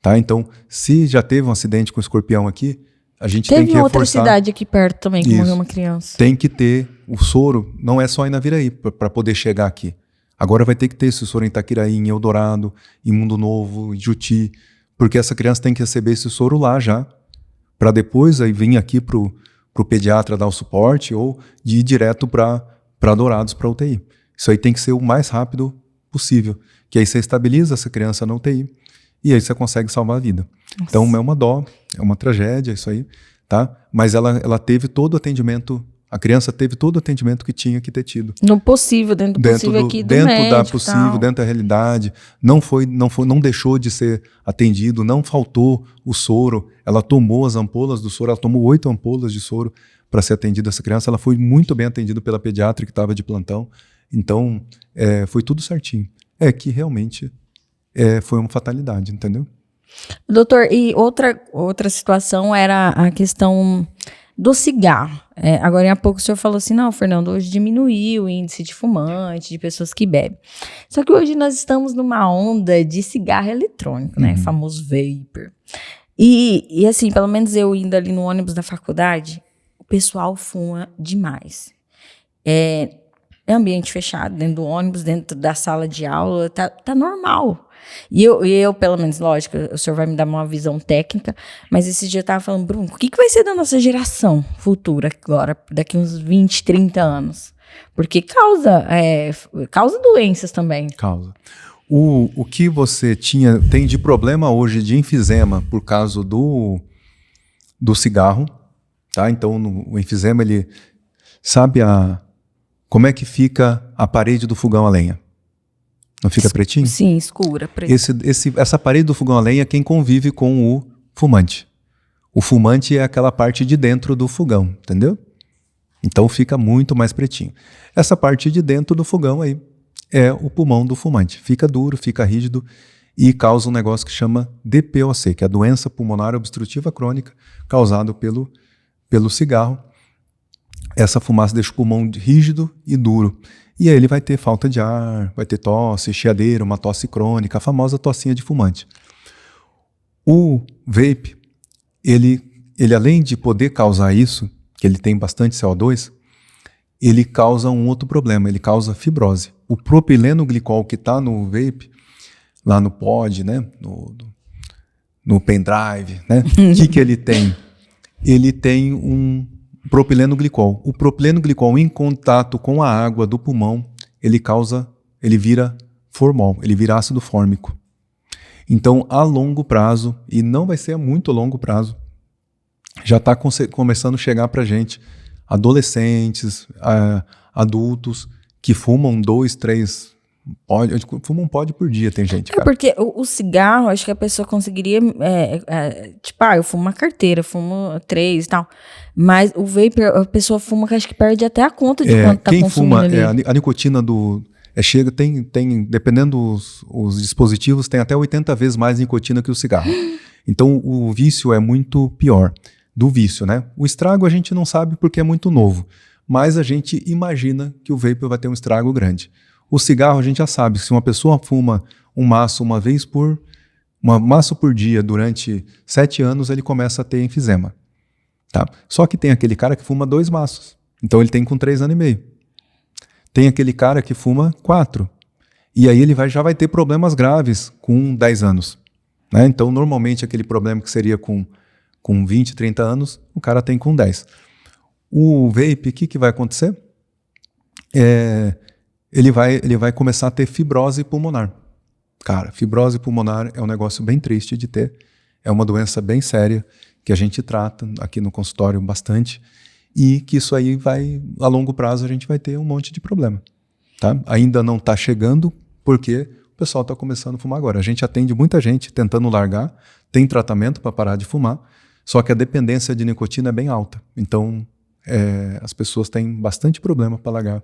Tá? Então, se já teve um acidente com escorpião aqui, a gente tem que reforçar. Teve outra cidade aqui perto também que morreu uma criança. Tem que ter o soro, não é só ir na Viraí para poder chegar aqui. Agora vai ter que ter esse soro em Itaquiraí, em Eldorado, em Mundo Novo, em Juti, porque essa criança tem que receber esse soro lá já, para depois aí vir aqui pro pediatra dar o suporte ou de ir direto para Dourados, para UTI. Isso aí tem que ser o mais rápido possível, que aí você estabiliza essa criança na UTI e aí você consegue salvar a vida. Nossa. Então é uma dó, é uma tragédia isso aí, tá? Mas ela teve todo o atendimento, a criança teve todo o atendimento que tinha que ter tido. No possível, dentro do possível aqui do dentro médico, da possível, dentro da realidade, não deixou de ser atendido, não faltou o soro, ela tomou as ampolas do soro, ela tomou 8 ampolas de soro para ser atendida essa criança, ela foi muito bem atendida pela pediatra que estava de plantão. Então, foi tudo certinho. É que realmente foi uma fatalidade, entendeu? Doutor, e outra situação era a questão do cigarro. Agora, há pouco o senhor falou assim, não, Fernando, hoje diminuiu o índice de fumante, de pessoas que bebem. Só que hoje nós estamos numa onda de cigarro eletrônico, né? Famoso vapor. E assim, pelo menos eu indo ali no ônibus da faculdade, o pessoal fuma demais. É ambiente fechado, dentro do ônibus, dentro da sala de aula, tá normal. E eu, pelo menos, lógico, o senhor vai me dar uma visão técnica, mas esse dia eu tava falando, Bruno, o que vai ser da nossa geração futura agora, daqui uns 20, 30 anos? Porque causa doenças também. Causa. O que você tem de problema hoje de enfisema por causa do cigarro, tá? Então, o enfisema, ele sabe como é que fica a parede do fogão a lenha? Não fica pretinho? Sim, escura, preta. Essa parede do fogão a lenha é quem convive com o fumante. O fumante é aquela parte de dentro do fogão, entendeu? Então fica muito mais pretinho. Essa parte de dentro do fogão aí é o pulmão do fumante. Fica duro, fica rígido e causa um negócio que chama DPOC, que é a doença pulmonar obstrutiva crônica causada pelo cigarro. Essa fumaça deixa o pulmão rígido e duro. E aí ele vai ter falta de ar, vai ter tosse, chiadeira, uma tosse crônica, a famosa tossinha de fumante. O vape, ele além de poder causar isso, que ele tem bastante CO2, ele causa um outro problema, ele causa fibrose. O propileno glicol que está no vape, lá no pod, né, no pendrive, né, o que ele tem? Ele tem um propileno glicol. O propileno glicol em contato com a água do pulmão, ele vira formol, ele vira ácido fórmico. Então, a longo prazo, e não vai ser a muito longo prazo, já está começando a chegar para a gente adolescentes, adultos que fumam 2, 3 fumam um pod por dia, tem gente, cara. Porque o cigarro, acho que a pessoa conseguiria, eu fumo uma carteira, fumo 3 e tal, mas o vape, a pessoa fuma que acho que perde até a conta de quanto tá quem consumindo fuma, ali. a nicotina tem dependendo os dispositivos, tem até 80 vezes mais nicotina que o cigarro. Então o vício é muito pior do vício, né? O estrago a gente não sabe porque é muito novo, mas a gente imagina que o vape vai ter um estrago grande. O cigarro a gente já sabe, se uma pessoa fuma um maço maço por dia durante 7 anos, ele começa a ter enfisema. Tá? Só que tem aquele cara que fuma 2 maços, então ele tem com 3 anos e meio. Tem aquele cara que fuma 4, e aí ele já vai ter problemas graves com 10 anos. Né? Então, normalmente, aquele problema que seria com 20, 30 anos, o cara tem com 10. O vape, o que vai acontecer? Ele vai começar a ter fibrose pulmonar. Cara, fibrose pulmonar é um negócio bem triste de ter. É uma doença bem séria que a gente trata aqui no consultório bastante e que isso aí a longo prazo, a gente vai ter um monte de problema. Tá? Ainda não está chegando porque o pessoal está começando a fumar agora. A gente atende muita gente tentando largar, tem tratamento para parar de fumar, só que a dependência de nicotina é bem alta. Então, as pessoas têm bastante problema para largar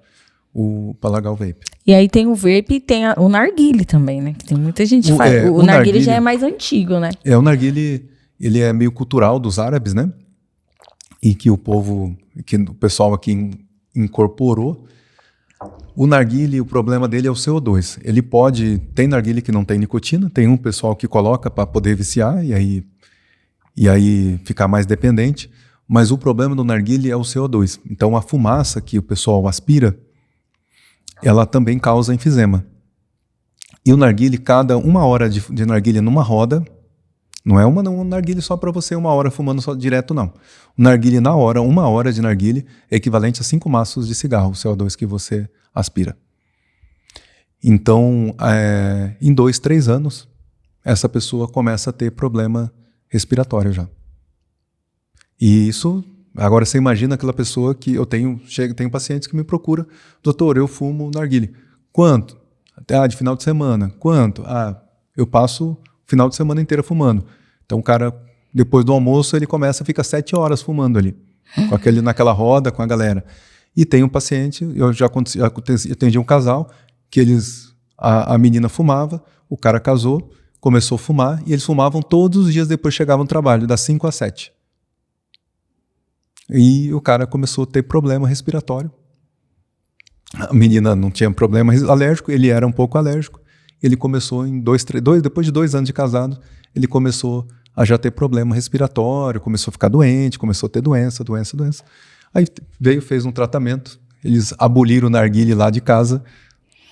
o vape. E aí tem o vape e tem o narguile também, né? Que tem muita gente que faz. O narguile já é mais antigo, né? O narguile, ele é meio cultural dos árabes, né? E que o pessoal aqui incorporou. O narguile, o problema dele é o CO2. Tem narguile que não tem nicotina, tem um pessoal que coloca para poder viciar e aí ficar mais dependente, mas o problema do narguile é o CO2. Então a fumaça que o pessoal aspira, ela também causa enfisema. E o narguile, cada 1 hora de narguile numa roda, não é um narguile só para você 1 hora fumando só direto, não. O narguile na hora, 1 hora de narguile é equivalente a 5 maços de cigarro, o CO2 que você aspira. Então, em 2, 3 anos, essa pessoa começa a ter problema respiratório já. E isso... Agora você imagina aquela pessoa que eu tenho pacientes que me procuram, doutor, eu fumo narguile. Quanto? De final de semana. Quanto? Eu passo o final de semana inteiro fumando. Então o cara, depois do almoço, ele fica 7 horas fumando ali, naquela roda com a galera. E tem um paciente, eu já atendi um casal, que a menina fumava, o cara casou, começou a fumar, e eles fumavam todos os dias depois chegavam no trabalho, das 5 às 7. E o cara começou a ter problema respiratório. A menina não tinha problema alérgico, ele era um pouco alérgico. Ele começou depois de 2 anos de casado, ele começou a já ter problema respiratório, começou a ficar doente, começou a ter doença. Aí fez um tratamento, eles aboliram o narguilé lá de casa.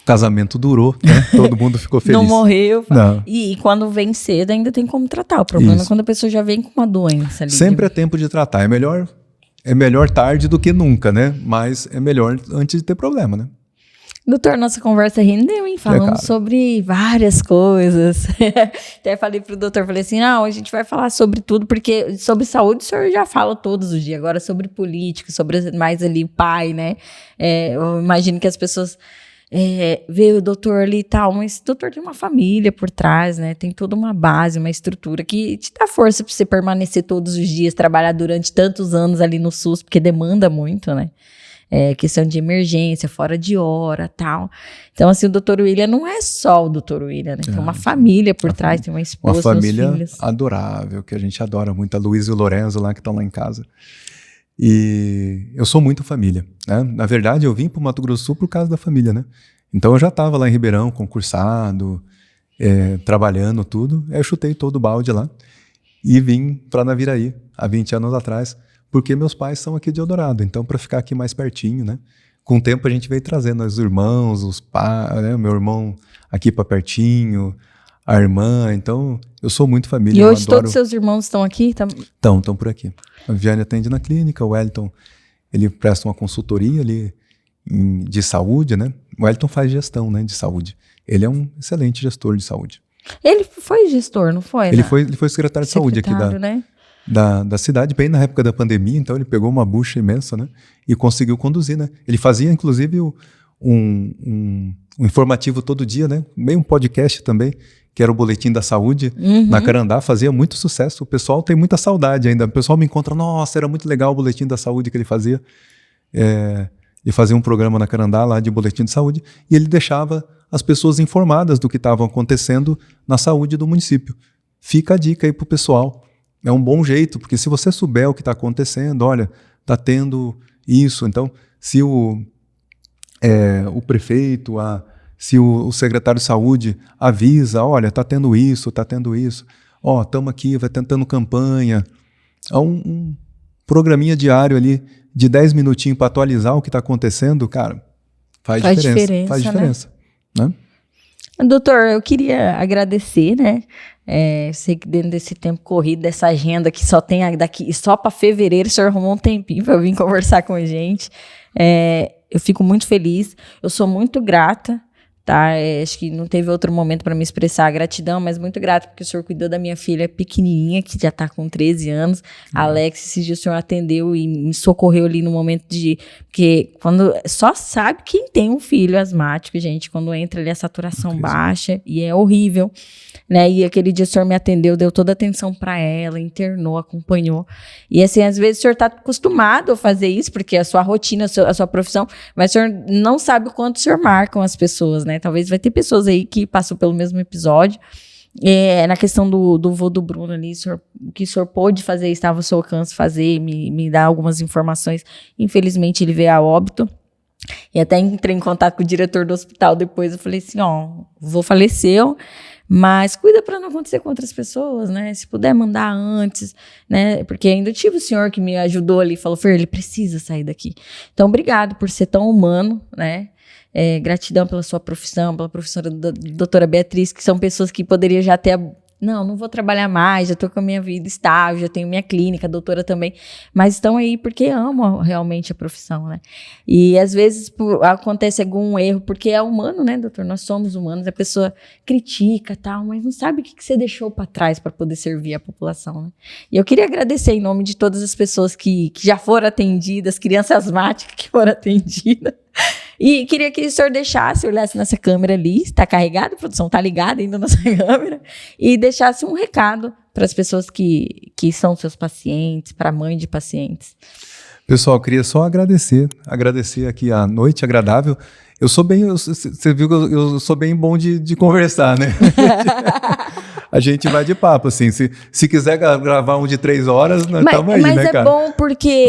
O casamento durou, né? Todo mundo ficou feliz. Não morreu. Não. E quando vem cedo ainda tem como tratar. O problema Isso. é quando a pessoa já vem com uma doença ali. Sempre é tempo de tratar. É melhor tarde do que nunca, né? Mas é melhor antes de ter problema, né? Doutor, nossa conversa rendeu, hein? Falamos sobre várias coisas. Até falei pro doutor, falei assim, não, a gente vai falar sobre tudo, porque sobre saúde o senhor já fala todos os dias. Agora sobre política, sobre mais ali o pai, né? Eu imagino que as pessoas vê o doutor ali e tal, mas o doutor tem uma família por trás, né? Tem toda uma base, uma estrutura que te dá força para você permanecer todos os dias, trabalhar durante tantos anos ali no SUS, porque demanda muito, né? Questão de emergência, fora de hora, tal. Então, assim, o Dr. William não é só o Dr. William, né? Tem uma família por trás, tem uma esposa, uma família filhos. adorável, que a gente adora muito, a Luísa e o Lorenzo lá que estão lá em casa. E eu sou muito família, né? Na verdade, eu vim para o Mato Grosso do Sul por causa da família, né? Então, eu já estava lá em Ribeirão, concursado, trabalhando tudo. Aí eu chutei todo o balde lá e vim para Naviraí, há 20 anos atrás, porque meus pais são aqui de Eldorado, então para ficar aqui mais pertinho, né? Com o tempo a gente veio trazendo os irmãos, os pais, né? Meu irmão aqui para pertinho, a irmã, então eu sou muito família. E hoje todos seus irmãos estão aqui? Estão por aqui. A Viviane atende na clínica, o Wellington, ele presta uma consultoria ali de saúde, né? O Wellington faz gestão, né, de saúde. Ele é um excelente gestor de saúde. Ele foi gestor, não foi? Ele foi secretário de saúde aqui né? da cidade, bem na época da pandemia, então ele pegou uma bucha imensa, né? E conseguiu conduzir, né? Ele fazia, inclusive, um informativo todo dia, né? Meio um podcast também, que era o Boletim da Saúde, na Carandá, fazia muito sucesso. O pessoal tem muita saudade ainda. O pessoal me encontra, nossa, era muito legal o Boletim da Saúde que ele fazia. Ele fazia um programa na Carandá lá de Boletim de Saúde, e ele deixava as pessoas informadas do que estava acontecendo na saúde do município. Fica a dica aí pro pessoal. É um bom jeito, porque se você souber o que está acontecendo, olha, está tendo isso. Então, se o prefeito, se o secretário de saúde avisa, olha, está tendo isso, estamos aqui, vai tentando campanha. É um programinha diário ali de 10 minutinhos para atualizar o que está acontecendo, cara, faz diferença. Faz diferença, né? Doutor, eu queria agradecer, né? Sei que dentro desse tempo corrido, dessa agenda que só tem daqui, só para fevereiro, o senhor arrumou um tempinho para vir conversar com a gente. Eu fico muito feliz, eu sou muito grata, tá? Acho que não teve outro momento para me expressar a gratidão, mas muito grata porque o senhor cuidou da minha filha pequenininha, que já está com 13 anos. Alex, esse dia o senhor atendeu e me socorreu ali no momento porque quando só sabe quem tem um filho asmático, gente, quando entra ali a saturação baixa, e é horrível, né? E aquele dia o senhor me atendeu, deu toda a atenção para ela, internou, acompanhou. E assim, às vezes o senhor está acostumado a fazer isso, porque é a sua rotina, a sua profissão, mas o senhor não sabe o quanto o senhor marca as pessoas, né? Talvez vai ter pessoas aí que passam pelo mesmo episódio. Na questão do vô do Bruno ali, que o senhor pôde fazer, estava ao seu alcance fazer, me dar algumas informações. Infelizmente, ele veio a óbito. E até entrei em contato com o diretor do hospital depois. Eu falei assim, o vô faleceu, mas cuida para não acontecer com outras pessoas, né? Se puder mandar antes, né? Porque ainda tive o senhor que me ajudou ali, falou, Fer, ele precisa sair daqui. Então, obrigado por ser tão humano, né? Gratidão pela sua profissão, pela professora doutora Beatriz, que são pessoas que poderiam já ter... Não vou trabalhar mais, já estou com a minha vida estável, já tenho minha clínica, a doutora também, mas estão aí porque amam realmente a profissão, né? E às vezes acontece algum erro, porque é humano, né, doutor? Nós somos humanos, a pessoa critica tal, mas não sabe o que você deixou para trás para poder servir a população, né? E eu queria agradecer em nome de todas as pessoas que já foram atendidas, crianças asmáticas que foram atendidas. E queria que o senhor olhasse nessa câmera ali, está carregado, a produção está ligada ainda nessa câmera, e deixasse um recado para as pessoas que são seus pacientes, para a mãe de pacientes. Pessoal, eu queria só agradecer aqui a noite agradável. Você viu que eu sou bem bom de conversar, né? A gente vai de papo, assim. Se quiser gravar um de 3 horas, nós estamos aí, né, cara? Mas é bom porque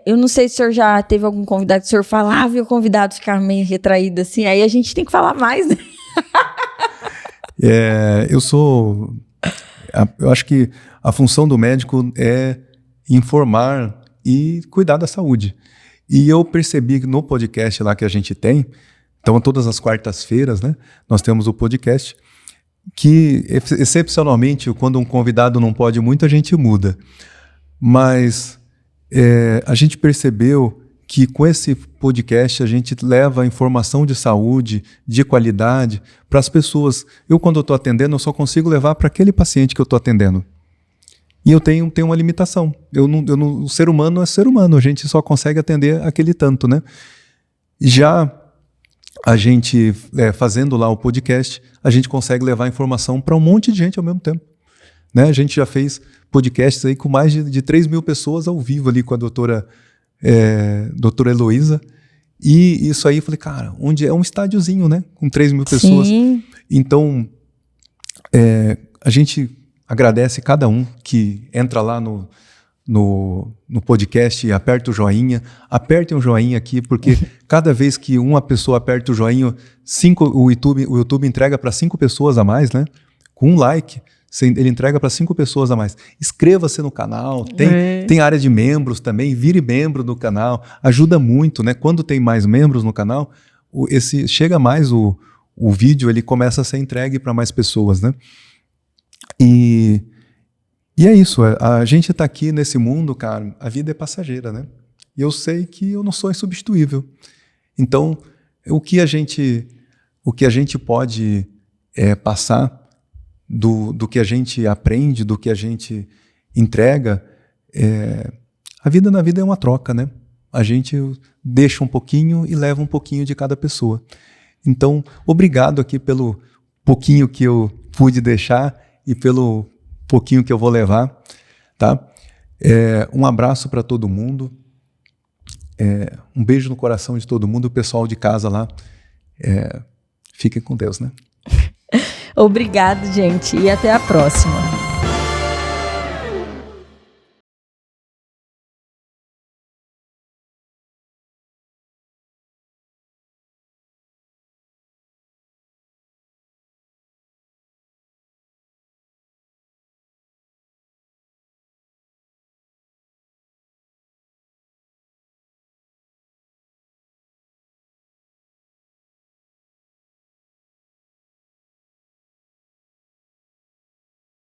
eu não sei se o senhor já teve algum convidado que o senhor falava e o convidado ficava meio retraído, assim. Aí a gente tem que falar mais, né? Eu acho que a função do médico é informar e cuidar da saúde. E eu percebi que no podcast lá que a gente tem, então todas as quartas-feiras, né, nós temos o podcast, que excepcionalmente, quando um convidado não pode muito, a gente muda. Mas a gente percebeu que com esse podcast a gente leva informação de saúde, de qualidade, para as pessoas. Eu, quando eu estou atendendo, eu só consigo levar para aquele paciente que eu estou atendendo. E eu tenho uma limitação. O ser humano é ser humano, a gente só consegue atender aquele tanto, né? Já a gente, fazendo lá o podcast, a gente consegue levar informação para um monte de gente ao mesmo tempo. Né? A gente já fez podcasts aí com mais de 3 mil pessoas ao vivo ali com a doutora Heloísa. E isso aí, eu falei, cara, onde é um estádiozinho, né? Com 3 mil pessoas. Sim. Então, a gente agradece cada um que entra lá no podcast e aperta o joinha. Apertem o joinha aqui, porque cada vez que uma pessoa aperta o joinha, o YouTube entrega para 5 pessoas a mais, né? Com um like, ele entrega para 5 pessoas a mais. Inscreva-se no canal, tem área de membros também, vire membro do canal, ajuda muito, né? Quando tem mais membros no canal, chega mais o vídeo, ele começa a ser entregue para mais pessoas, né? E é isso, a gente está aqui nesse mundo, cara, a vida é passageira, né? E eu sei que eu não sou insubstituível. Então, o que a gente pode passar do que a gente aprende, do que a gente entrega, a vida na vida é uma troca, né? A gente deixa um pouquinho e leva um pouquinho de cada pessoa. Então, obrigado aqui pelo pouquinho que eu pude deixar e pelo pouquinho que eu vou levar, tá? Um abraço para todo mundo, um beijo no coração de todo mundo, o pessoal de casa lá, fiquem com Deus, né? Obrigado, gente, e até a próxima.